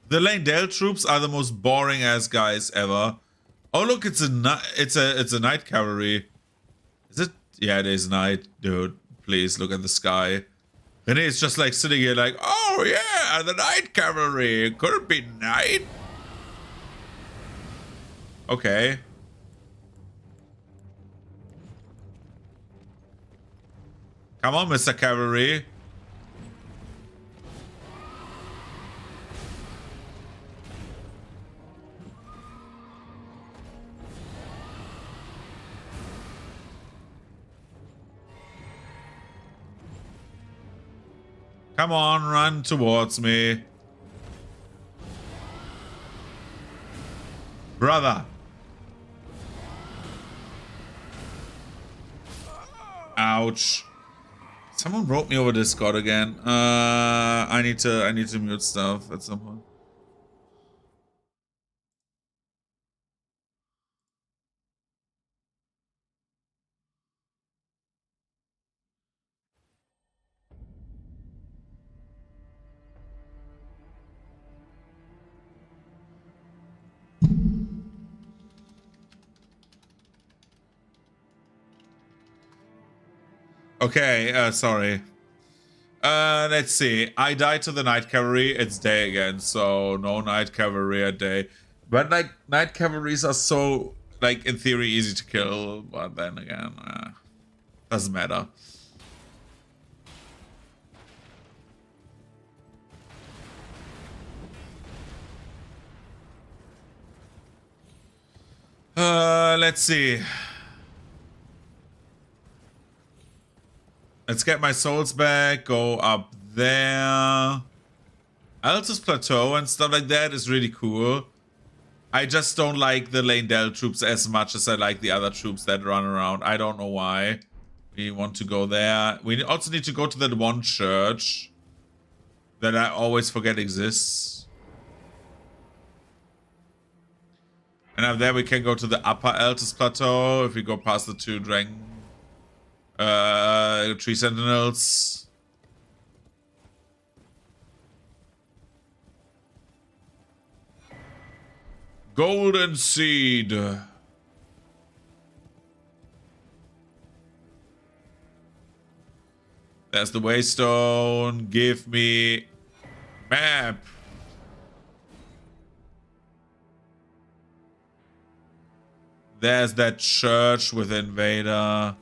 Speaker 1: The Leyndell troops are the most boring ass guys ever. Oh look, it's a night cavalry. Is it? Yeah, it is night, dude. Please look at the sky. And it's just like sitting here like, oh yeah, the night cavalry. Could it be night? Okay. Come on, Mr. Cavalry. Come on, run towards me. Brother. Ouch. Someone wrote me over Discord again. I need to mute stuff at some point. Okay, sorry. Let's see. I died to the Night Cavalry. It's day again, so no Night Cavalry at day. But like, Night Cavalries are so, like, in theory, easy to kill. But then again, doesn't matter. Let's see. Let's get my souls back, go up there. Altus Plateau and stuff like that is really cool. I just don't like the Leyndell troops as much as I like the other troops that run around. I don't know why. We want to go there. We also need to go to that one church that I always forget exists. And up there we can go to the upper Altus Plateau if we go past the two dragon tree sentinels. Golden seed. There's the waystone. Give me map. There's that church with Invader.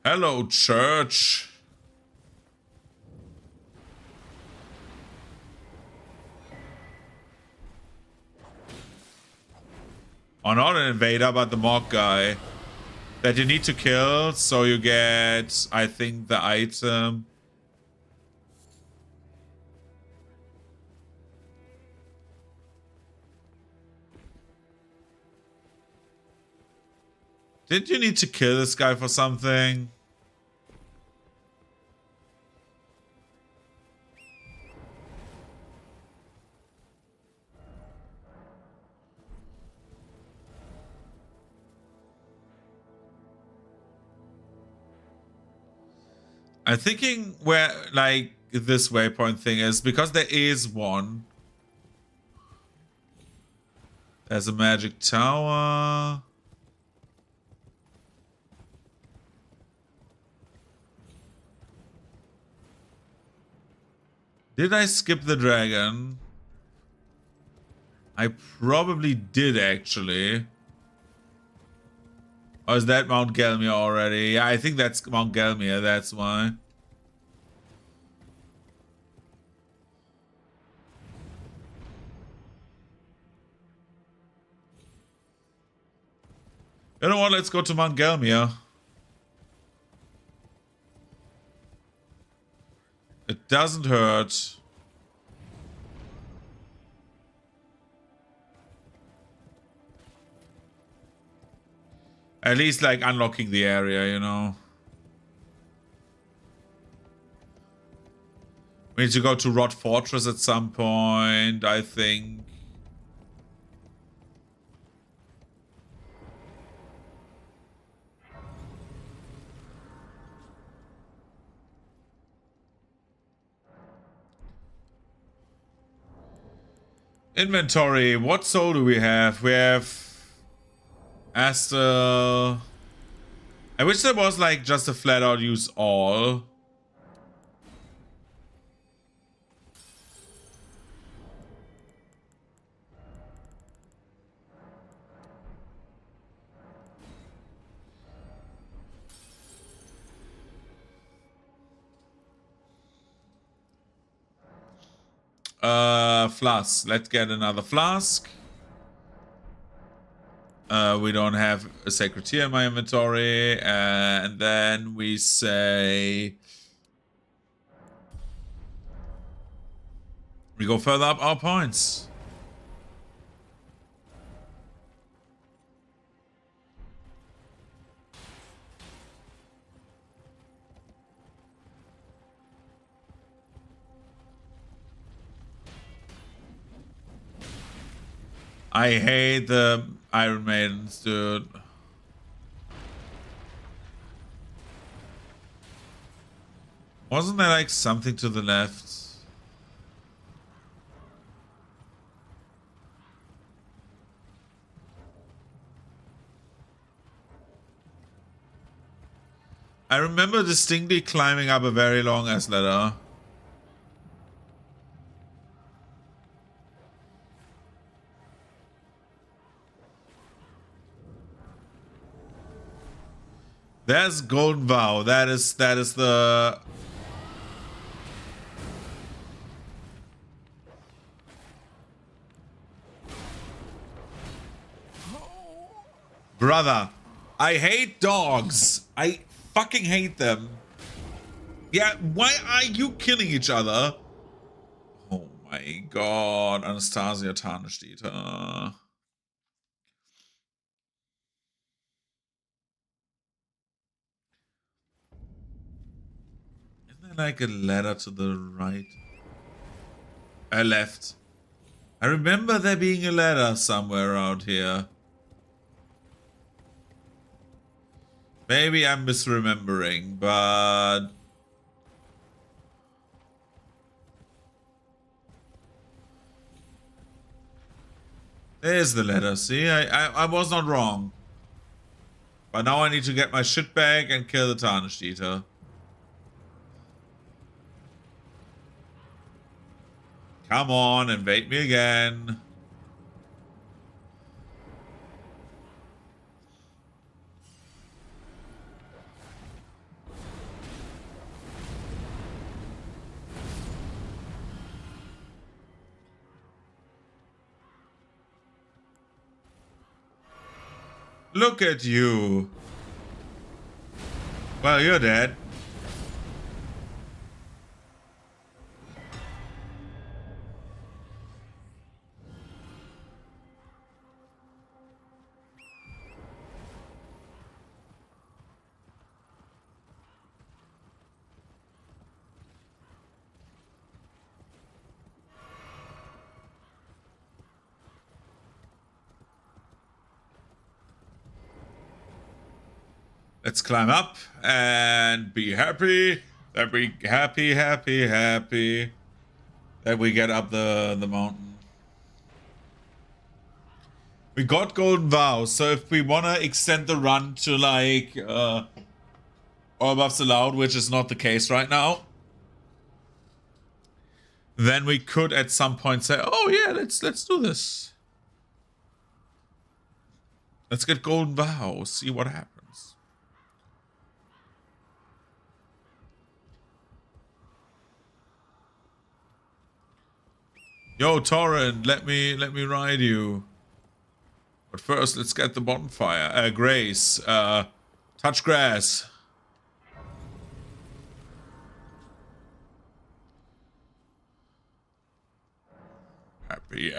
Speaker 1: Hello, church. Oh, not an invader, but the mock guy that you need to kill, so you get, I think, the item. Did you need to kill this guy for something? I'm thinking where, like, this waypoint thing is, because there is one. There's a magic tower. Did I skip the dragon? I probably did, actually. Or is that Mount Gelmir already? Yeah, I think that's Mount Gelmir, that's why. You know what? Let's go to Mount Gelmir. It doesn't hurt. At least, like, unlocking the area, you know. We need to go to Rot Fortress at some point, I think. Inventory. What soul do we have? We have Astel. I wish there was like just a flat out use all. Flask. Let's get another flask. We don't have a sacred tear in my inventory. And then we say... we go further up our points. I hate the Iron Maidens, dude. Wasn't there like something to the left? I remember distinctly climbing up a very long ass ladder. There's Golden Vow. That is the... Brother, I hate dogs. I fucking hate them. Yeah, why are you killing each other? Oh my god, Anastasia Tarnishdieter. Isn't there like a ladder to the right? Left. I remember there being a ladder somewhere around here. Maybe I'm misremembering, but... there's the ladder, see? I was not wrong. But now I need to get my shit back and kill the Tarnished Eater. Come on, invade me again. Look at you. Well, you're dead. Let's climb up and be happy. That we happy that we get up the mountain. We got golden vows, so if we wanna extend the run to like all buffs allowed, which is not the case right now, then we could at some point say, oh yeah, let's do this. Let's get golden vows, see what happens. Yo, Torrent, let me ride you. But first, let's get the bonfire. Grace, touch grass. Happy.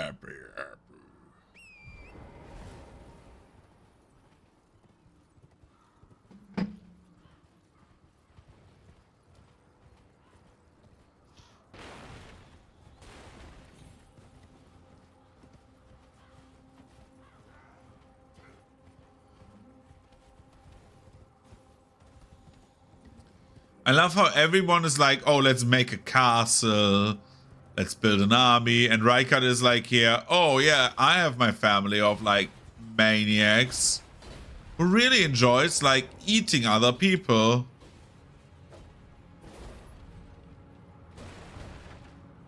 Speaker 1: I love how everyone is like, oh, let's make a castle. Let's build an army. And Rykard is like here, oh yeah, I have my family of like maniacs who really enjoys like eating other people.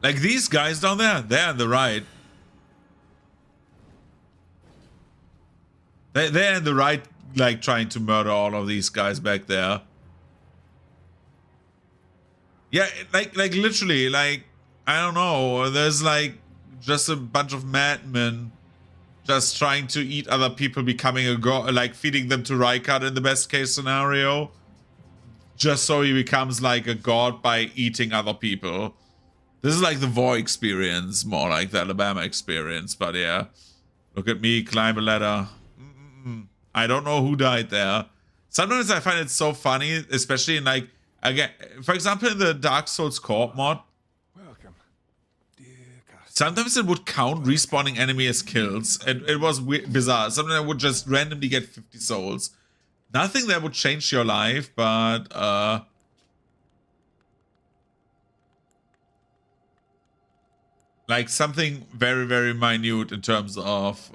Speaker 1: Like these guys down there, they're on the right. They're in the right, like trying to murder all of these guys back there. Yeah, like literally, like, I don't know, there's like just a bunch of madmen just trying to eat other people, becoming a god, like feeding them to Rykard in the best case scenario. Just so he becomes like a god by eating other people. This is like the War experience, more like the Alabama experience, but yeah. Look at me, climb a ladder. I don't know who died there. Sometimes I find it so funny, especially in like, again, for example, in the Dark Souls co-op mod,
Speaker 4: Welcome, dear Cass.
Speaker 1: sometimes it would count respawning enemy as kills, and it was bizarre. Sometimes I would just randomly get 50 souls. Nothing that would change your life, but like something very, very minute in terms of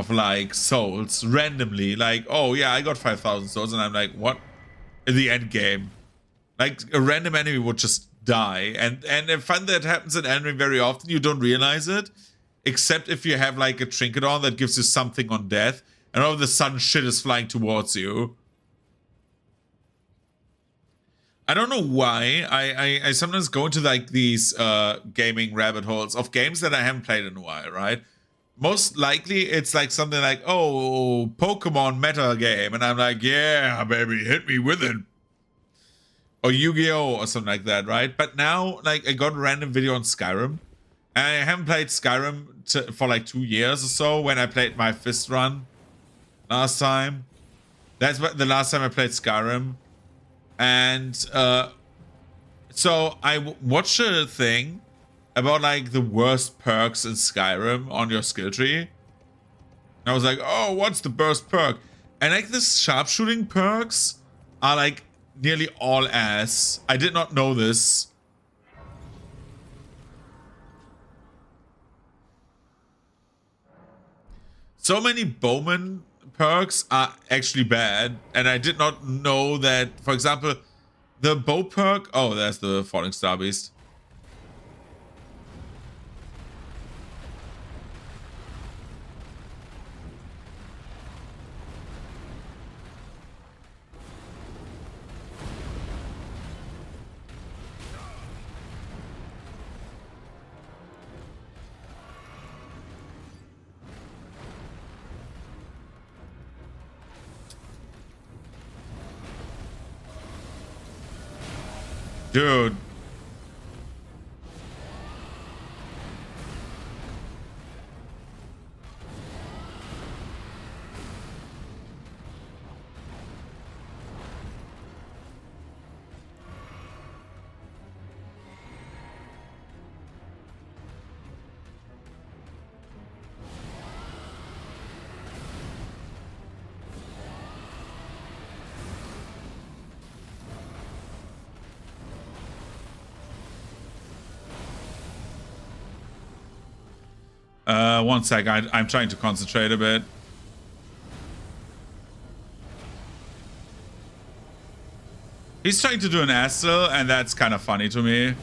Speaker 1: like souls randomly. Like, oh yeah, I got 5,000 souls, and I'm like, what? In the end game, like a random enemy would just die, and if fun that happens in anime very often, you don't realize it, except if you have like a trinket on that gives you something on death, and all of a sudden shit is flying towards you. I don't know why I sometimes go into like these gaming rabbit holes of games that I haven't played in a while, right? Most likely it's like something like, oh, Pokemon meta game, and I'm like, yeah, baby, hit me with it. Or Yu-Gi-Oh! Or something like that, right? But now, like, I got a random video on Skyrim, and I haven't played Skyrim for like 2 years or so when I played my Fist Run last time. That's the last time I played Skyrim. And so I watched a thing about like the worst perks in Skyrim on your skill tree. And I was like, oh, what's the burst perk? And like the sharpshooting perks are like nearly all ass. I did not know this. So many bowman perks are actually bad, and I did not know that, for example, the bow perk, oh, there's the Falling Star Beast. Dude. One sec, I'm trying to concentrate a bit. He's trying to do an Astral, and that's kind of funny to me.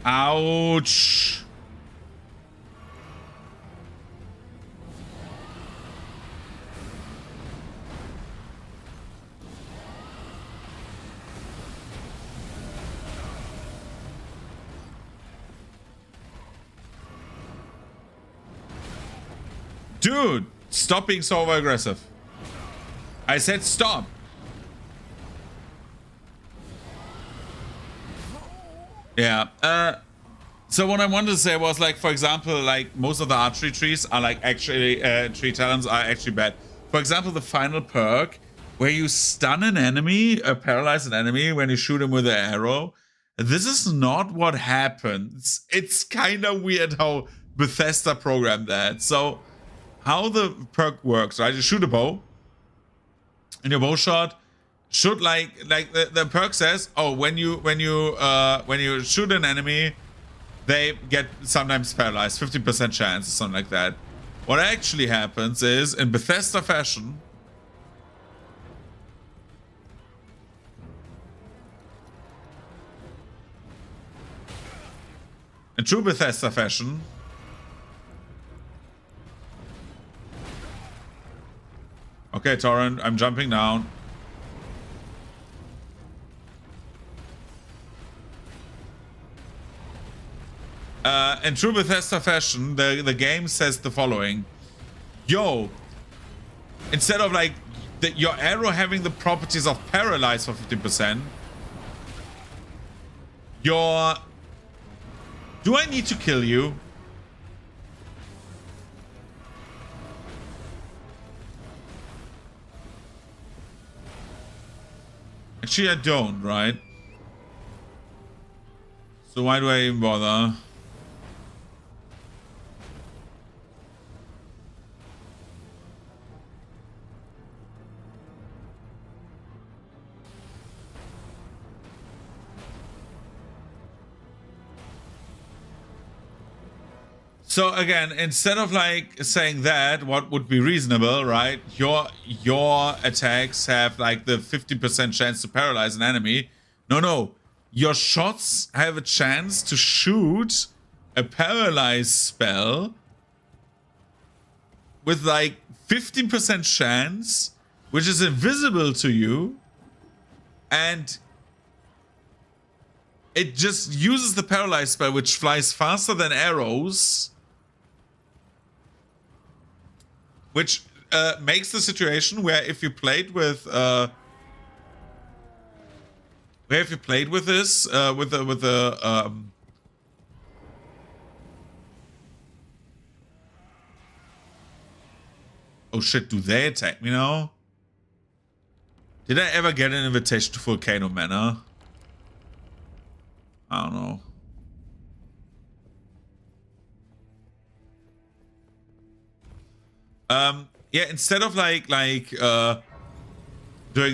Speaker 1: Ouch. Dude, stop being so over-aggressive. I said stop. Yeah. So what I wanted to say was, like, for example, like most of the archery trees are like actually tree talents are actually bad. For example, the final perk where you stun an enemy, paralyze an enemy when you shoot him with an arrow. This is not what happens. It's kind of weird how Bethesda programmed that. So how the perk works, right? You shoot a bow, and your bow shot should like the perk says, oh, when you shoot an enemy, they get sometimes paralyzed, 50% chance or something like that. What actually happens is, in Bethesda fashion, in true Bethesda fashion, okay, Torrent, I'm jumping down. In true Bethesda fashion, the game says the following. Yo, instead of like your arrow having the properties of paralyze for 50%, your... Do I need to kill you? Actually, I don't, right? So why do I even bother? So again, instead of like saying that, what would be reasonable, right? Your attacks have like the 50% chance to paralyze an enemy. No. Your shots have a chance to shoot a paralyze spell with like 15% chance, which is invisible to you, and it just uses the paralyze spell, which flies faster than arrows, which makes the situation where if you played with this with the oh shit, do they attack me now? Did I ever get an invitation to Volcano Manor? I don't know. Yeah, instead of like doing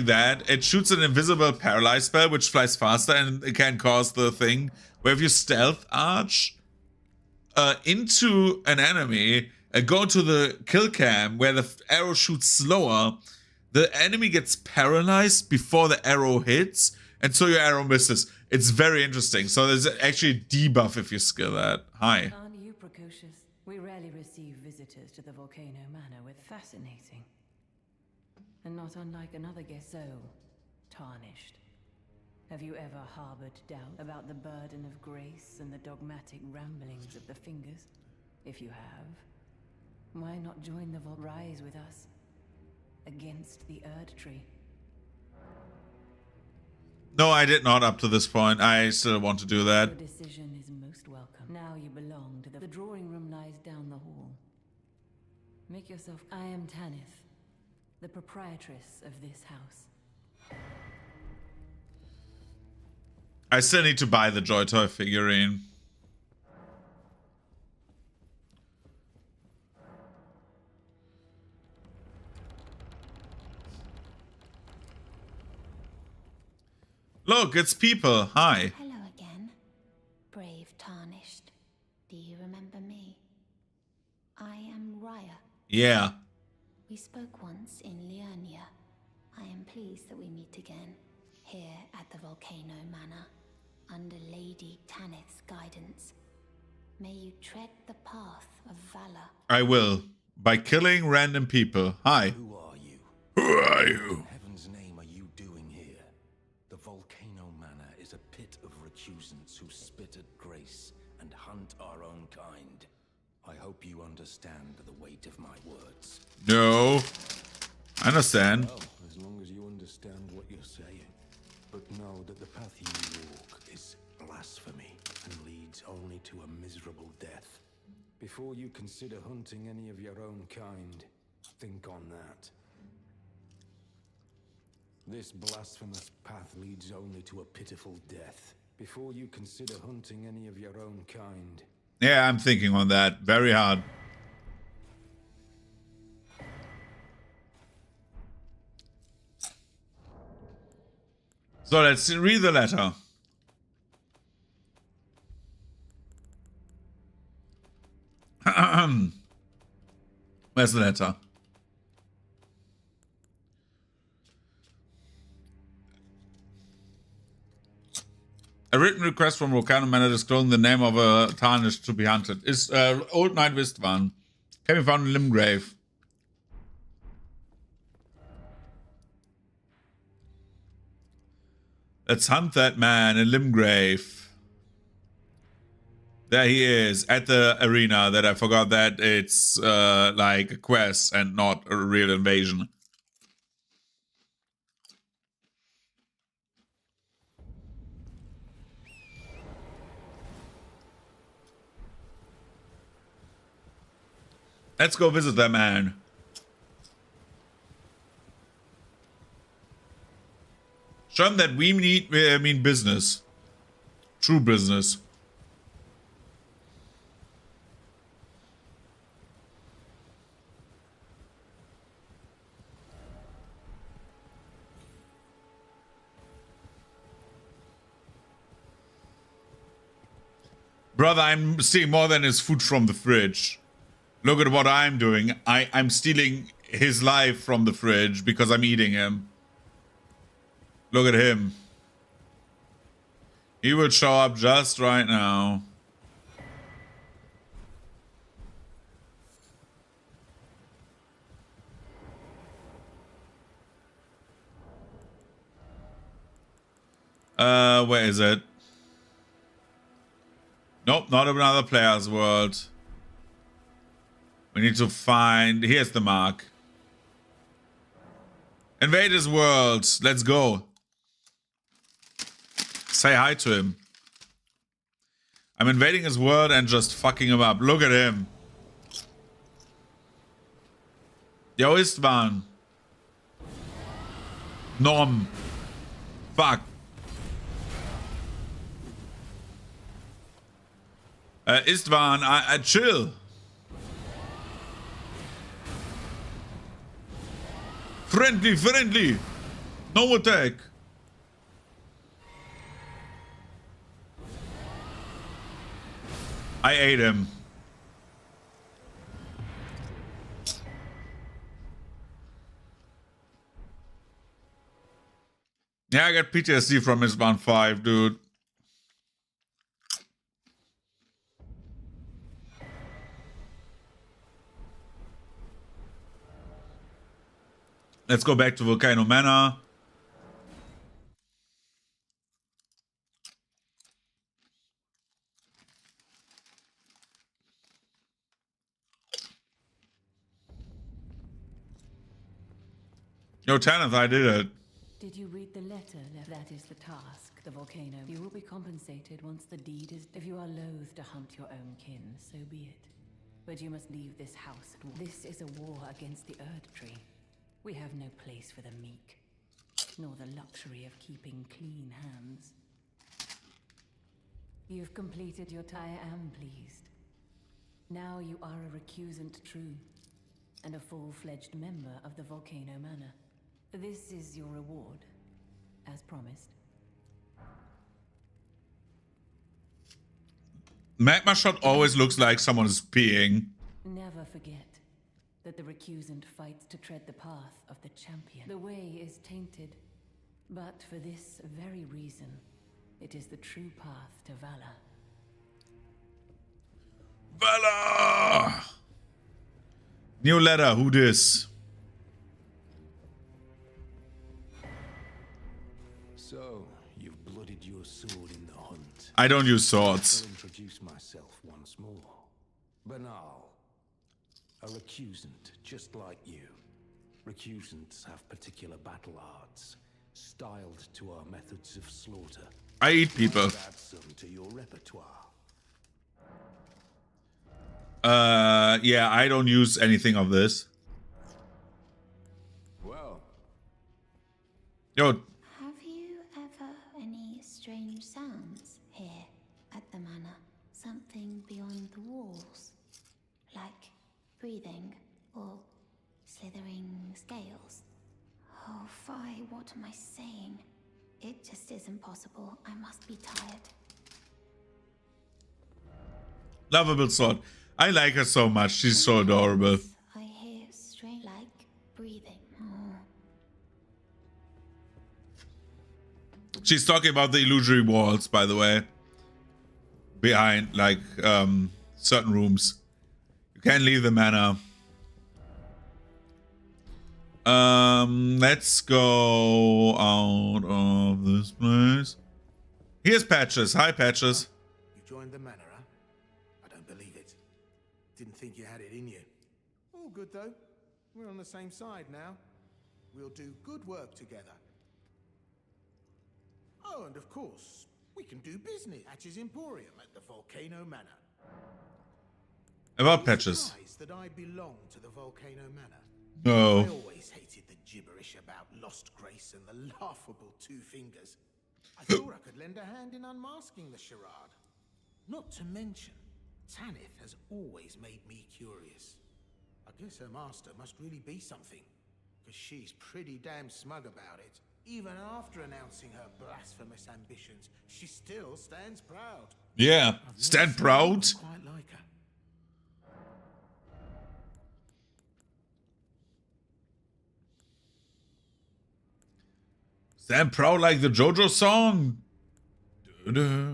Speaker 1: that, it shoots an invisible paralyze spell which flies faster, and it can cause the thing where if you stealth arch into an enemy and go to the kill cam where the arrow shoots slower, the enemy gets paralyzed before the arrow hits, and so your arrow misses. It's very interesting. So there's actually a debuff if you skill that. Hi.
Speaker 7: Aren't you precocious? We rarely receive visitors to the Volcano Manor with fascinating. and not unlike another guest. So, tarnished. Have you ever harbored doubt about the burden of grace and the dogmatic ramblings of the fingers? If you have, why not join the rise with us against the Erd Tree?
Speaker 1: No, I did not up to this point. I still want to do that.
Speaker 7: Your decision is most welcome. Now you belong to the drawing room lies down the hall. Make yourself. I am Tanith, the proprietress of this house.
Speaker 1: I still need to buy the Joy Toy figurine. Look, it's people. Hi.
Speaker 2: Hello again, brave Tarnished. Do you remember me? I am Raya.
Speaker 1: Yeah.
Speaker 2: We spoke once in Liurnia. I am pleased that we meet again, here at the Volcano Manor, under Lady Tanith's guidance. May you tread the path of valor.
Speaker 1: I will. By killing random people. Hi.
Speaker 8: Who are you?
Speaker 1: Who are you?
Speaker 8: What in heaven's name are you doing here? The Volcano Manor is a pit of recusants who spit at grace and hunt our own kind. I hope you understand the weight of my words.
Speaker 1: No. I understand.
Speaker 8: Well, as long as you understand what you're saying. But know that the path you walk is blasphemy and leads only to a miserable death. Before you consider hunting any of your own kind, think on that. This blasphemous path leads only to a pitiful death. Before you consider hunting any of your own kind.
Speaker 1: Yeah, I'm thinking on that very hard. So let's read the letter. Where's the letter? A written request from Volcano Manor disclosing the name of a tarnished to be hunted. Is Old Knight Wistvan. Can be found in Limgrave. Let's hunt that man in Limgrave. There he is at the arena that I forgot that it's like a quest and not a real invasion. Let's go visit that man. Show him that we mean business. True business. Brother, I'm stealing more than his food from the fridge. Look at what I'm doing. I'm stealing his life from the fridge because I'm eating him. Look at him. He will show up just right now. Where is it? Nope, not another player's world. We need to find... Here's the mark. Invade his world. Let's go. Say hi to him. I'm invading his world and just fucking him up. Look at him. Yo, Istvan. Nom. Fuck. Istvan, I chill. Friendly, friendly. No attack. I ate him. Yeah, I got PTSD from his 1-5, dude. Let's go back to Volcano Manor. Yo, Tanith, I did it.
Speaker 7: Did you read the letter? That is the task, the volcano. You will be compensated once the deed is... If you are loath to hunt your own kin, so be it. But you must leave this house. This is a war against the Erd Tree. We have no place for the meek, nor the luxury of keeping clean hands. You've completed your I am pleased. Now you are a recusant true, and a full-fledged member of the Volcano Manor. This is your reward, as promised.
Speaker 1: Magma shot always looks like someone is peeing.
Speaker 7: Never forget that the recusant fights to tread the path of the champion. The way is tainted, but for this very reason, it is the true path to valor.
Speaker 1: Valor! New letter, who this?
Speaker 8: So, you've blooded your sword in the hunt.
Speaker 1: I don't use swords.
Speaker 8: I'll introduce myself once more. Banal. A recusant, just like you. Recusants have particular battle arts, styled to our methods of slaughter.
Speaker 1: I eat people.
Speaker 8: Add some to your repertoire.
Speaker 1: Yeah, I don't use anything of this.
Speaker 8: Well,
Speaker 1: Yo,
Speaker 2: Have you ever any strange sounds here at the manor? Something beyond the walls? Like breathing or slithering scales? Oh, Fi, what am I saying? It just isn't possible. I must be tired.
Speaker 1: lovable sword. I like her so much. She's so adorable.
Speaker 2: I hear strange, like breathing. Oh.
Speaker 1: She's talking about the illusory walls, by the way. Behind, like, certain rooms. You can't leave the manor. Let's go out of this place. Here's Patches. Hi, Patches.
Speaker 9: You joined the manor, huh? I don't believe it. Didn't think you had it in you. All good, though. We're on the same side now. We'll do good work together. Oh, and of course, we can do business. Patches Emporium at the Volcano Manor.
Speaker 1: About Patches.
Speaker 9: Surprised that I belong to the Volcano Manor. I
Speaker 1: No.
Speaker 9: always hated the gibberish about lost grace and the laughable two fingers. I thought I could lend a hand in unmasking the charade. Not to mention, Tanith has always made me curious. I guess her master must really be something, because she's pretty damn smug about it. Even after announcing her blasphemous ambitions, she still stands proud.
Speaker 1: Yeah. Stand proud.
Speaker 9: Quite like her.
Speaker 1: Stand proud like the JoJo song. Da-da.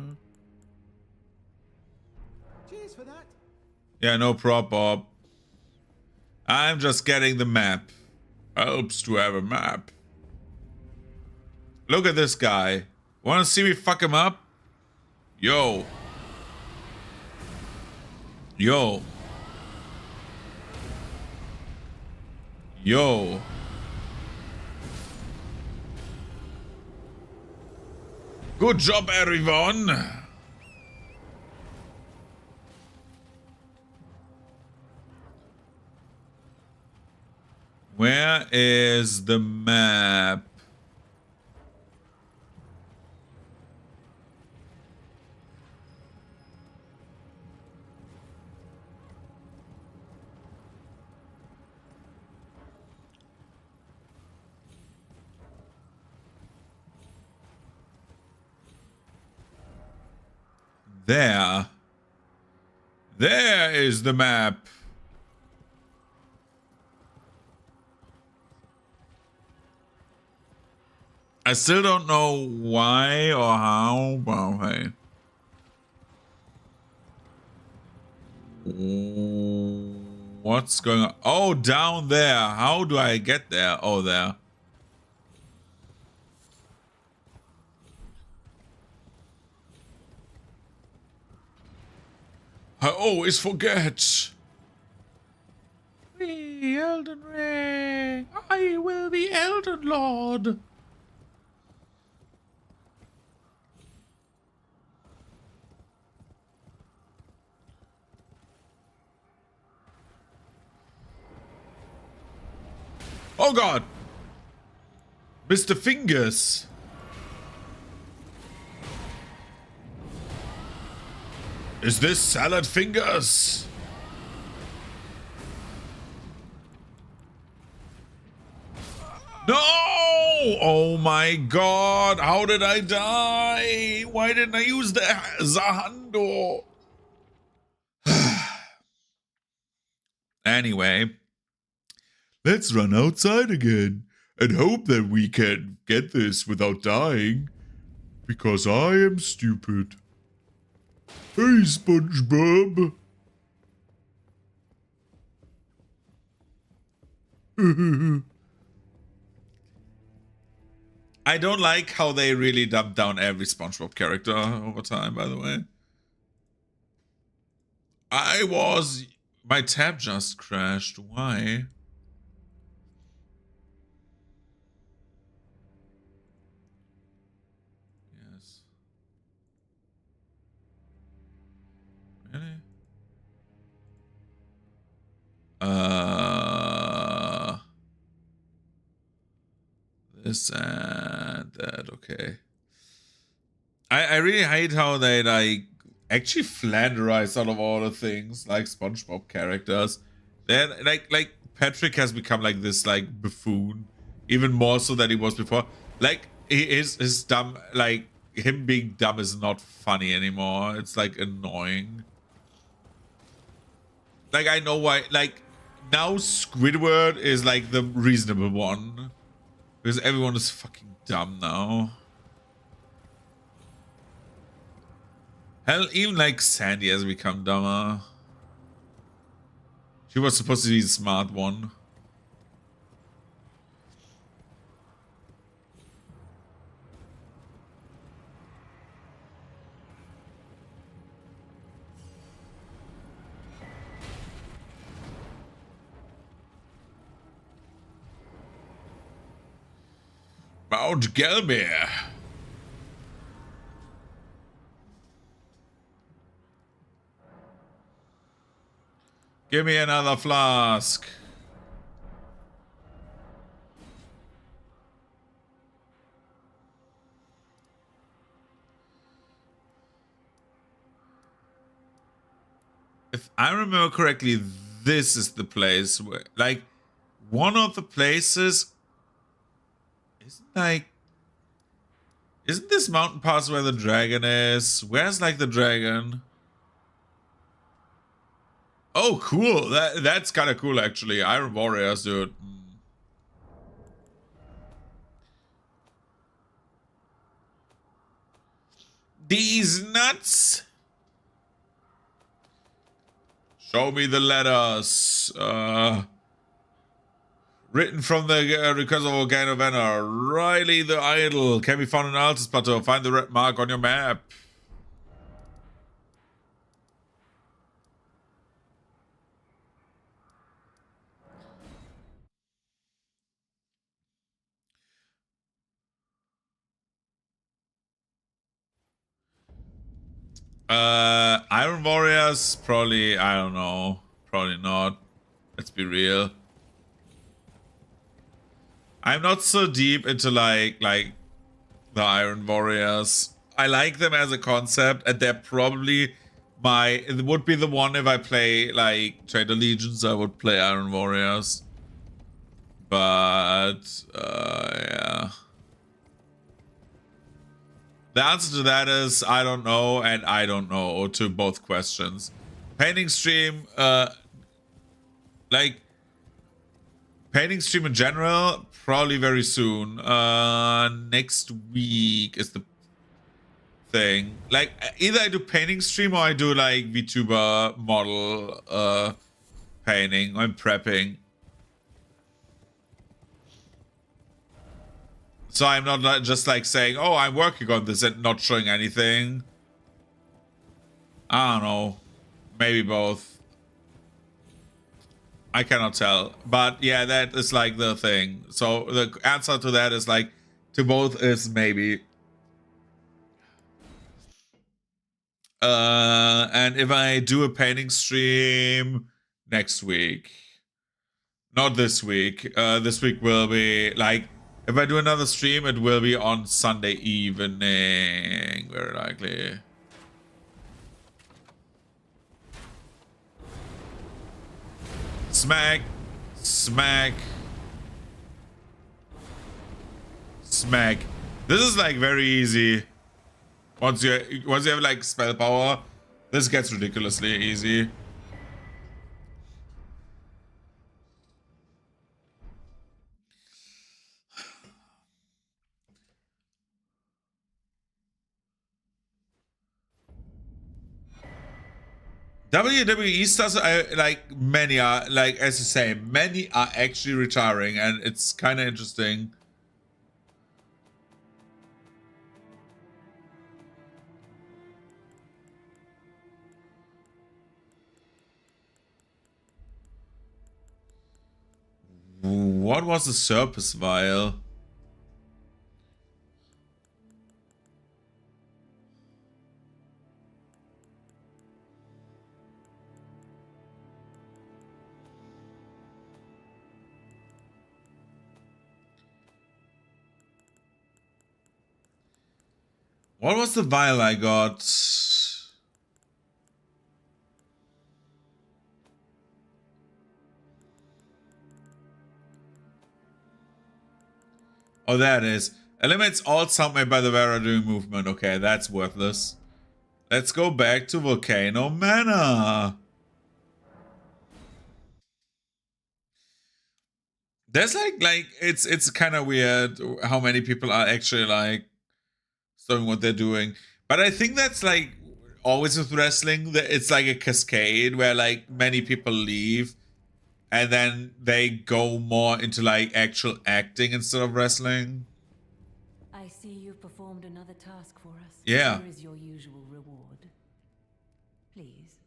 Speaker 9: Cheers for that.
Speaker 1: Yeah, no prop, Bob. I'm just getting the map. Helps to have a map. Look at this guy. Wanna see me fuck him up? Yo. Yo. Yo. Good job, everyone. Where is the map? There. There is the map. I still don't know why or how, but hey. What's going on? Oh, down there. How do I get there? Oh, there. I always forget. The Elden Ring. I will be Elden Lord. Oh God. Mr. Fingers. Is this salad fingers? No! Oh my God! How did I die? Why didn't I use the Zahando? Anyway, let's run outside again and hope that we can get this without dying. Because I am stupid. Hey, SpongeBob. I don't like how they really dumbed down every SpongeBob character over time, by the way. My tab just crashed. Why? Yes. Really? This and that, okay. I really hate how they like actually flanderize out of all the things like SpongeBob characters. Then like Patrick has become like this like buffoon, even more so than he was before. Like his dumb, like him being dumb is not funny anymore. It's like annoying. Like I know why. Like now Squidward is like the reasonable one because everyone is fucking dumb now. Hell, even like Sandy has become dumber. She was supposed to be the smart one. Mount Gelmir. Give me another flask. If I remember correctly, this is the place where, like, one of the places isn't this mountain pass where the dragon is? Where's like the dragon? Oh, cool. That's kind of cool, actually. Iron Warriors, dude. These nuts. Show me the letters. Written from the recursive volcano banner. Riley the Idol can be found in Altus Plateau. Find the red mark on your map. Iron Warriors, probably, I don't know. Probably not. Let's be real. I'm not so deep into like the Iron Warriors. I like them as a concept, and they're probably it would be the one if I play like Traitor Legions, I would play Iron Warriors. But yeah. The answer to that is I don't know and I don't know to both questions. Painting stream, like painting stream in general, probably very soon. Next week is the thing. Like either I do painting stream or I do like VTuber model painting. I'm prepping. So I'm not just like saying, oh, I'm working on this and not showing anything. I don't know. Maybe both. I cannot tell. But yeah, that is like the thing. So the answer to that is like, to both is maybe. And if I do a painting stream next week. Not this week. This week will be like, if I do another stream, it will be on Sunday evening, very likely. Smack, smack, smack. This is like very easy. Once you have like spell power, this gets ridiculously easy. WWE stars, like many are, like as you say, many are actually retiring, and it's kind of interesting. What was the Surface Vial? What was the vial I got? Oh, that is. Eliminates all sound made by the wearer during movement. Okay, that's worthless. Let's go back to Volcano Manor. There's like it's kind of weird how many people are actually like doing what they're doing. But I think that's like always with wrestling, that it's like a cascade where like many people leave and then they go more into like actual acting instead of wrestling.
Speaker 7: I see you've performed another task for us.
Speaker 1: Yeah.
Speaker 7: Here is your usual reward. Please.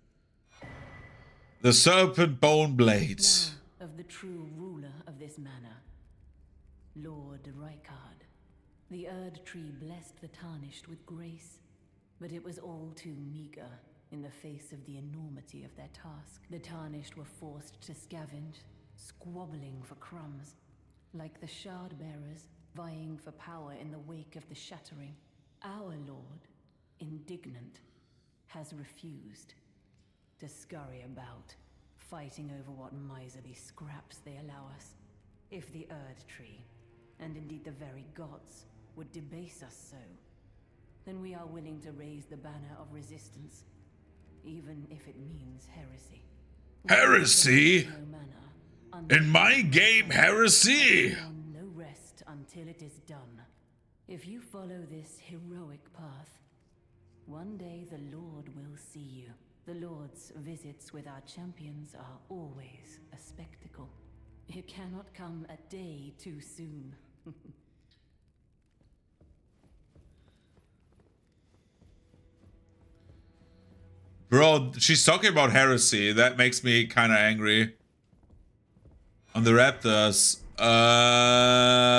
Speaker 1: The Serpent Bone Blades.
Speaker 7: Now, of the true ruler of this manor, Lord Rykard. The Erd Tree blessed the Tarnished with grace, but it was all too meager in the face of the enormity of their task. The Tarnished were forced to scavenge, squabbling for crumbs, like the Shard Bearers vying for power in the wake of the Shattering. Our Lord, indignant, has refused to scurry about, fighting over what miserly scraps they allow us. If the Erd Tree, and indeed the very gods, would debase us so, then we are willing to raise the banner of resistance, even if it means heresy.
Speaker 1: Heresy? In my game, heresy!
Speaker 7: No rest until it is done. If you follow this heroic path, one day the Lord will see you. The Lord's visits with our champions are always a spectacle. It cannot come a day too soon.
Speaker 1: Bro, she's talking about heresy. That makes me kind of angry. On the Raptors.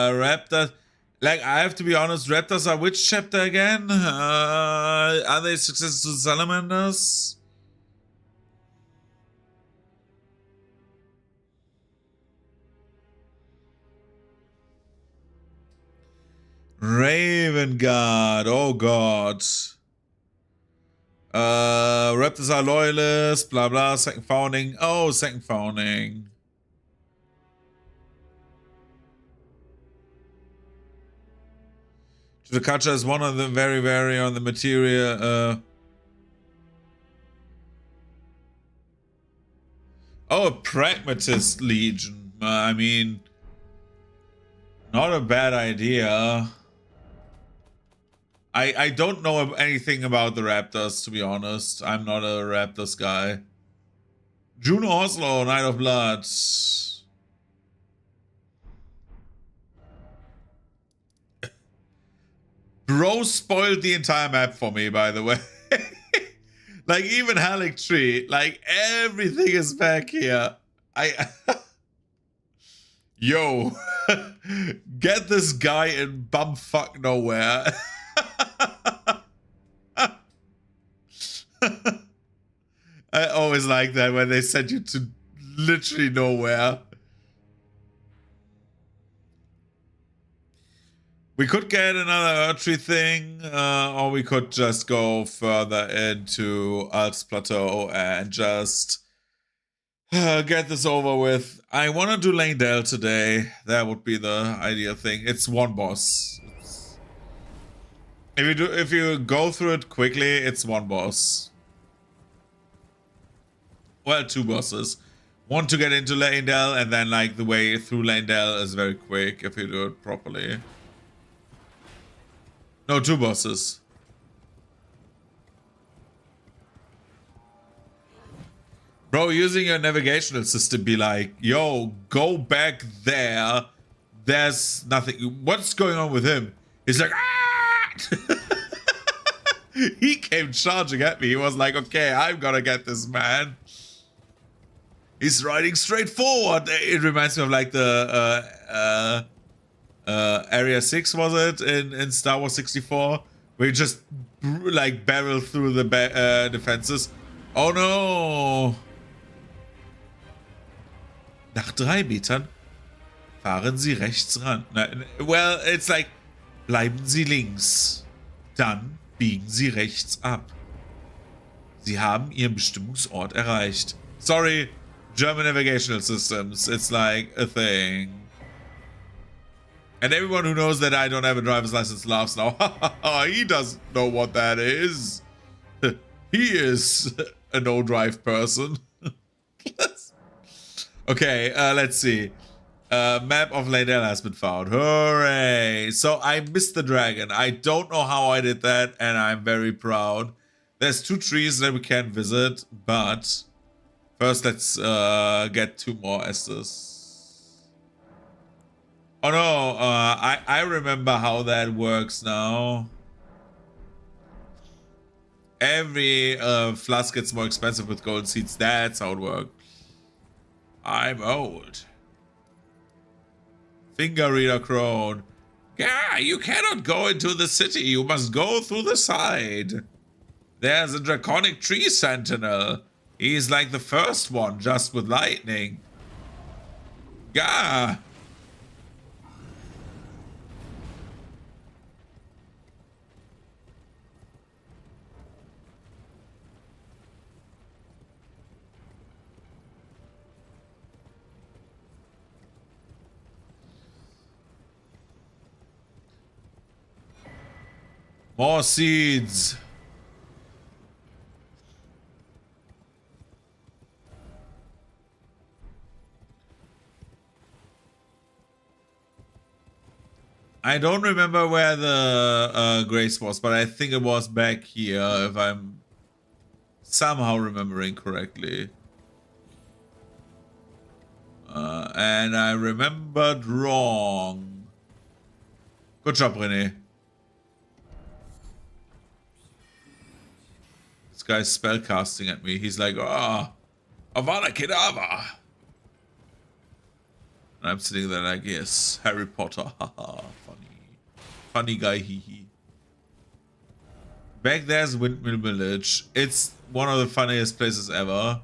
Speaker 1: Raptors. Like, I have to be honest, Raptors are which chapter again? Are they successors to the Salamanders? Raven God. Oh God. Raptors are loyalists, blah blah, second founding. Oh, second founding. Chutakacha is one of them, very on the materia. Oh, a pragmatist legion. I mean, not a bad idea. I don't know anything about the Raptors, to be honest. I'm not a Raptors guy. Juno Oslo, Night of Blood. Bro spoiled the entire map for me, by the way. Like, even Halleck Tree, like, everything is back here. Yo, get this guy in bumfuck nowhere. I always like that when they send you to literally nowhere. We could get another Erdtree thing, or we could just go further into Alps Plateau and just get this over with. I want to do Langdale today. That would be the ideal thing. It's one boss. If you go through it quickly, it's one boss. Well, two bosses. One to get into Langdale, and then like the way through Langdale is very quick if you do it properly. No, two bosses. Bro, using your navigational system, be like, yo, go back there. There's nothing. What's going on with him? He's like, ah! He came charging at me. He was like, okay, I'm gonna get this man. He's riding straight forward. It reminds me of like the Area 6, was it, in Star Wars 64, where you just like barrel through the defenses. Oh no! Nach 3 Metern fahren Sie rechts ran. Well, it's like, bleiben Sie links. Dann biegen Sie rechts ab. Sie haben Ihren Bestimmungsort erreicht. Sorry, German navigational systems. It's like a thing. And everyone who knows that I don't have a driver's license laughs now. He doesn't know what that is. He is a no-drive person. Okay, let's see. Map of Langdale has been found. Hooray! So I missed the dragon. I don't know how I did that, and I'm very proud. There's 2 trees that we can visit, but first let's get 2 more Estes. Oh no, I remember how that works now. Every flask gets more expensive with gold seeds. That's how it works. I'm old. Finger reader crone. Yeah, you cannot go into the city. You must go through the side. There's a draconic tree sentinel. He's like the first one, just with lightning. Gah. More seeds. I don't remember where the Grace was, but I think it was back here, if I'm somehow remembering correctly. And I remembered wrong. Good job, René. This guy's spellcasting at me. He's like, ah, Avada Kedavra. And I'm sitting there like, yes, Harry Potter. Haha, funny. Funny guy, hee hee. Back there's Windmill Village. It's one of the funniest places ever.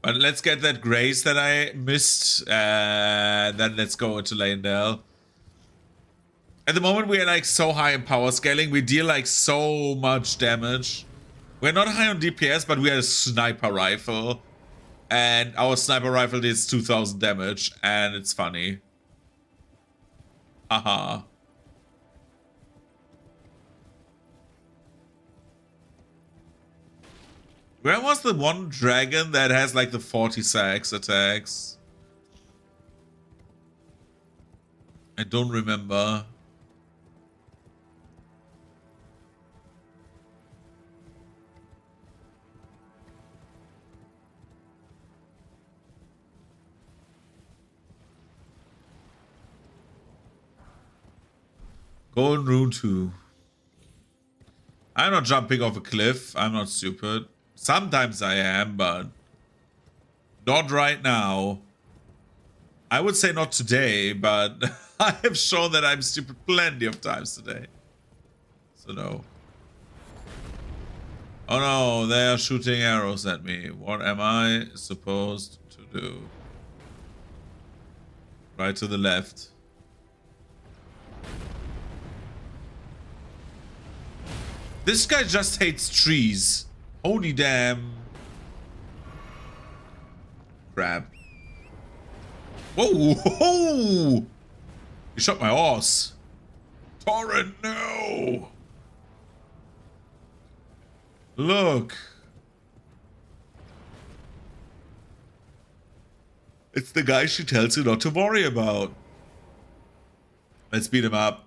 Speaker 1: But let's get that Grace that I missed. Then let's go into Langdale. At the moment, we are like so high in power scaling. We deal like so much damage. We're not high on DPS, but we have a sniper rifle. And our sniper rifle does 2000 damage. And it's funny. Haha. Where was the one dragon that has like the 40 sacks attacks? I don't remember. Golden Rune 2. I'm not jumping off a cliff. I'm not stupid. Sometimes I am, but not right now. I would say not today, but I have shown that I'm stupid plenty of times today. So no. Oh no, they are shooting arrows at me. What am I supposed to do? Right to the left. This guy just hates trees. Holy damn. Crap. Whoa, whoa! You shot my horse. Torrent, no! Look. It's the guy she tells you not to worry about. Let's beat him up.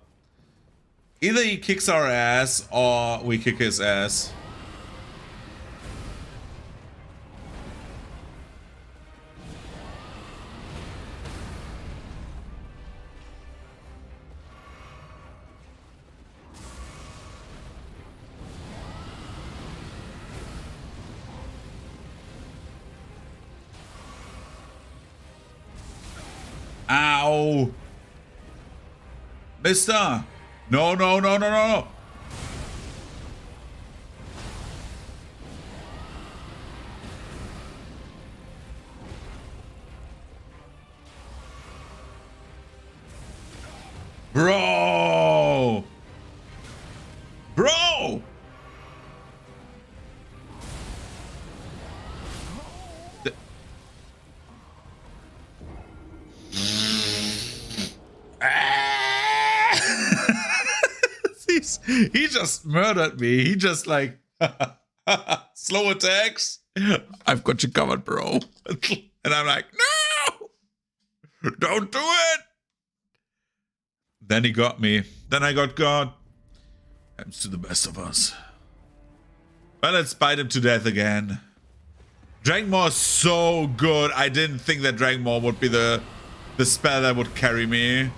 Speaker 1: Either he kicks our ass or we kick his ass. Ow! Mister! No, no, no, no, no, no! Bro! Bro! He just murdered me. He just like slow attacks. I've got you covered, bro. And I'm like, no, don't do it. Then he got me. Then I got God. Happens to the best of us. Well, let's bite him to death again. Dragonmaw is so good. I didn't think that Dragonmaw would be the spell that would carry me.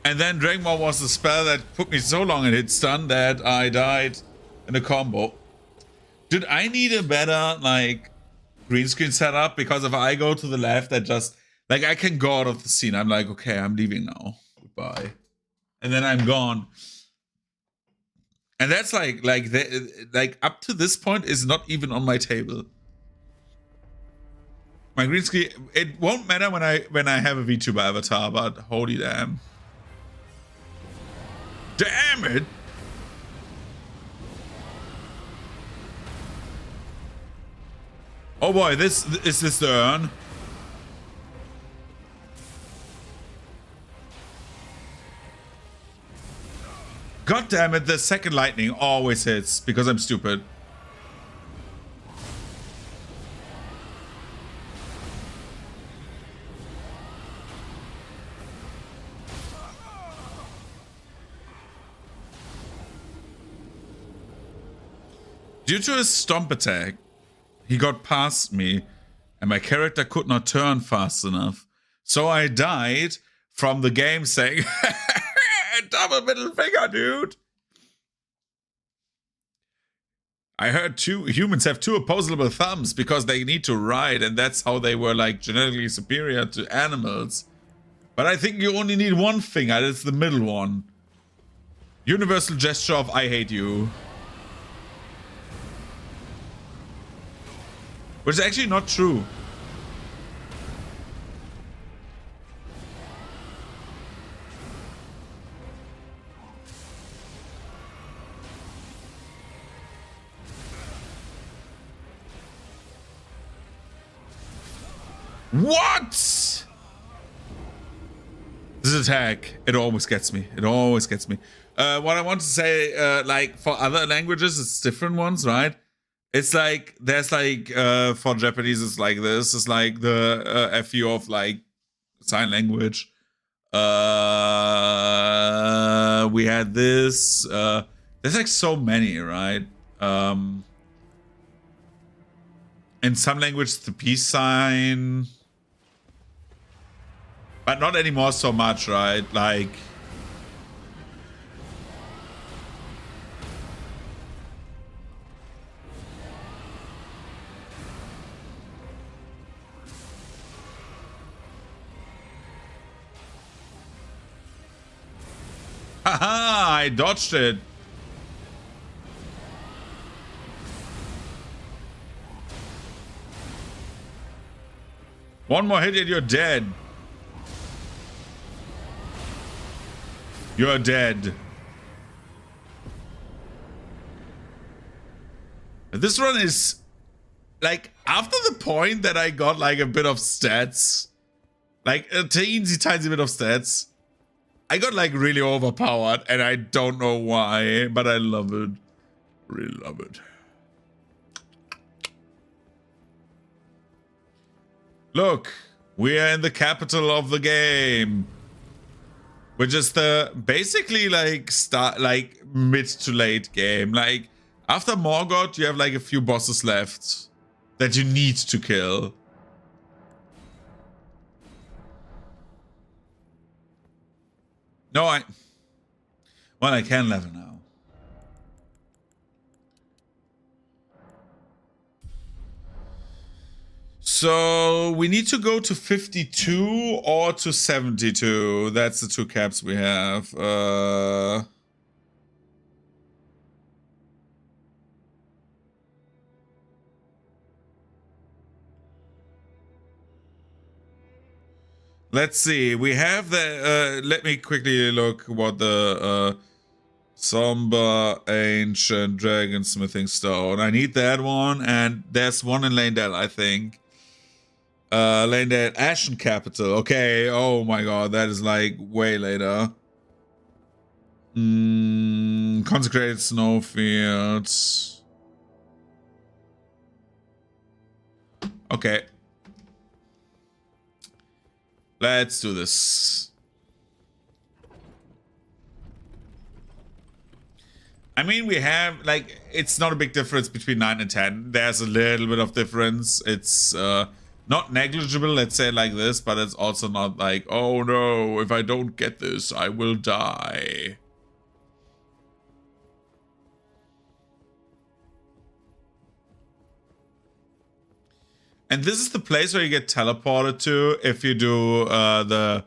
Speaker 1: And then Dragonmaw was the spell that put me so long in hit stun that I died in a combo. Did I need a better, like, green screen setup? Because if I go to the left, I just, like, I can go out of the scene. I'm like, okay, I'm leaving now. Goodbye. And then I'm gone. And that's like up to this point is not even on my table. My green screen, it won't matter when I have a VTuber avatar, but holy damn. Damn it! Oh boy, is this the urn? God damn it, the second lightning always hits because I'm stupid. Due to his stomp attack, he got past me, and my character could not turn fast enough. So I died from the game saying, double middle finger, dude. I heard humans have two opposable thumbs because they need to ride, and that's how they were like genetically superior to animals. But I think you only need one finger, that's the middle one. Universal gesture of I hate you. Which is actually not true. What? This attack, it always gets me. It always gets me. What I want to say, like for other languages, it's different ones, right? It's like, there's like, for Japanese, it's like this. It's like the FU of like sign language. We had this. Then There's like so many, right? In some language, the peace sign. But not anymore so much, right? Like... Haha, I dodged it. One more hit and you're dead. You're dead. This run is like after the point that I got like a bit of stats, like a teensy tiny bit of stats, I got like really overpowered and I don't know why, but I love it. Really love it. Look, we are in the capital of the game. Which is the basically like mid to late game. Like after Morgoth, you have like a few bosses left that you need to kill. No, I can level now. So we need to go to 52 or to 72. That's the two caps we have. Let's see. We have the... let me quickly look what the... Somber Ancient Dragonsmithing Stone. I need that one, and there's one in Lanedale, I think. Lanedale Ashen Capital. Okay, oh my god, that is like way later. Consecrated Snowfields. Okay. Let's do this. I mean, we have, like, it's not a big difference between 9 and 10. There's a little bit of difference. It's not negligible, let's say it like this, but it's also not like, oh no, if I don't get this, I will die. And this is the place where you get teleported to if you do the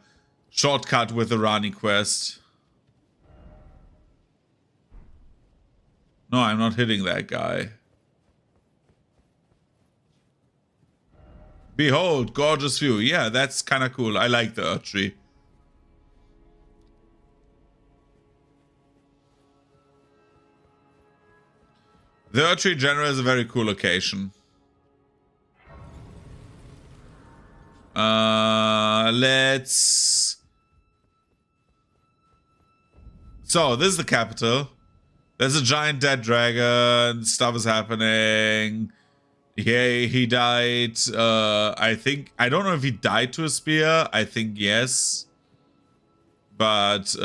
Speaker 1: shortcut with the Rani quest. No, I'm not hitting that guy. Behold, gorgeous view. Yeah, that's kind of cool. I like the Earth Tree. The Earth Tree General is a very cool location. Let's... So, this is the capital. There's a giant dead dragon. Stuff is happening. Yeah, he died. I think... I don't know if he died to a spear. I think yes. But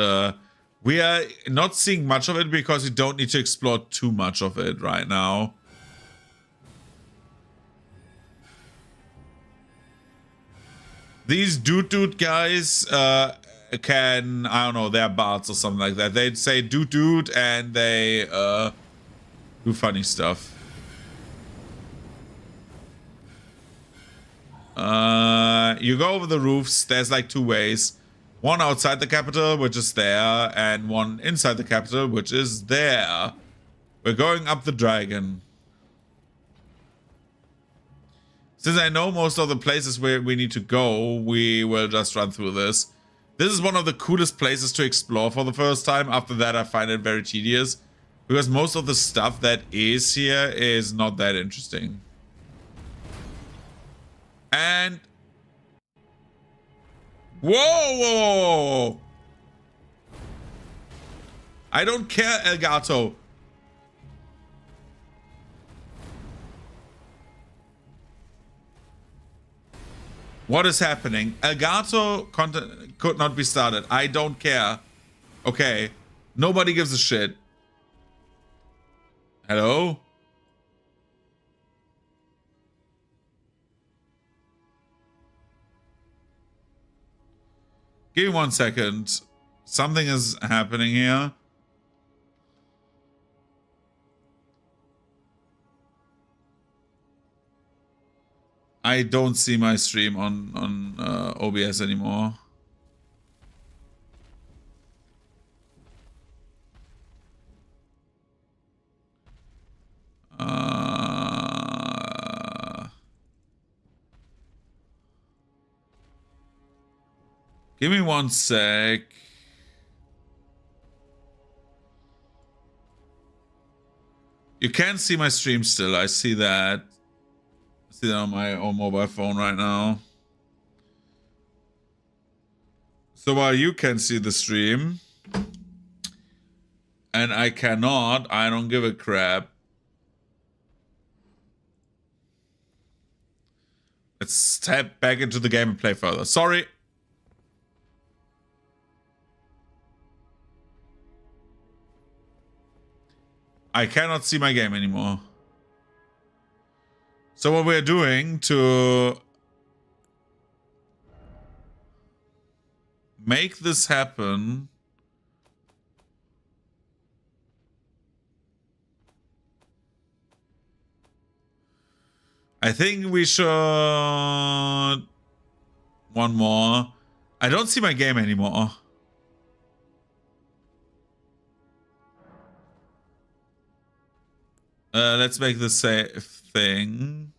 Speaker 1: we are not seeing much of it because we don't need to explore too much of it right now. These dude guys can, I don't know, they're bards or something like that. They'd say dude and they do funny stuff. You go over the roofs. There's like two ways. One outside the capital, which is there, and one inside the capital, which is there. We're going up the dragon. Since I know most of the places where we need to go, we will just run through this. This is one of the coolest places to explore for the first time. After that, I find it very tedious. Because most of the stuff that is here is not that interesting. And... Whoa! I don't care, Elgato. What is happening? Elgato content could not be started. I don't care. Okay. Nobody gives a shit. Hello? Give me 1 second. Something is happening here. I don't see my stream on OBS anymore. Give me 1 sec. You can see my stream still. I see that. I see that on my own mobile phone right now. So while you can see the stream and I cannot, I don't give a crap. Let's tap back into the game and play further. Sorry. I cannot see my game anymore. So what we're doing to make this happen, I think we should... One more. I don't see my game anymore. Let's make the same thing.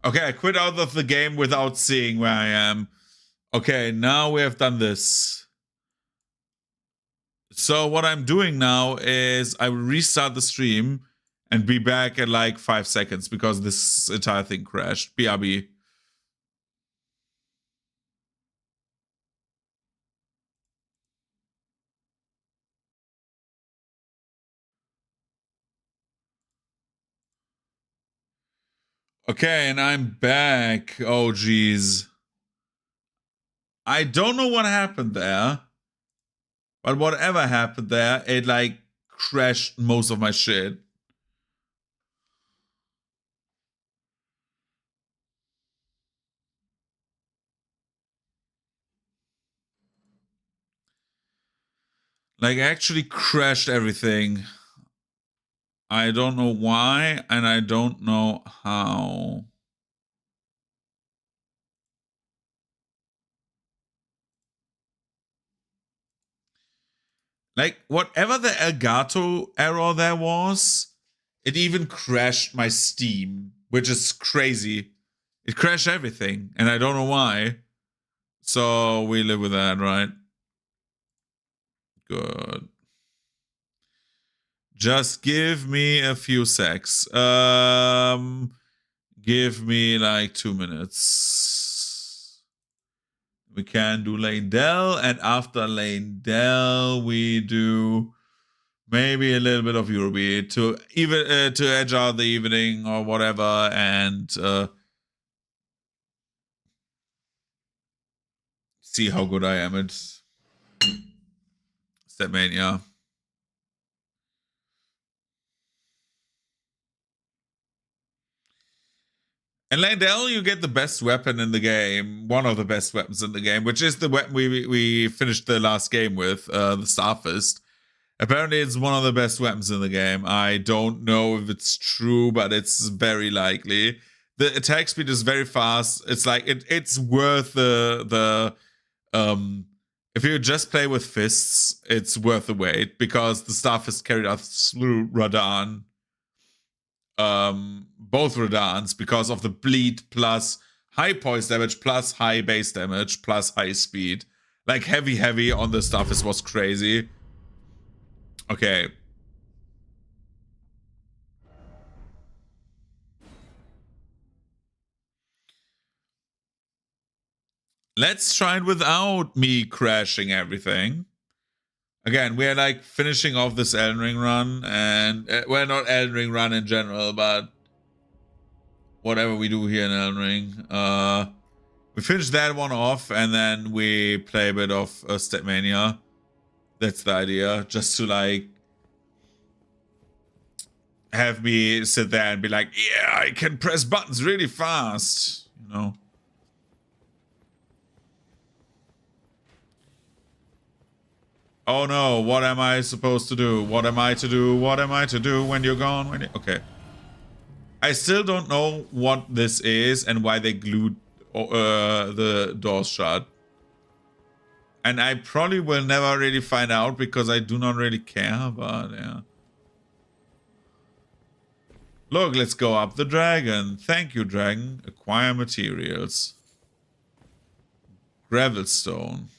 Speaker 1: Okay, I quit out of the game without seeing where I am. Okay, now we have done this. So what I'm doing now is I will restart the stream and be back in like 5 seconds because this entire thing crashed. BRB. Okay, and I'm back. Oh, geez. I don't know what happened there. But whatever happened there, it like crashed most of my shit. Like actually crashed everything. I don't know why, and I don't know how. Like, whatever the Elgato error there was, it even crashed my Steam, which is crazy. It crashed everything, and I don't know why. So we live with that, right? Good. Just give me a few secs. Give me like 2 minutes. We can do Lane Dell, and after Lane Dell, we do maybe a little bit of Eurobeat to even to edge out the evening or whatever, and see how good I am at Stepmania. And Landell, you get the best weapon in the game, one of the best weapons in the game, which is the weapon we finished the last game with, the Starfist. Apparently, it's one of the best weapons in the game. I don't know if it's true, but it's very likely. The attack speed is very fast. It's like it's worth the if you just play with fists, it's worth the wait because the Starfist carried out through Radahn. Both Radahns because of the bleed plus high poise damage plus high base damage plus high speed. Like heavy on the Starfist was crazy. Okay. Let's try it without me crashing everything. Again, we're like finishing off this Elden Ring run, and well, not Elden Ring run in general, but whatever we do here in Elden Ring. We finish that one off, and then we play a bit of Stepmania. That's the idea, just to like have me sit there and be like, yeah, I can press buttons really fast, you know. Oh no, what am I supposed to do? What am I to do? What am I to do when you're gone? Okay. I still don't know what this is and why they glued the doors shut. And I probably will never really find out because I do not really care, but yeah. Look, let's go up the dragon. Thank you, dragon. Acquire materials. Gravelstone.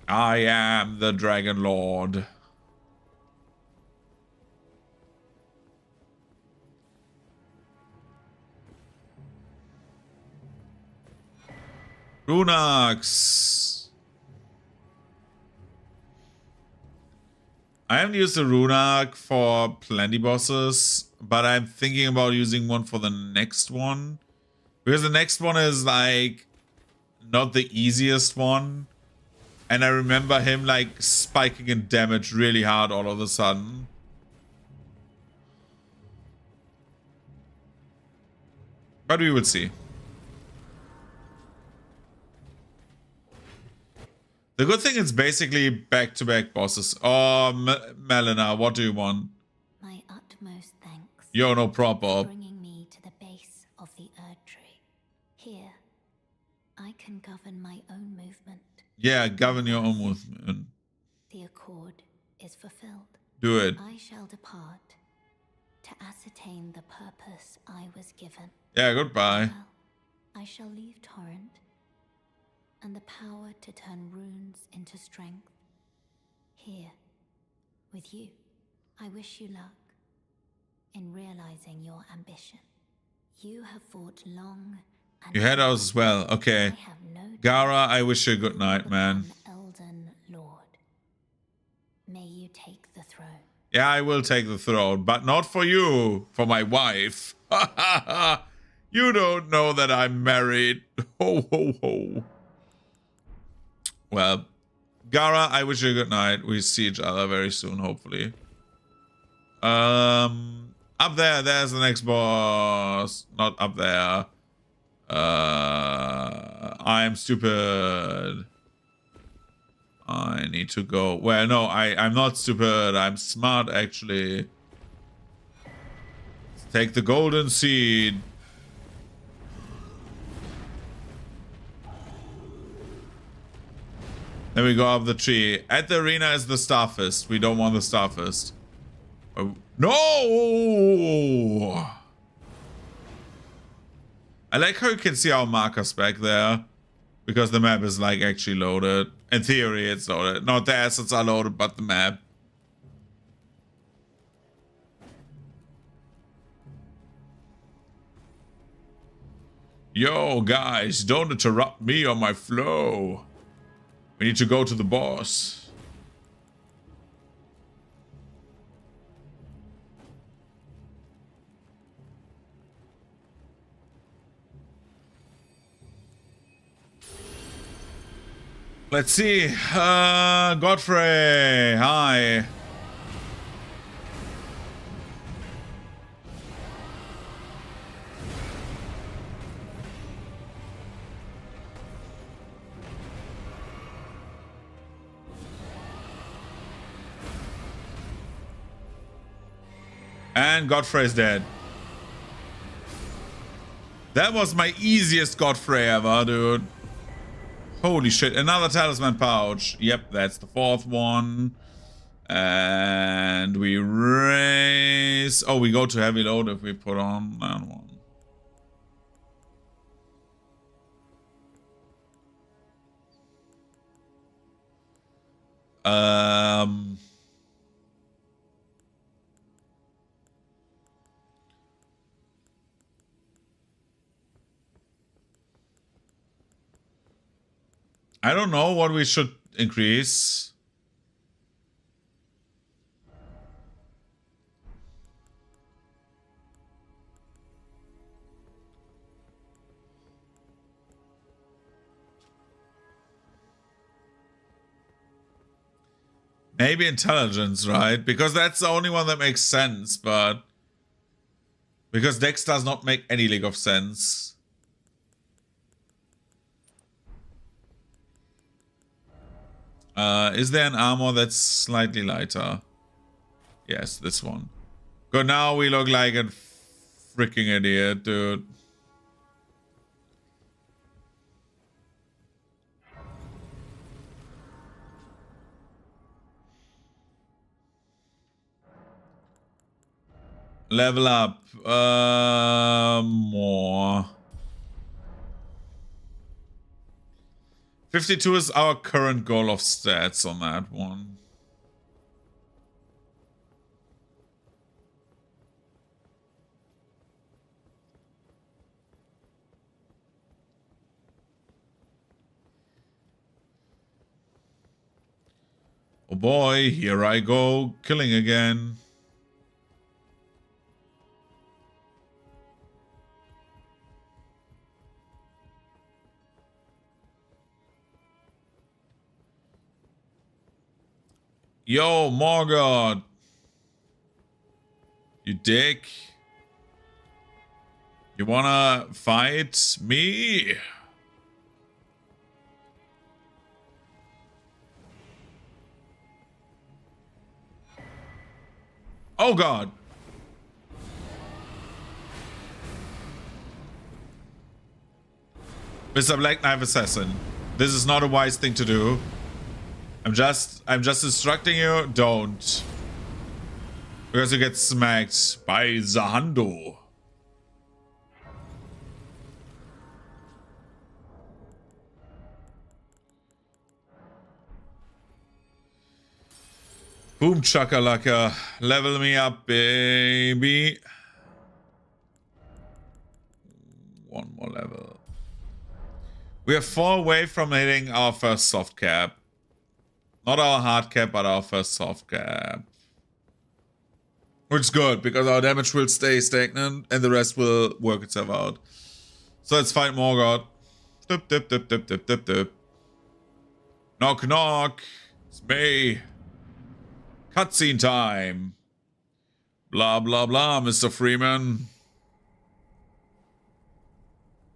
Speaker 1: I am the Dragon Lord. Runax. I haven't used the Runak for plenty bosses, but I'm thinking about using one for the next one. Because the next one is like not the easiest one. And I remember him like spiking in damage really hard all of a sudden. But we will see. The good thing is basically back-to-back bosses. Oh, Melina, what do you want?
Speaker 2: My utmost thanks.
Speaker 1: Yo, no problem.
Speaker 2: Bringing me to the base of the Erdtree. Here, I can govern my own movement.
Speaker 1: Yeah, govern your own movement.
Speaker 2: The accord is fulfilled.
Speaker 1: Do it.
Speaker 2: I shall depart to ascertain the purpose I was given.
Speaker 1: Yeah, goodbye.
Speaker 2: Well, I shall leave Torrent and the power to turn runes into strength. Here, with you, I wish you luck in realizing your ambition. You have fought long and
Speaker 1: You had ours as well. Okay.
Speaker 2: I have no
Speaker 1: Gara, I wish you a good night, man.
Speaker 2: Elden Lord. May you take the throne.
Speaker 1: Yeah, I will take the throne, but not for you, for my wife. You don't know that I'm married. Ho, ho, ho. Well, Gara, I wish you a good night. We see each other very soon, hopefully. Up there, there's the next boss. Not up there. I'm stupid. I need to go. Well, no, I'm not stupid. I'm smart, actually. Let's take the golden seed. Then we go up the tree. At the arena is the Starfist. We don't want the Starfist. Oh, no! I like how you can see our markers back there. Because the map is like actually loaded. In theory, it's loaded. Not the assets are loaded, but the map. Yo, guys, don't interrupt me on my flow. We need to go to the boss. Let's see. Godfrey, hi. And Godfrey is dead. That was my easiest Godfrey ever, dude. Holy shit, another talisman pouch. Yep, that's the fourth one. And we raise... Oh, we go to heavy load if we put on that one. I don't know what we should increase. Maybe intelligence, right? Because that's the only one that makes sense, but... Because Dex does not make any lick of sense. Is there an armor that's slightly lighter? Yes, this one. Good, now we look like a freaking idiot, dude. Level up. More. 52 is our current goal of stats on that one. Oh boy, here I go, killing again. Yo, Morgoth. You dick. You wanna fight me? Oh god. Mr. Black Knife Assassin. This is not a wise thing to do. I'm just instructing you, don't. Because you get smacked by the Hundo. Boom chakalaka. Level me up, baby. One more level. We are far away from hitting our first soft cap. Not our hard cap, but our first soft cap. Which is good, because our damage will stay stagnant and the rest will work itself out. So let's fight Morgoth. Dip, dip, dip, dip, dip, dip, dip. Knock, knock. It's me. Cutscene time. Blah, blah, blah, Mr. Freeman.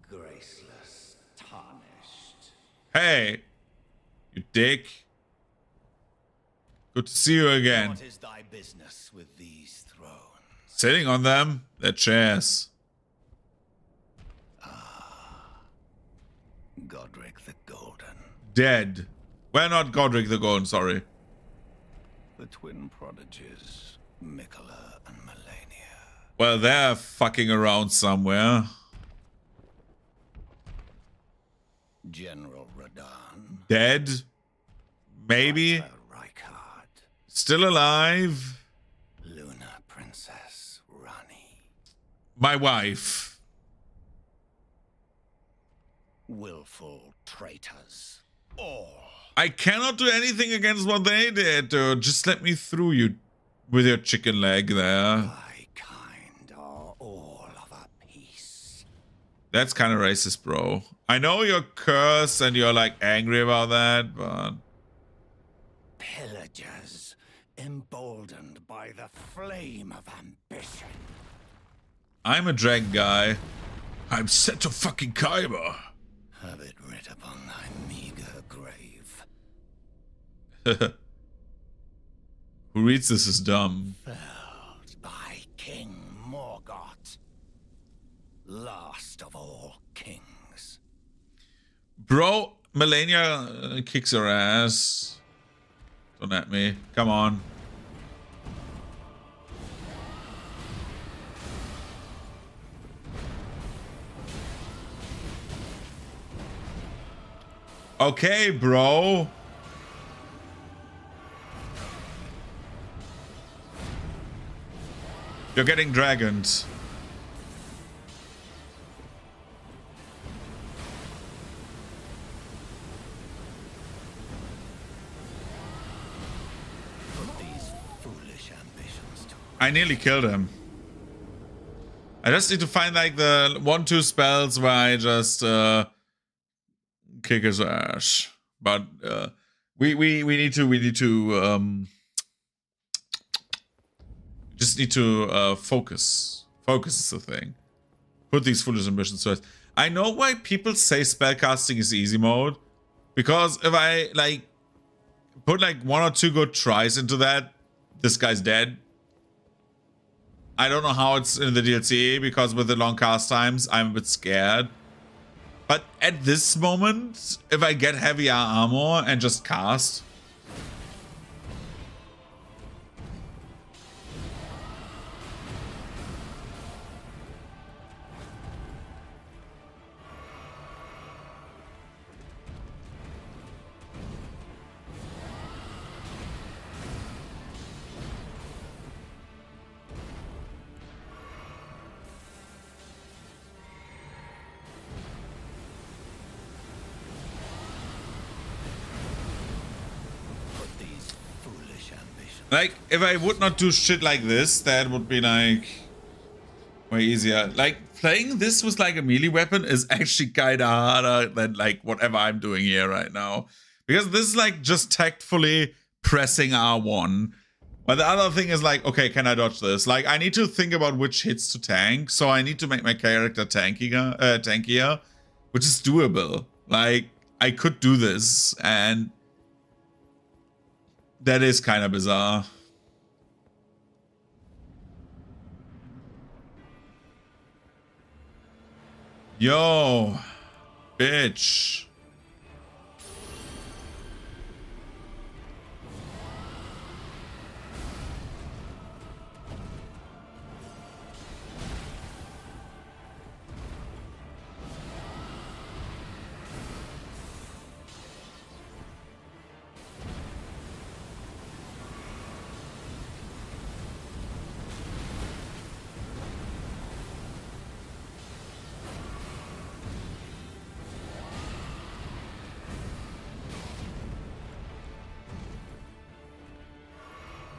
Speaker 3: Graceless, tarnished.
Speaker 1: Hey, you dick. Good to see you again.
Speaker 3: What is thy business with these thrones?
Speaker 1: Sitting on them, they're chairs.
Speaker 3: Godric the Golden.
Speaker 1: Dead. Well, not Godric the Golden, sorry.
Speaker 3: The twin prodigies, Mikola and Melania.
Speaker 1: Well, they're fucking around somewhere.
Speaker 3: General Radahn.
Speaker 1: Dead? Maybe?
Speaker 3: Rykard.
Speaker 1: Still alive?
Speaker 3: Luna Princess Rani.
Speaker 1: My wife.
Speaker 3: Willful traitors. All.
Speaker 1: I cannot do anything against what they did, dude. Just let me through, you with your chicken leg there.
Speaker 3: Thy kind are all of a piece.
Speaker 1: That's kind of racist, bro. I know you're cursed and you're like angry about that, but...
Speaker 3: Pillagers, emboldened by the flame of ambition.
Speaker 1: I'm a dragon guy. I'm set to fucking Khyber.
Speaker 3: Have it writ upon thy meager grave.
Speaker 1: Who reads this is dumb.
Speaker 3: Felled by King Morgoth, last of all kings.
Speaker 1: Bro, Melania kicks her ass. Don't at me. Come on. Okay, bro. You're getting dragoned.
Speaker 3: Put these foolish ambitions to
Speaker 1: I nearly killed him. I just need to find like the 1-2 spells where I just kick his ass. But We need to just need to focus. Focus is the thing. Put these foolish ambitions first. I know why people say spellcasting is easy mode, because if I like put like 1 or 2 good tries into that, this guy's dead. I don't know how it's in the DLC, because with the long cast times, I'm a bit scared. But at this moment, if I get heavier armor and just cast, like, if I would not do shit like this, that would be like way easier. Like, playing this with like a melee weapon is actually kind of harder than like whatever I'm doing here right now, because this is like just tactfully pressing R1. But the other thing is like, okay, can I dodge this? Like, I need to think about which hits to tank, so I need to make my character tankier, which is doable. Like, I could do this, and that is kind of bizarre. Yo, bitch.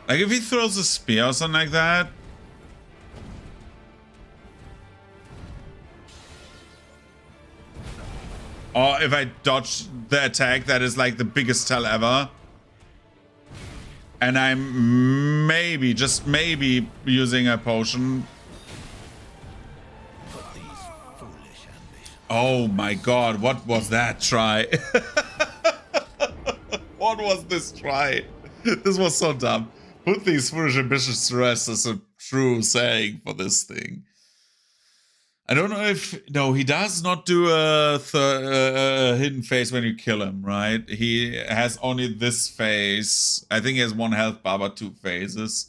Speaker 1: Like, if he throws a spear or something like that. Or if I dodge the attack that is like the biggest tell ever. And I'm maybe, just maybe, using a potion. Oh my god, what was that try? What was this try? This was so dumb. Put these foolish ambitions to rest is a true saying for this thing. I don't know if... No, he does not do a hidden phase when you kill him, right? He has only this phase. I think he has 1 health bar, but 2 phases.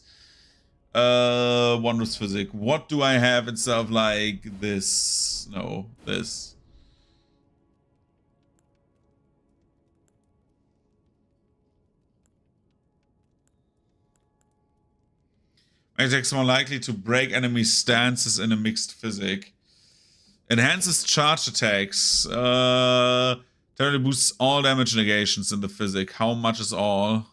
Speaker 1: Wondrous Physic. What do I have instead of like this? No, this. Attacks more likely to break enemy stances in a mixed physic. Enhances charge attacks. Temporarily boosts all damage negations in the physic. How much is all?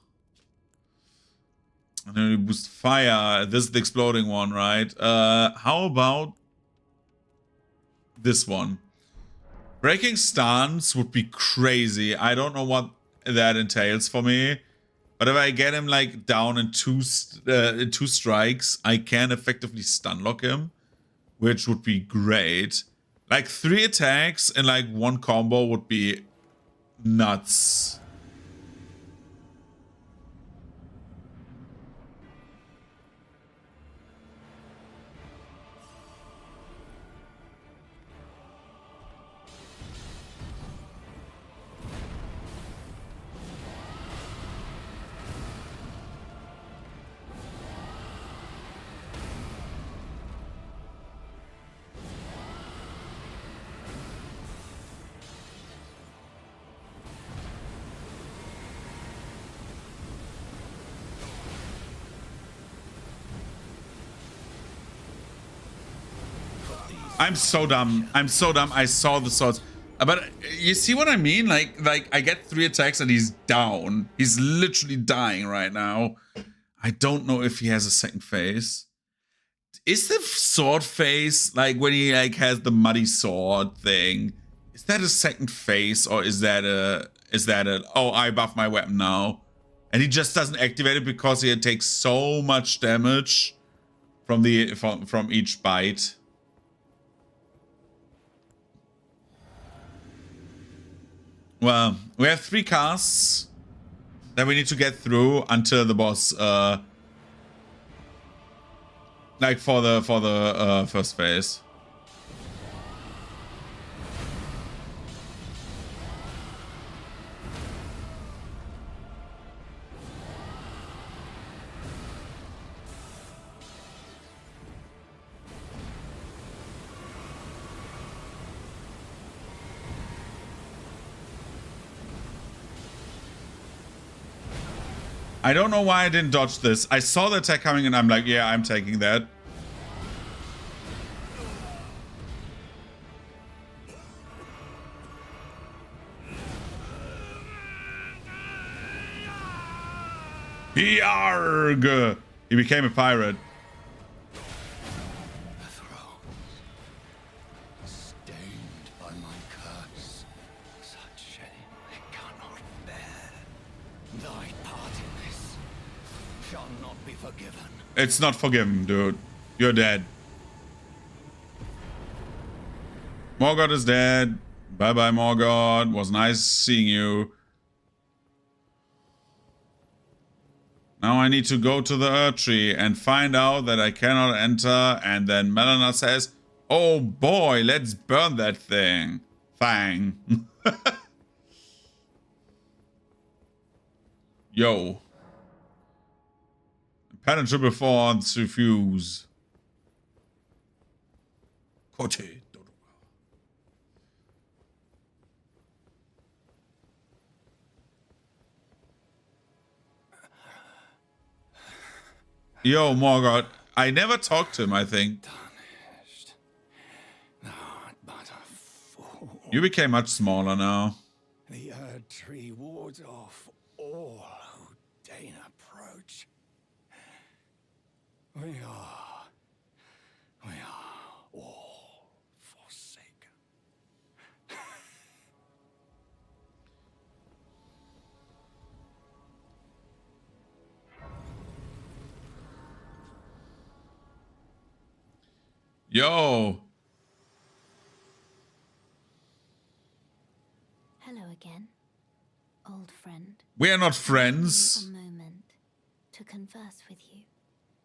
Speaker 1: And then we boost fire. This is the exploding one, right? How about this one? Breaking stance would be crazy. I don't know what that entails for me. But if I get him like down in 2 strikes, I can effectively stun lock him, which would be great. Like 3 attacks in like 1 combo would be nuts. I'm so dumb. I'm so dumb. I saw the swords. But you see what I mean? Like I get 3 attacks and he's down. He's literally dying right now. I don't know if he has a second phase. Is the sword phase, like when he like has the muddy sword thing, is that a second phase or is that a Is that it? Oh, I buff my weapon now. And he just doesn't activate it because he takes so much damage from each bite. Well, we have 3 casts that we need to get through until the boss, like for the first phase. I don't know why I didn't dodge this. I saw the attack coming and I'm like, yeah, I'm taking that. Yarg! He became a pirate.
Speaker 3: Stained by my curse, such shame I cannot bear. Thy part in this shall not be forgiven.
Speaker 1: It's not forgiven, dude. You're dead. Morgoth is dead. Bye-bye, Morgoth. Was nice seeing you. Now I need to go to the Earth Tree and find out that I cannot enter. And then Melina says, oh boy, let's burn that thing. Fang. Yo. Impenetrable thorns refuse. Kote. Yo, Morgoth. I never talked to him, I think.
Speaker 3: Tarnished. Not but a fool.
Speaker 1: You became much smaller now.
Speaker 3: The Erd Tree wards off all who deign approach. We are all forsaken.
Speaker 1: Yo.
Speaker 2: Hello again, old friend.
Speaker 1: We are not
Speaker 2: Give
Speaker 1: friends.
Speaker 2: me a moment to converse with you.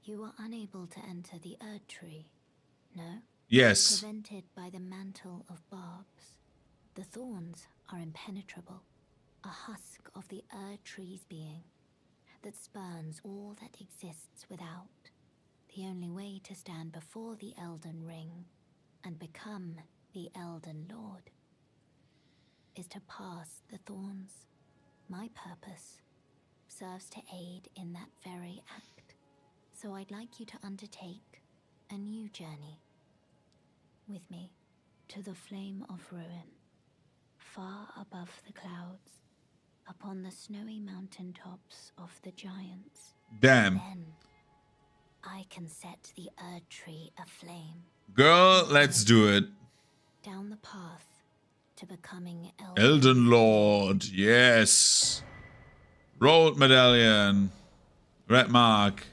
Speaker 2: You were unable to enter the Erd Tree, no?
Speaker 1: Yes.
Speaker 2: Prevented by the mantle of barbs. The thorns are impenetrable, a husk of the Erd Tree's being that spurns all that exists without. The only way to stand before the Elden Ring and become the Elden Lord is to pass the thorns. My purpose serves to aid in that very act. So I'd like you to undertake a new journey with me to the Flame of Ruin, far above the clouds, upon the snowy mountaintops of the giants.
Speaker 1: Damn.
Speaker 2: Then I can set the Erd Tree aflame.
Speaker 1: Girl, let's do it.
Speaker 2: Down the path to becoming
Speaker 1: Elden Lord. Yes. Rolled medallion. Red mark.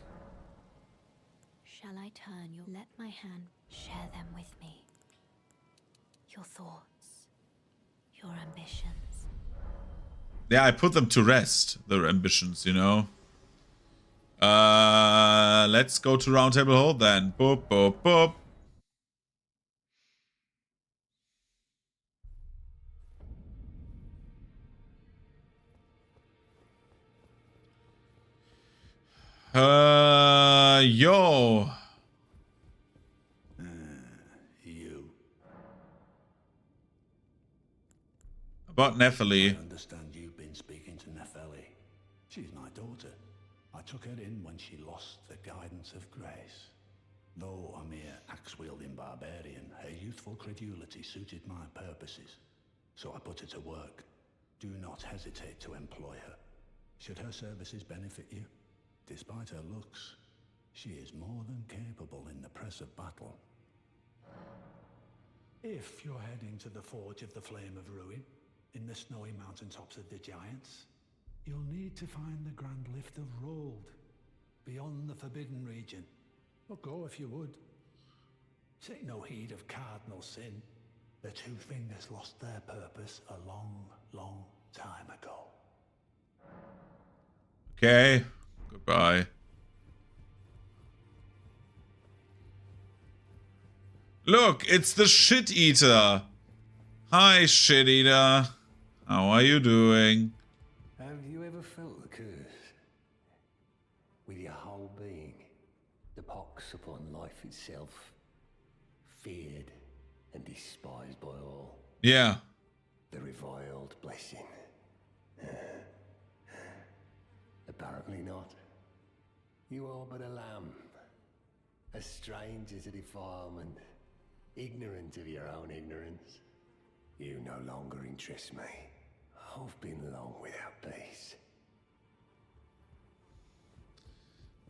Speaker 2: Shall I turn your... Let my hand share them with me. Your thoughts, your ambitions.
Speaker 1: Yeah, I put them to rest, their ambitions, you know. Let's go to Roundtable Hold then. Boop, boop, boop. Yo.
Speaker 3: You.
Speaker 1: About Nephili.
Speaker 3: I understand you've been speaking to Nepheli. She's my daughter. I took her in when she lost the guidance of grace. Though a mere axe-wielding barbarian, her youthful credulity suited my purposes. So I put her to work. Do not hesitate to employ her. Should her services benefit you, despite her looks, she is more than capable in the press of battle. If you're heading to the Forge of the Flame of Ruin, in the snowy mountaintops of the Giants. You'll need to find the Grand Lift of Rold, beyond the Forbidden Region. But go if you would. Take no heed of cardinal sin. The Two Fingers lost their purpose a long, long time ago.
Speaker 1: Okay. Goodbye. Look, it's the Shit Eater. Hi, Shit Eater. How are you doing?
Speaker 5: Have you ever felt the curse? With your whole being, the pox upon life itself, feared and despised by all.
Speaker 1: Yeah.
Speaker 5: The reviled blessing. Apparently not. You are but a lamb, a stranger to defilement, ignorant of your own ignorance. You no longer interest me. I've been long without peace.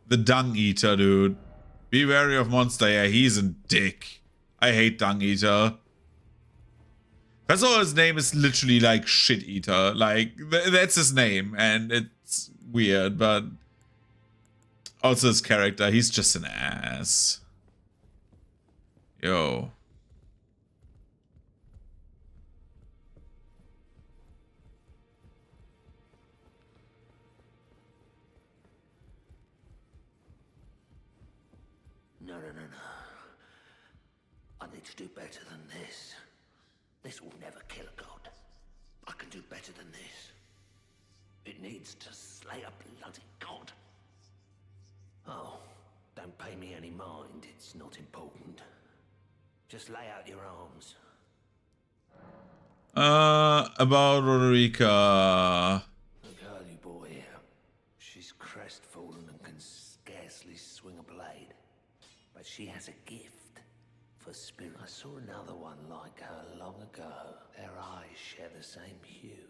Speaker 1: The Dung Eater, dude. Be wary of Monster. Yeah, he's a dick. I hate Dung Eater. First of all, his name is literally like Shit Eater. Like, that's his name. And it's weird, but also his character. He's just an ass. Yo.
Speaker 5: No. I need to do better than this. This will never kill a god. I can do better than this. It needs to slay a bloody god. Oh, don't pay me any mind. It's not important. Just lay out your arms.
Speaker 1: About Roderica.
Speaker 5: The girly boy here. She's crestfallen and can scarcely swing a blade. But she has a gift for spirit. I saw another one like her long ago. Their eyes share the same hue.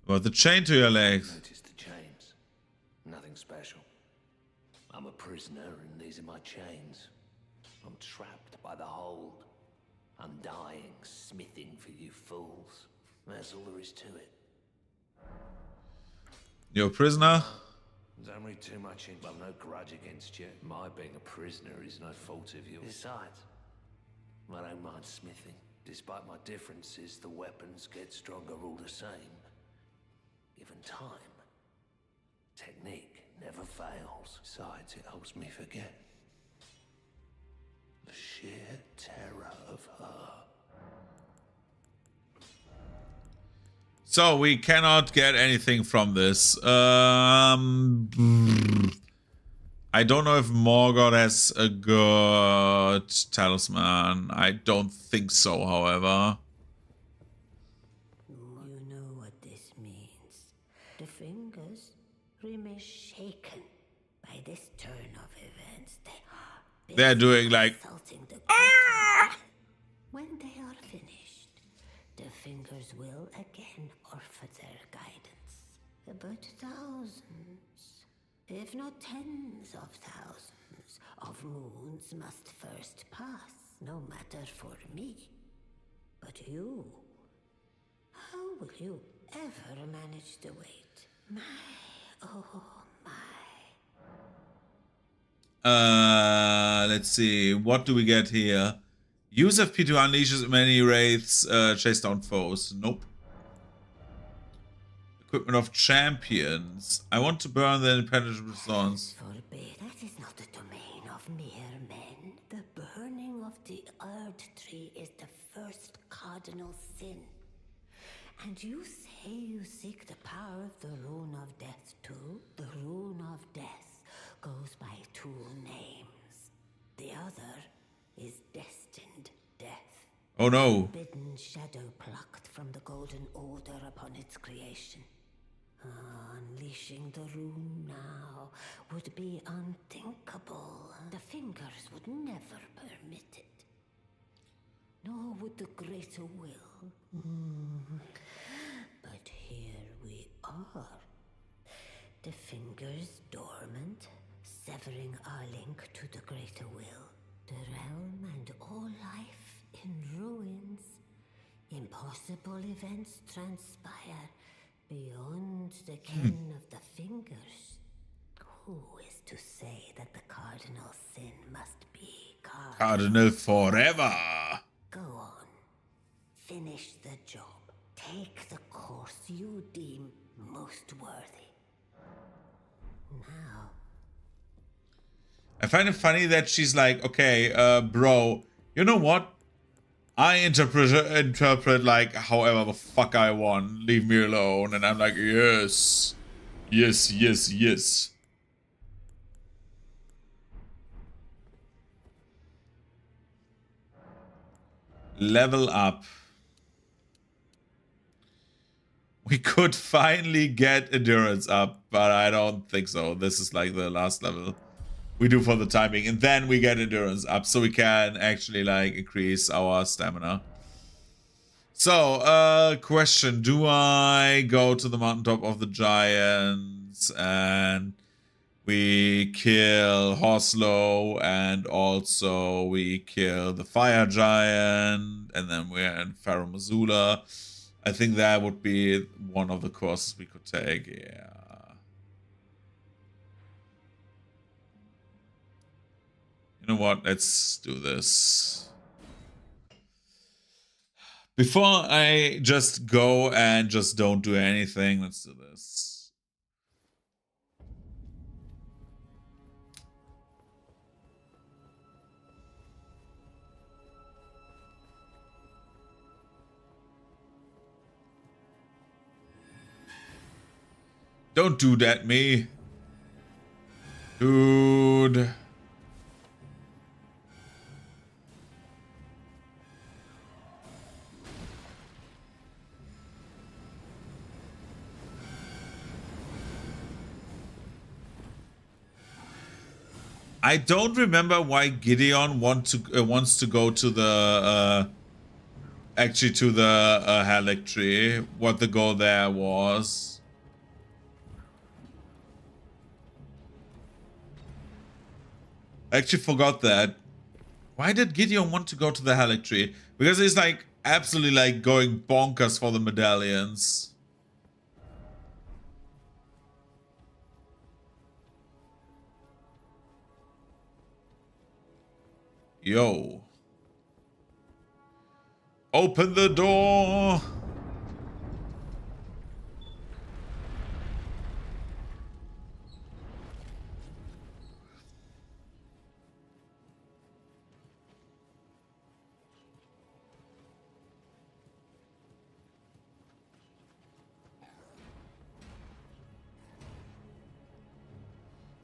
Speaker 1: About the chain to your legs.
Speaker 5: Notice the chains. Nothing special. I'm a prisoner and these are my chains. I'm trapped by the hold. I'm dying, smithing for you fools. That's all there is to it.
Speaker 1: You're a prisoner?
Speaker 5: Don't read too much into it. I've no grudge against you. My being a prisoner is no fault of yours. Besides, I don't mind smithing. Despite my differences, the weapons get stronger all the same. Given time, technique never fails. Besides, it helps me forget the sheer terror of her.
Speaker 1: So we cannot get anything from this. I don't know if Morgoth has a good talisman. I don't think so, however.
Speaker 2: You know what this means. The fingers remain shaken by this turn of events.
Speaker 1: They're doing like...
Speaker 2: When they are finished, the fingers will again offer their guidance. But thousands, if not tens of thousands, of moons must first pass, no matter for me. But you, how will you ever manage to wait? My, oh my.
Speaker 1: Let's see. What do we get here? Use FP to unleash many wraiths, chase down foes. Nope. Equipment of champions. I want to burn the impenetrable stones.
Speaker 2: Forbid. That is not the domain of mere men. The burning of the Erd tree is the first cardinal sin. And you say you seek the power of the Rune of Death too? The Rune of Death goes by two names. The other is destined death.
Speaker 1: Oh no.
Speaker 2: Forbidden shadow plucked from the Golden Order upon its creation. Unleashing the rune now would be unthinkable. The fingers would never permit it. Nor would the greater will. But here we are. The fingers dormant, severing our link to the greater will. The realm and all life in ruins. Impossible possible events transpire beyond the ken of the fingers. Who is to say that the cardinal sin must be
Speaker 1: Cardinal forever.
Speaker 2: Go on. Finish the job. Take the course you deem most worthy. Now.
Speaker 1: I find it funny that she's like, okay, bro, you know what? I interpret like however the fuck I want. Leave me alone. And I'm like, yes. Yes, yes, yes. Level up. We could finally get endurance up, but I don't think so. This is like the last level we do for the timing, and then we get endurance up so we can actually like increase our stamina. So, question, do I go to the mountaintop of the giants and we kill Horslow and also we kill the fire giant and then we're in Pharaoh Missoula? I think that would be one of the courses we could take, yeah. You know what? Let's do this. Before I just go and just don't do anything, let's do this. Don't do that, me. Dude. I don't remember why Gideon wants to go to the actually to the Halleck tree. What the goal there was. I actually forgot that. Why did Gideon want to go to the Halleck tree? Because he's like absolutely like going bonkers for the medallions. Yo. Open the door.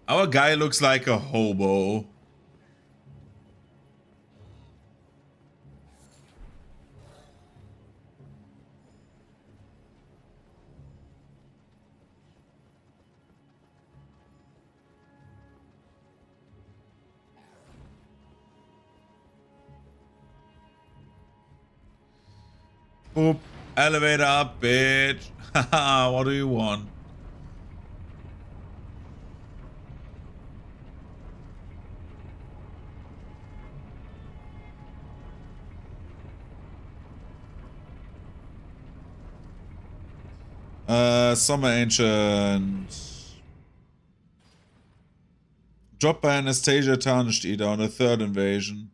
Speaker 1: Our guy looks like a hobo. Boop. Elevator up, bitch. Haha, what do you want? Summer Ancient. Dropped by Anastasia Tarnished Eater on a third invasion.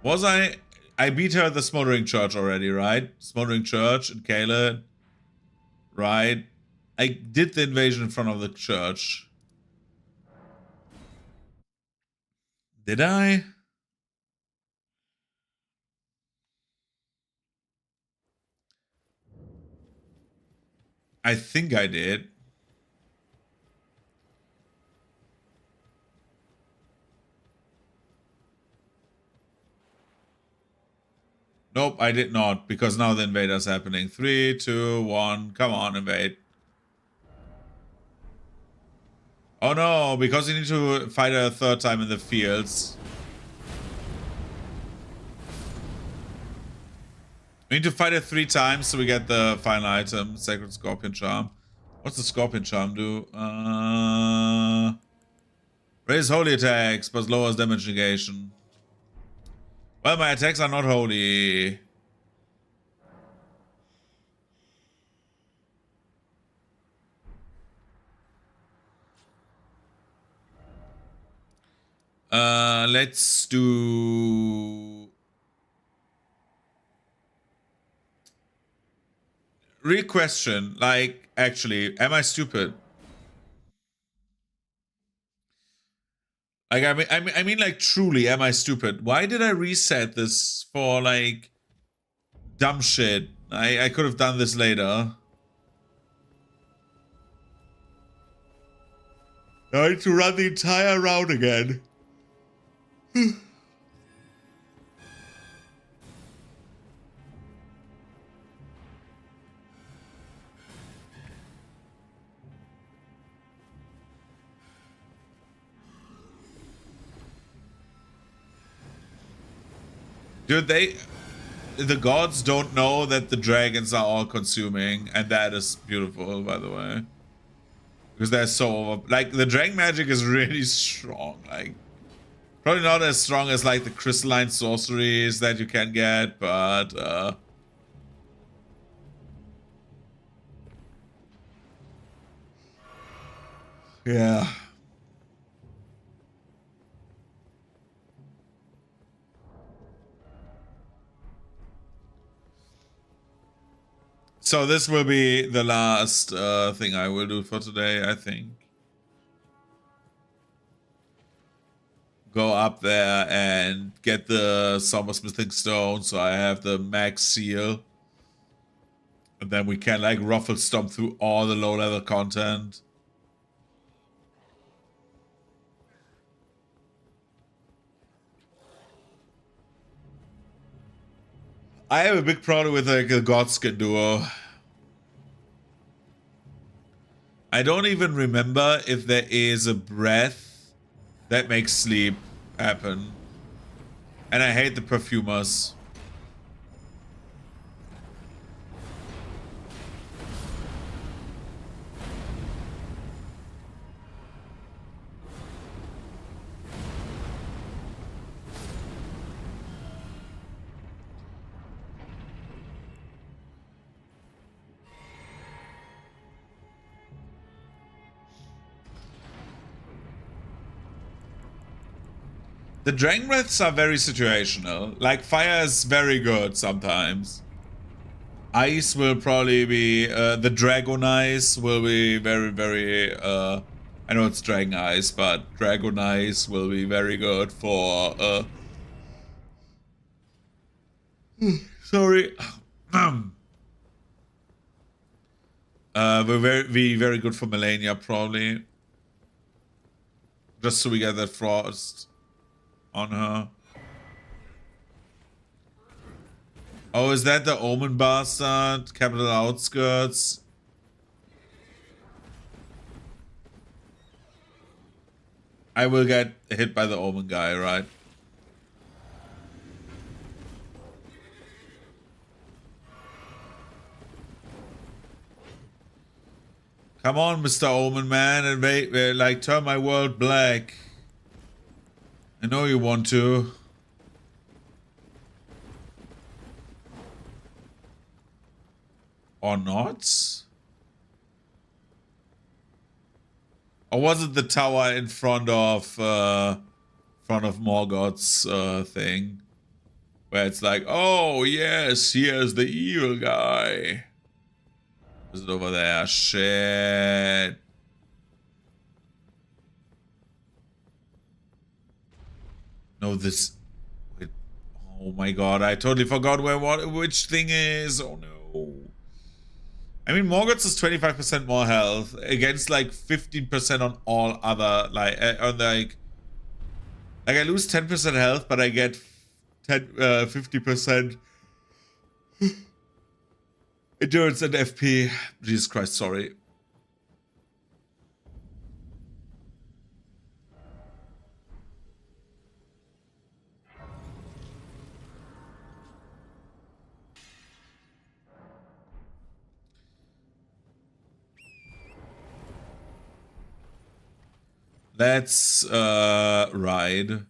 Speaker 1: Was I beat her at the Smoldering Church already, right? Smoldering Church in Kayla. Right? I did the invasion in front of the church. Did I? I think I did. Nope, I did not, because now the invader's happening. 3, 2, 1, come on, invade. Oh no, because you need to fight a third time in the fields. We need to fight it 3 times so we get the final item, Sacred Scorpion Charm. What's the Scorpion Charm do? Raise holy attacks, but lowers damage negation. Well, my attacks are not holy. Let's do... Real question, like, actually, am I stupid? Like, I mean, like, truly, am I stupid? Why did I reset this for, like, dumb shit? I could have done this later. I need to run the entire round again. Dude, the gods don't know that the dragons are all consuming, and that is beautiful, by the way. Because they're so like, the dragon magic is really strong. Like, probably not as strong as like the crystalline sorceries that you can get, but yeah. So this will be the last thing I will do for today, I think. Go up there and get the Summer Smithing Stone, so I have the max seal. And then we can like ruffle stomp through all the low level content. I have a big problem with like a Godskin duo. I don't even remember if there is a breath that makes sleep happen. And I hate the perfumers. The Dragon Breaths are very situational. Like, fire is very good sometimes. Ice will probably be... the Dragon Ice will be very, very... I know it's Dragon Ice, but Dragon Ice will be very good for... sorry. Will be very good for Melania, probably. Just so we get that frost on her. Oh, is that the Omen Bastard? Capital Outskirts? I will get hit by the Omen guy, right? Come on, Mr. Omen Man, and like, turn my world black. I know you want to. Or not? Or was it the tower in front of Morgoth's thing? Where it's like, oh yes, here's the evil guy. Is it over there? Shit. No, this... Wait. Oh my god, I totally forgot which thing is. Oh no. I mean, Morgoth's is 25% more health against like 15% on all other, like, like I lose 10% health, but I get 50% endurance and FP. Jesus Christ, sorry. Let's ride.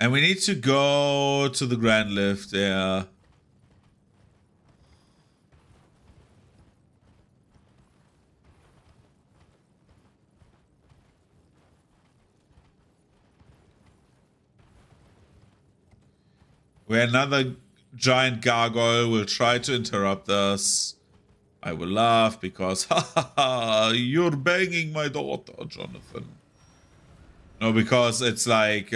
Speaker 1: And we need to go to the Grand Lift there. Where another giant gargoyle will try to interrupt us. I will laugh because, ha ha ha, you're banging my daughter, Jonathan. No, because it's like,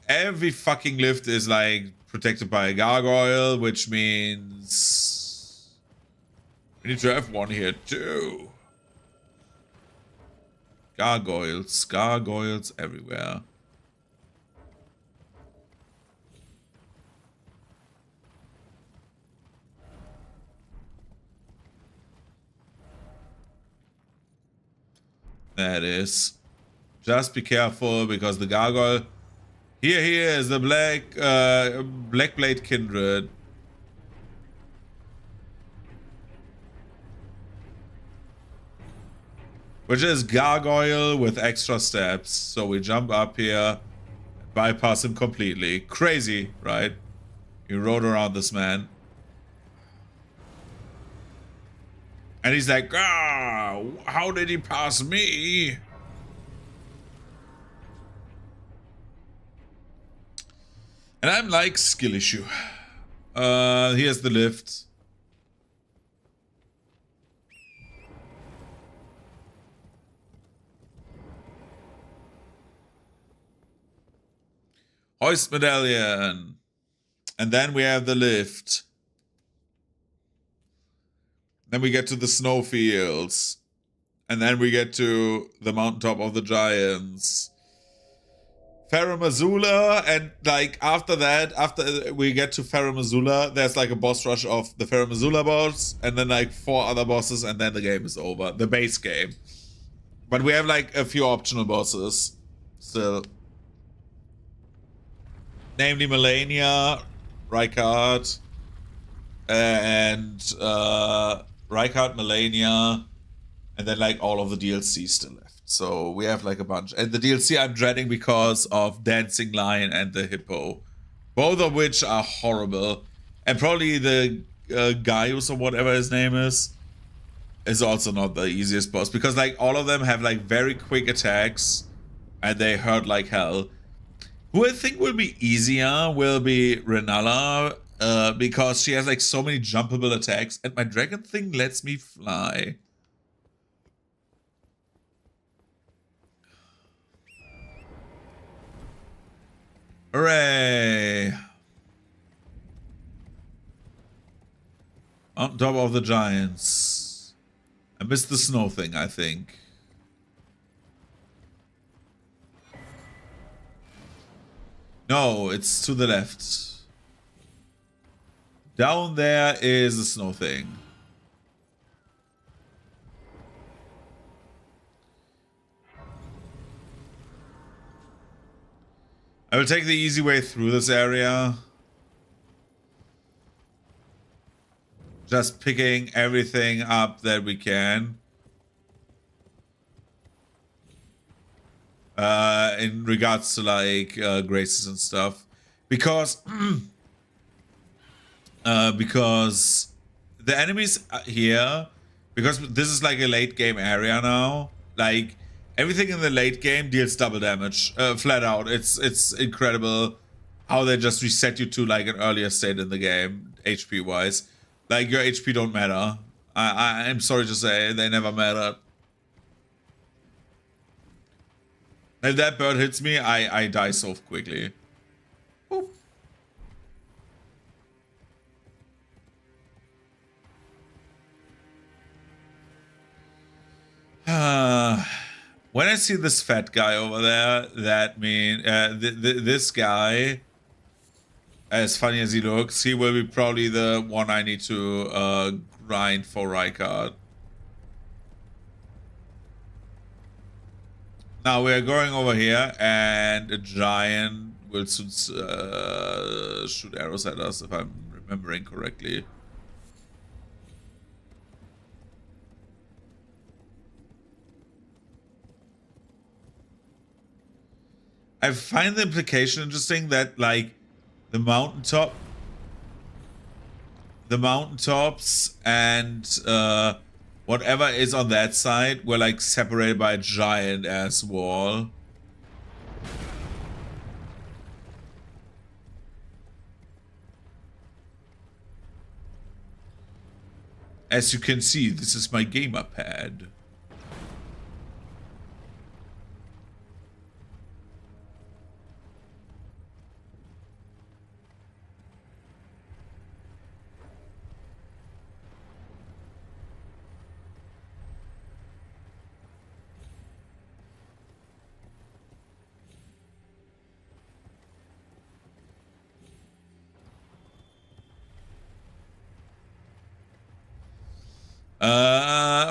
Speaker 1: every fucking lift is like protected by a gargoyle, which means we need to have one here too. Gargoyles everywhere. There it is. Just be careful because the gargoyle. Here he is, the Black Blade Kindred. Which is gargoyle with extra steps. So we jump up here, bypass him completely. Crazy, right? You rode around this man. And he's like, ah, how did he pass me? And I'm like, skill issue. Here's the lift. Hoist medallion. And then we have the lift. Then we get to the snowfields. And then we get to the mountaintop of the giants. Faramazula, and like after that, after we get to Faramazula, there's like a boss rush of the Faramazula boss, and then like 4 other bosses, and then the game is over. The base game. But we have like a few optional bosses still. Namely Melania, Rykard, and Rykard, Melania, and then like all of the DLC still left. So we have like a bunch. And the DLC I'm dreading because of Dancing Lion and the Hippo. Both of which are horrible. And probably the Gaius or whatever his name is also not the easiest boss. Because like all of them have like very quick attacks. And they hurt like hell. Who I think will be easier will be Renala. Because she has like so many jumpable attacks. And my dragon thing lets me fly. Hooray! On top of the giants. I missed the snow thing, I think. No, it's to the left. Down there is the snow thing. I will take the easy way through this area. Just picking everything up that we can. In regards to like graces and stuff. Because because the enemies here, because this is like a late game area now, like everything in the late game deals double damage, flat out. It's incredible how they just reset you to like an earlier state in the game, HP wise. Like your HP don't matter. I'm sorry to say, they never mattered. If that bird hits me, I die so quickly. Boop. When I see this fat guy over there, that means this guy, as funny as he looks, he will be probably the one I need to grind for Rykard. Now we are going over here, and a giant will soon shoot arrows at us, if I'm remembering correctly. I find the implication interesting that, like, the mountaintops and whatever is on that side were like separated by a giant ass wall. As you can see, this is my gamer pad.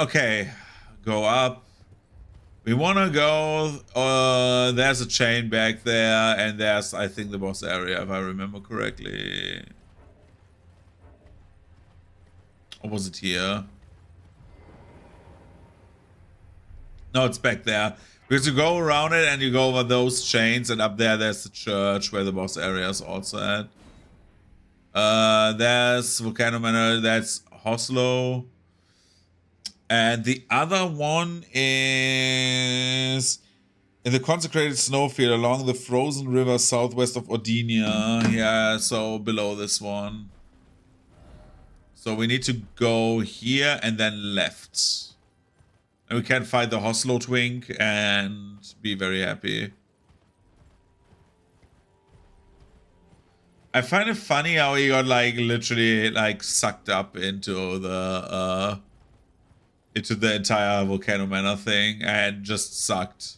Speaker 1: Okay. Go up. We want to go, there's a chain back there, and there's, I think, the boss area, if I remember correctly. Or was it here? No, it's back there. Because you go around it, and you go over those chains, and up there, there's the church, where the boss area is also at. There's Volcano Manor, that's Hoslo. And the other one is in the consecrated snowfield along the frozen river southwest of Ordinia. Yeah, so below this one. So we need to go here and then left. And we can fight the Hoslo Twink and be very happy. I find it funny how he got like literally like sucked up into the entire Volcano Manor thing and just sucked.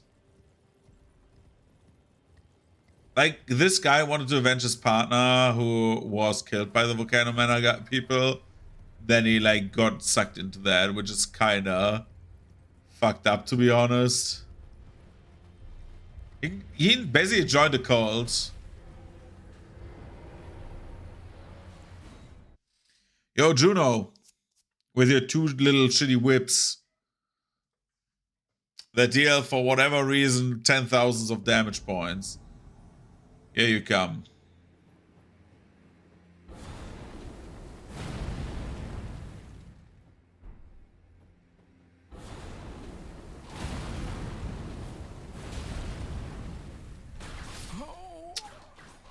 Speaker 1: Like, this guy wanted to avenge his partner who was killed by the Volcano Manor people. Then he, like, got sucked into that, which is kinda fucked up, to be honest. He basically joined the cult. Yo, Juno. With your two little shitty whips that deal, for whatever reason, 10,000s of damage points. Here you come.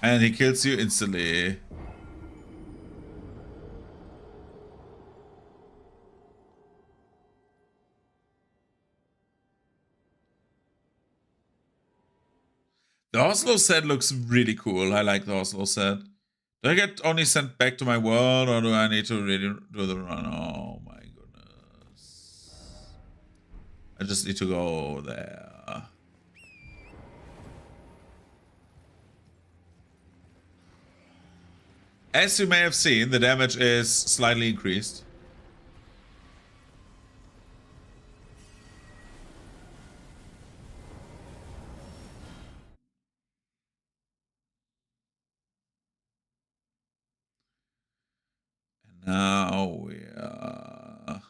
Speaker 1: And he kills you instantly. The Oslo set looks really cool. I like the Oslo set. Do I get only sent back to my world, or do I need to really do the run? Oh my goodness. I just need to go there. As you may have seen, the damage is slightly increased. Now we are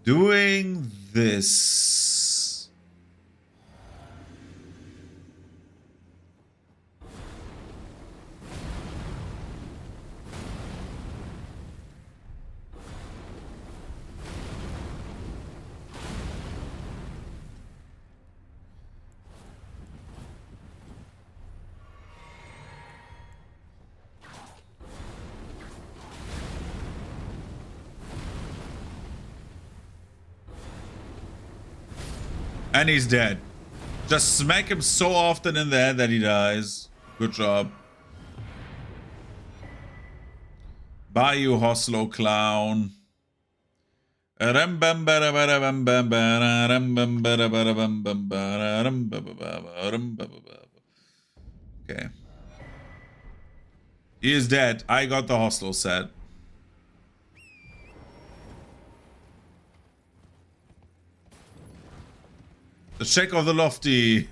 Speaker 1: doing this. And he's dead. Just smack him so often in the head that he dies. Good job. Bye, you Hoslo clown. Okay. He is dead. I got the Hoslo set. The check of the lofty.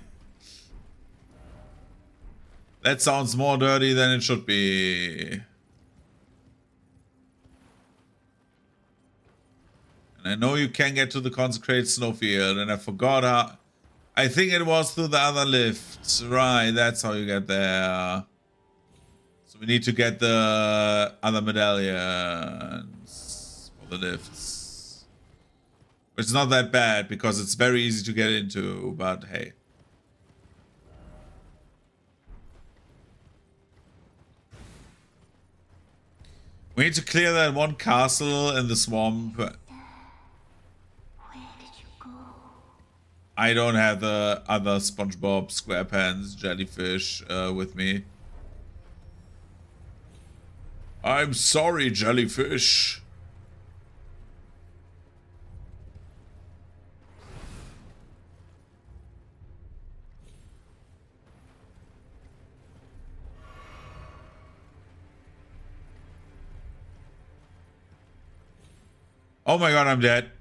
Speaker 1: That sounds more dirty than it should be. And I know you can get to the consecrated snowfield, and I forgot how. I think it was through the other lift. Right, that's how you get there. So we need to get the other medallions for the lifts. Which is not that bad because it's very easy to get into, but hey. We need to clear that one castle in the swamp.
Speaker 2: Where did you go?
Speaker 1: I don't have the other SpongeBob SquarePants jellyfish with me. I'm sorry, jellyfish. Oh my god, I'm dead.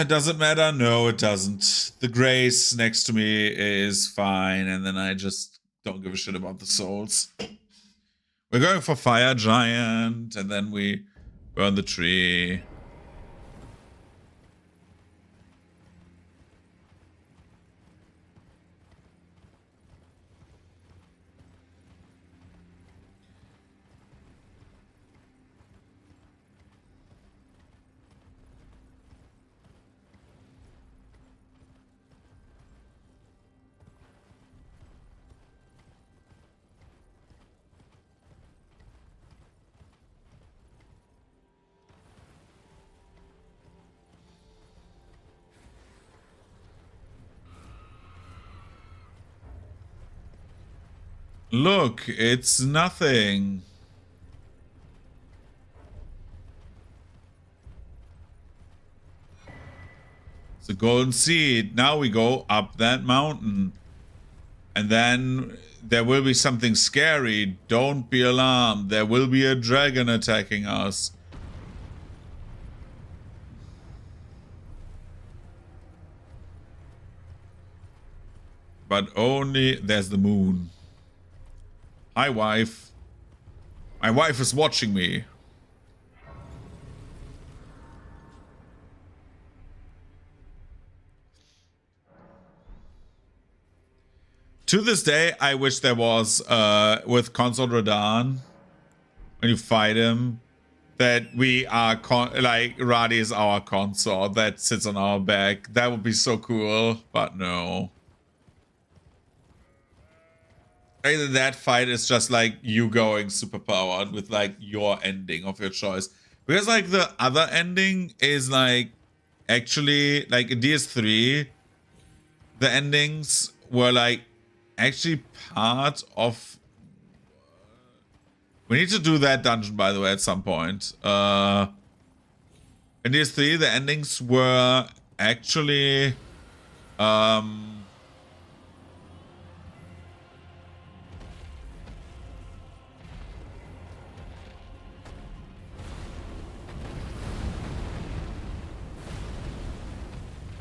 Speaker 1: Does it matter? No, it doesn't. The grace next to me is fine, and then I just don't give a shit about the souls. We're going for Fire Giant, and then we burn the tree. Look, it's nothing. It's a golden seed. Now we go up that mountain. And then there will be something scary. Don't be alarmed. There will be a dragon attacking us. But only... There's the moon. Hi, wife. My wife is watching me. To this day, I wish there was, with Consort Radahn, when you fight him, that we are, like, Radi is our consort that sits on our back. That would be so cool, but no. Either that fight is just like you going superpowered with like your ending of your choice. Because like the other ending is like actually like in DS3, the endings were like actually part of. We need to do that dungeon, by the way, at some point. In DS3, the endings were actually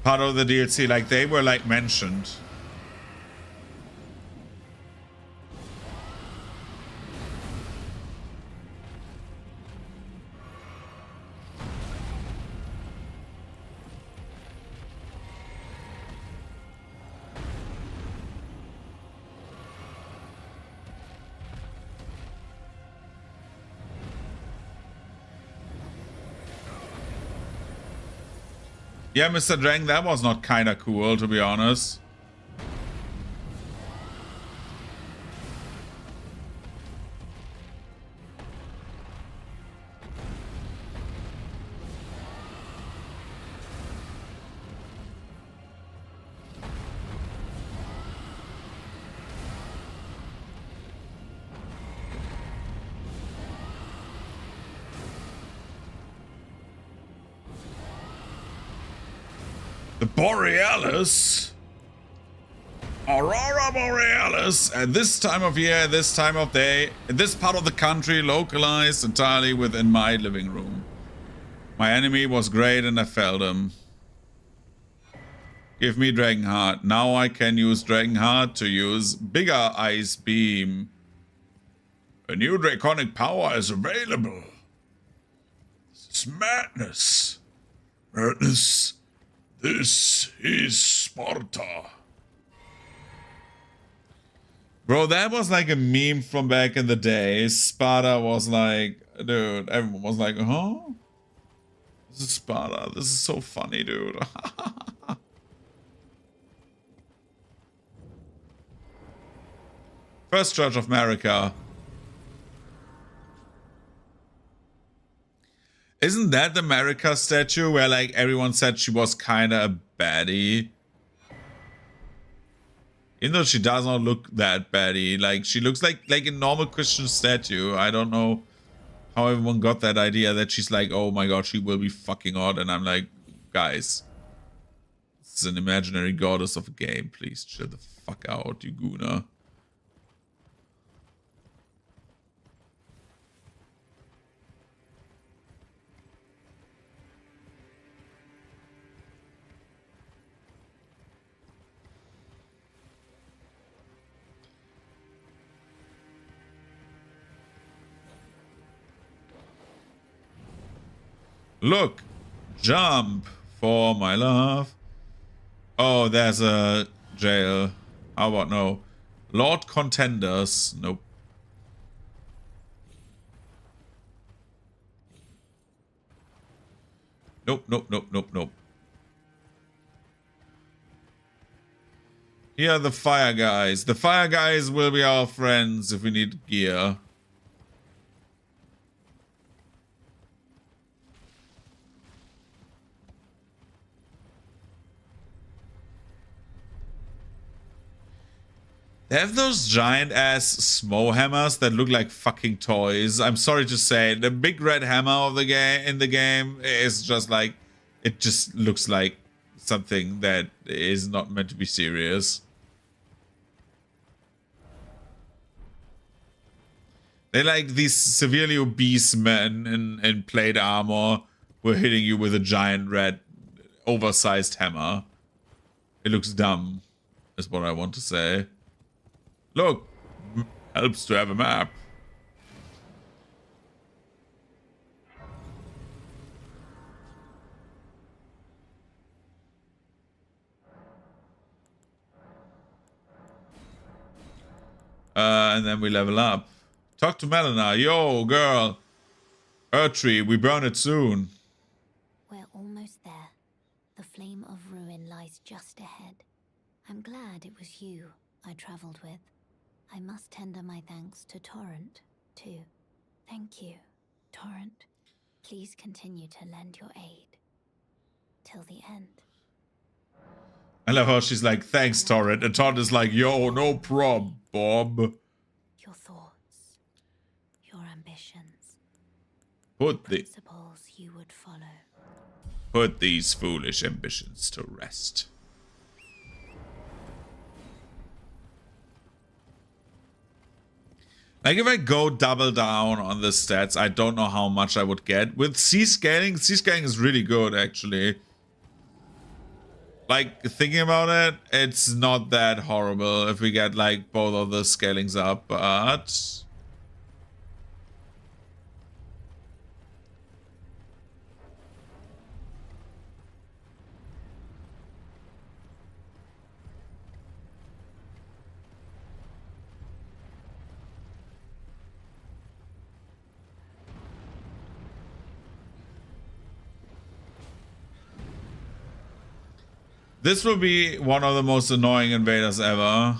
Speaker 1: part of the DLC, like they were like mentioned. Yeah, Mr. Drang, that was not kinda cool, to be honest. The Borealis? Aurora Borealis at this time of year, this time of day, in this part of the country, localized entirely within my living room. My enemy was great and I felled him. Give me Dragonheart. Now I can use Dragonheart to use bigger Ice Beam. A new draconic power is available. This is madness. Madness. This is Sparta. Bro, that was like a meme from back in the day. Sparta was like, dude, everyone was like, huh? This is Sparta. This is so funny, dude. First Church of America. Isn't that the America statue where like everyone said she was kind of a baddie? Even though she does not look that baddie, like she looks like a normal Christian statue. I don't know how everyone got that idea that she's like, oh my god, she will be fucking hot, and I'm like, guys, this is an imaginary goddess of a game. Please chill the fuck out, you gooner. Look, jump for my love. Oh, there's a jail. How about no? Lord Contenders. Nope. Nope, nope, nope, nope, nope. Here are the fire guys. The fire guys will be our friends if we need gear. They have those giant ass Smo hammers that look like fucking toys. I'm sorry to say, the big red hammer of the game in the game is just like, it just looks like something that is not meant to be serious. They're like these severely obese men in plate armor who are hitting you with a giant red oversized hammer. It looks dumb, is what I want to say. Look, helps to have a map. And then we level up. Talk to Melina. Yo, girl. Erdtree, we burn it soon.
Speaker 2: We're almost there. The flame of ruin lies just ahead. I'm glad it was you I traveled with. I must tender my thanks to Torrent, too. Thank you, Torrent. Please continue to lend your aid. Till the end.
Speaker 1: I love how she's like, thanks, Torrent. And Torrent is like, yo, no prob, Bob.
Speaker 2: Your thoughts, your ambitions,
Speaker 1: Put
Speaker 2: principles you would follow.
Speaker 1: Put these foolish ambitions to rest. Like, if I go double down on the stats, I don't know how much I would get. With C-scaling is really good, actually. Like, thinking about it, it's not that horrible if we get, like, both of the scalings up, but... This will be one of the most annoying invaders ever.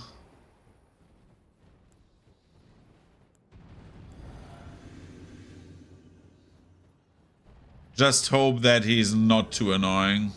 Speaker 1: Just hope that he's not too annoying.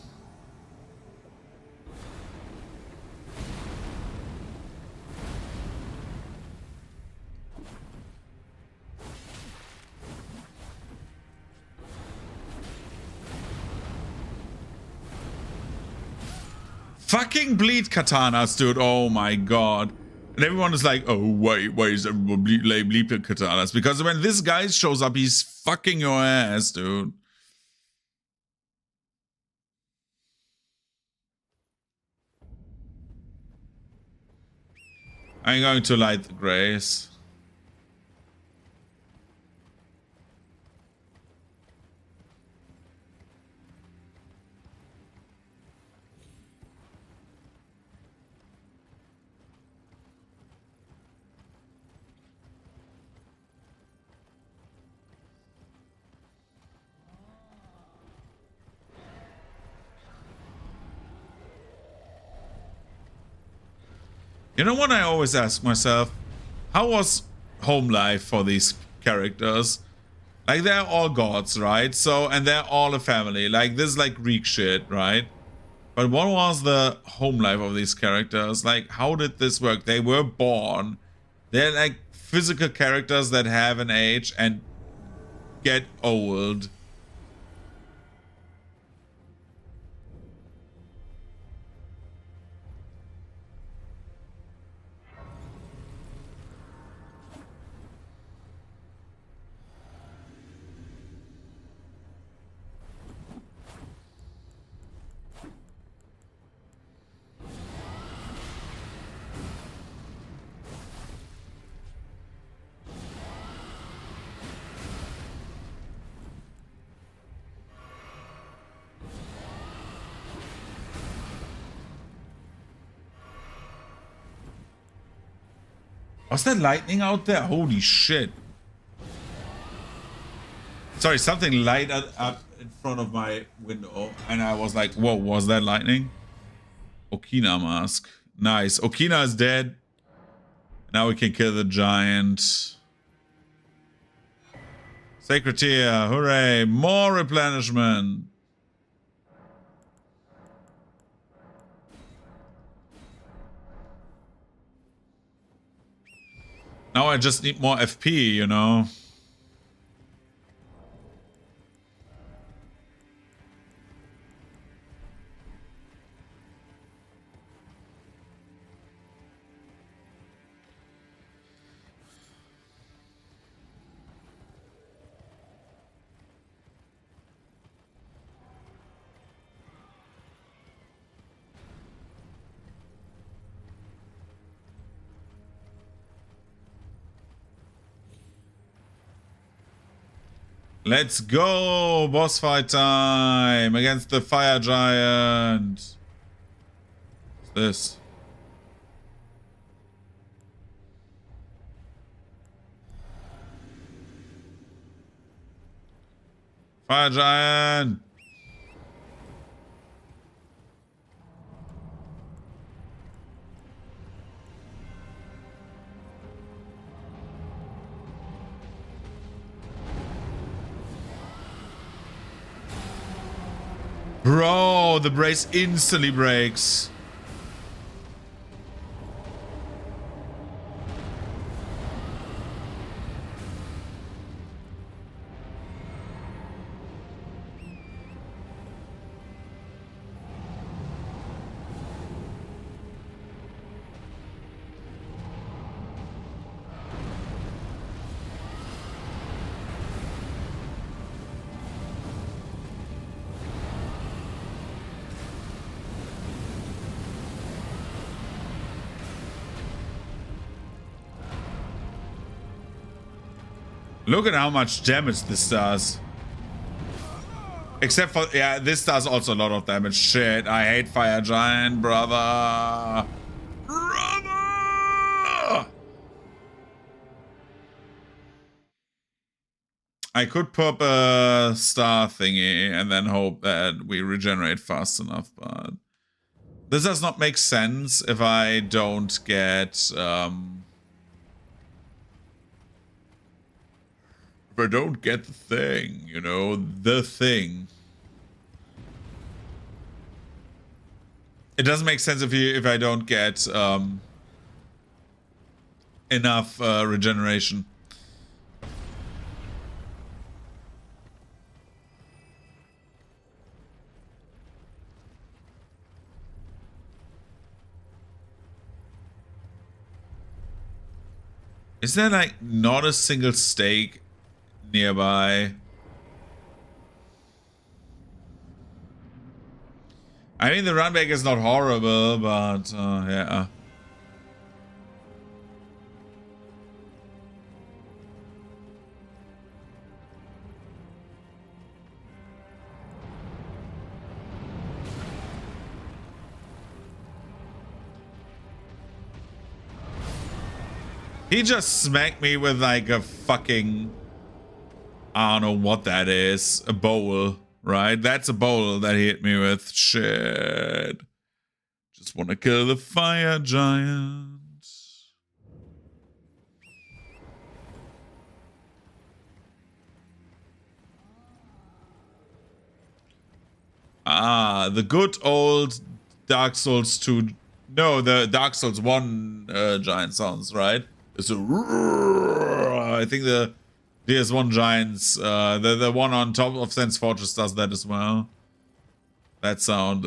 Speaker 1: Fucking bleed katanas, dude. Oh my god. And everyone is like, oh, why is everyone bleed katanas? Because when this guy shows up, he's fucking your ass, dude. I'm going to light the grace. You know what I always ask myself? How was home life for these characters? Like, they're all gods, right? So, and they're all a family. Like, this is like Greek shit, right? But what was the home life of these characters? Like, how did this work? They were born. They're like physical characters that have an age and get old. Was there lightning out there? Holy shit. Sorry, something lighted up in front of my window. And I was like, whoa, was that lightning? Okina mask. Nice. Okina is dead. Now we can kill the giant. Sacred Tear. Hooray. More replenishment. Now I just need more FP, you know? Let's go! Boss fight time against the fire giant. What's this? Fire giant! Bro, the brace instantly breaks. Look at how much damage this does. Except for, yeah, this does also a lot of damage. Shit, I hate Fire Giant, brother. Brother! I could pop a star thingy and then hope that we regenerate fast enough, but this does not make sense if I don't get, if I don't get the thing, you know, the thing. It doesn't make sense if I don't get enough regeneration. Is there like not a single stake nearby? I mean, the run back is not horrible, but yeah. He just smacked me with like a fucking... I don't know what that is. A bowl, right? That's a bowl that he hit me with. Shit. Just want to kill the fire giant. Ah, the good old Dark Souls 2. No, the Dark Souls 1 giant sounds, right? It's a... I think the DS1 giants, the one on top of Sense Fortress does that as well. That sound.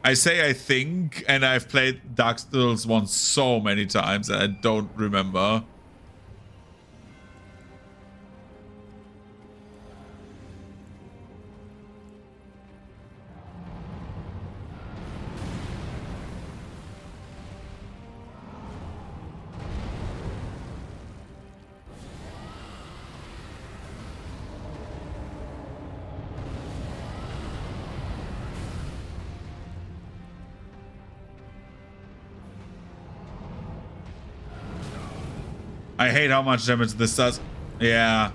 Speaker 1: I say I think, and I've played Dark Souls 1 so many times and I don't remember. I hate how much damage this does. Yeah.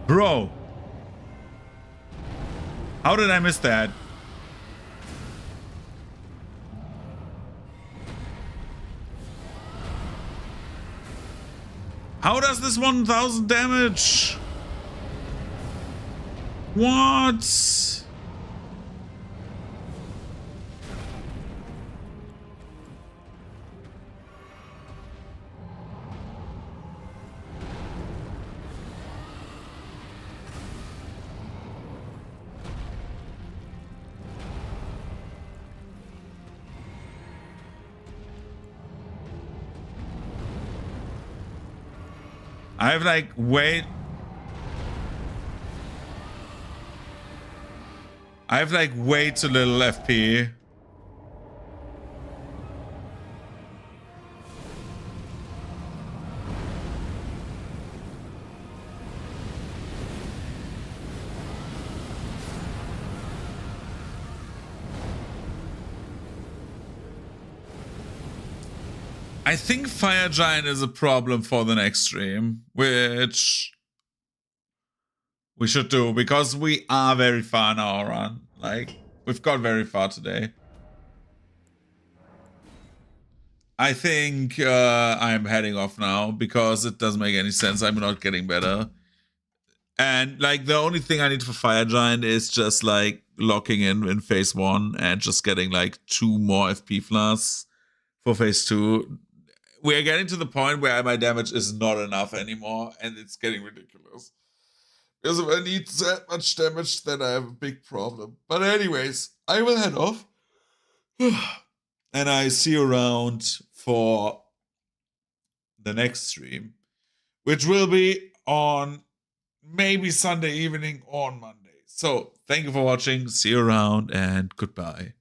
Speaker 1: Bro. How did I miss that? How does this 1000 damage? What? I have like way too little FP. I think Fire Giant is a problem for the next stream, which we should do because we are very far in our run. Like, we've got very far today. I think I'm heading off now because it doesn't make any sense. I'm not getting better. And like the only thing I need for Fire Giant is just like locking in phase 1 and just getting like 2 more FP flasks for phase 2. We are getting to the point where my damage is not enough anymore, and it's getting ridiculous. Because if I need that much damage, then I have a big problem. But anyways, I will head off. And I see you around for the next stream, which will be on maybe Sunday evening or on Monday. So, thank you for watching. See you around, and goodbye.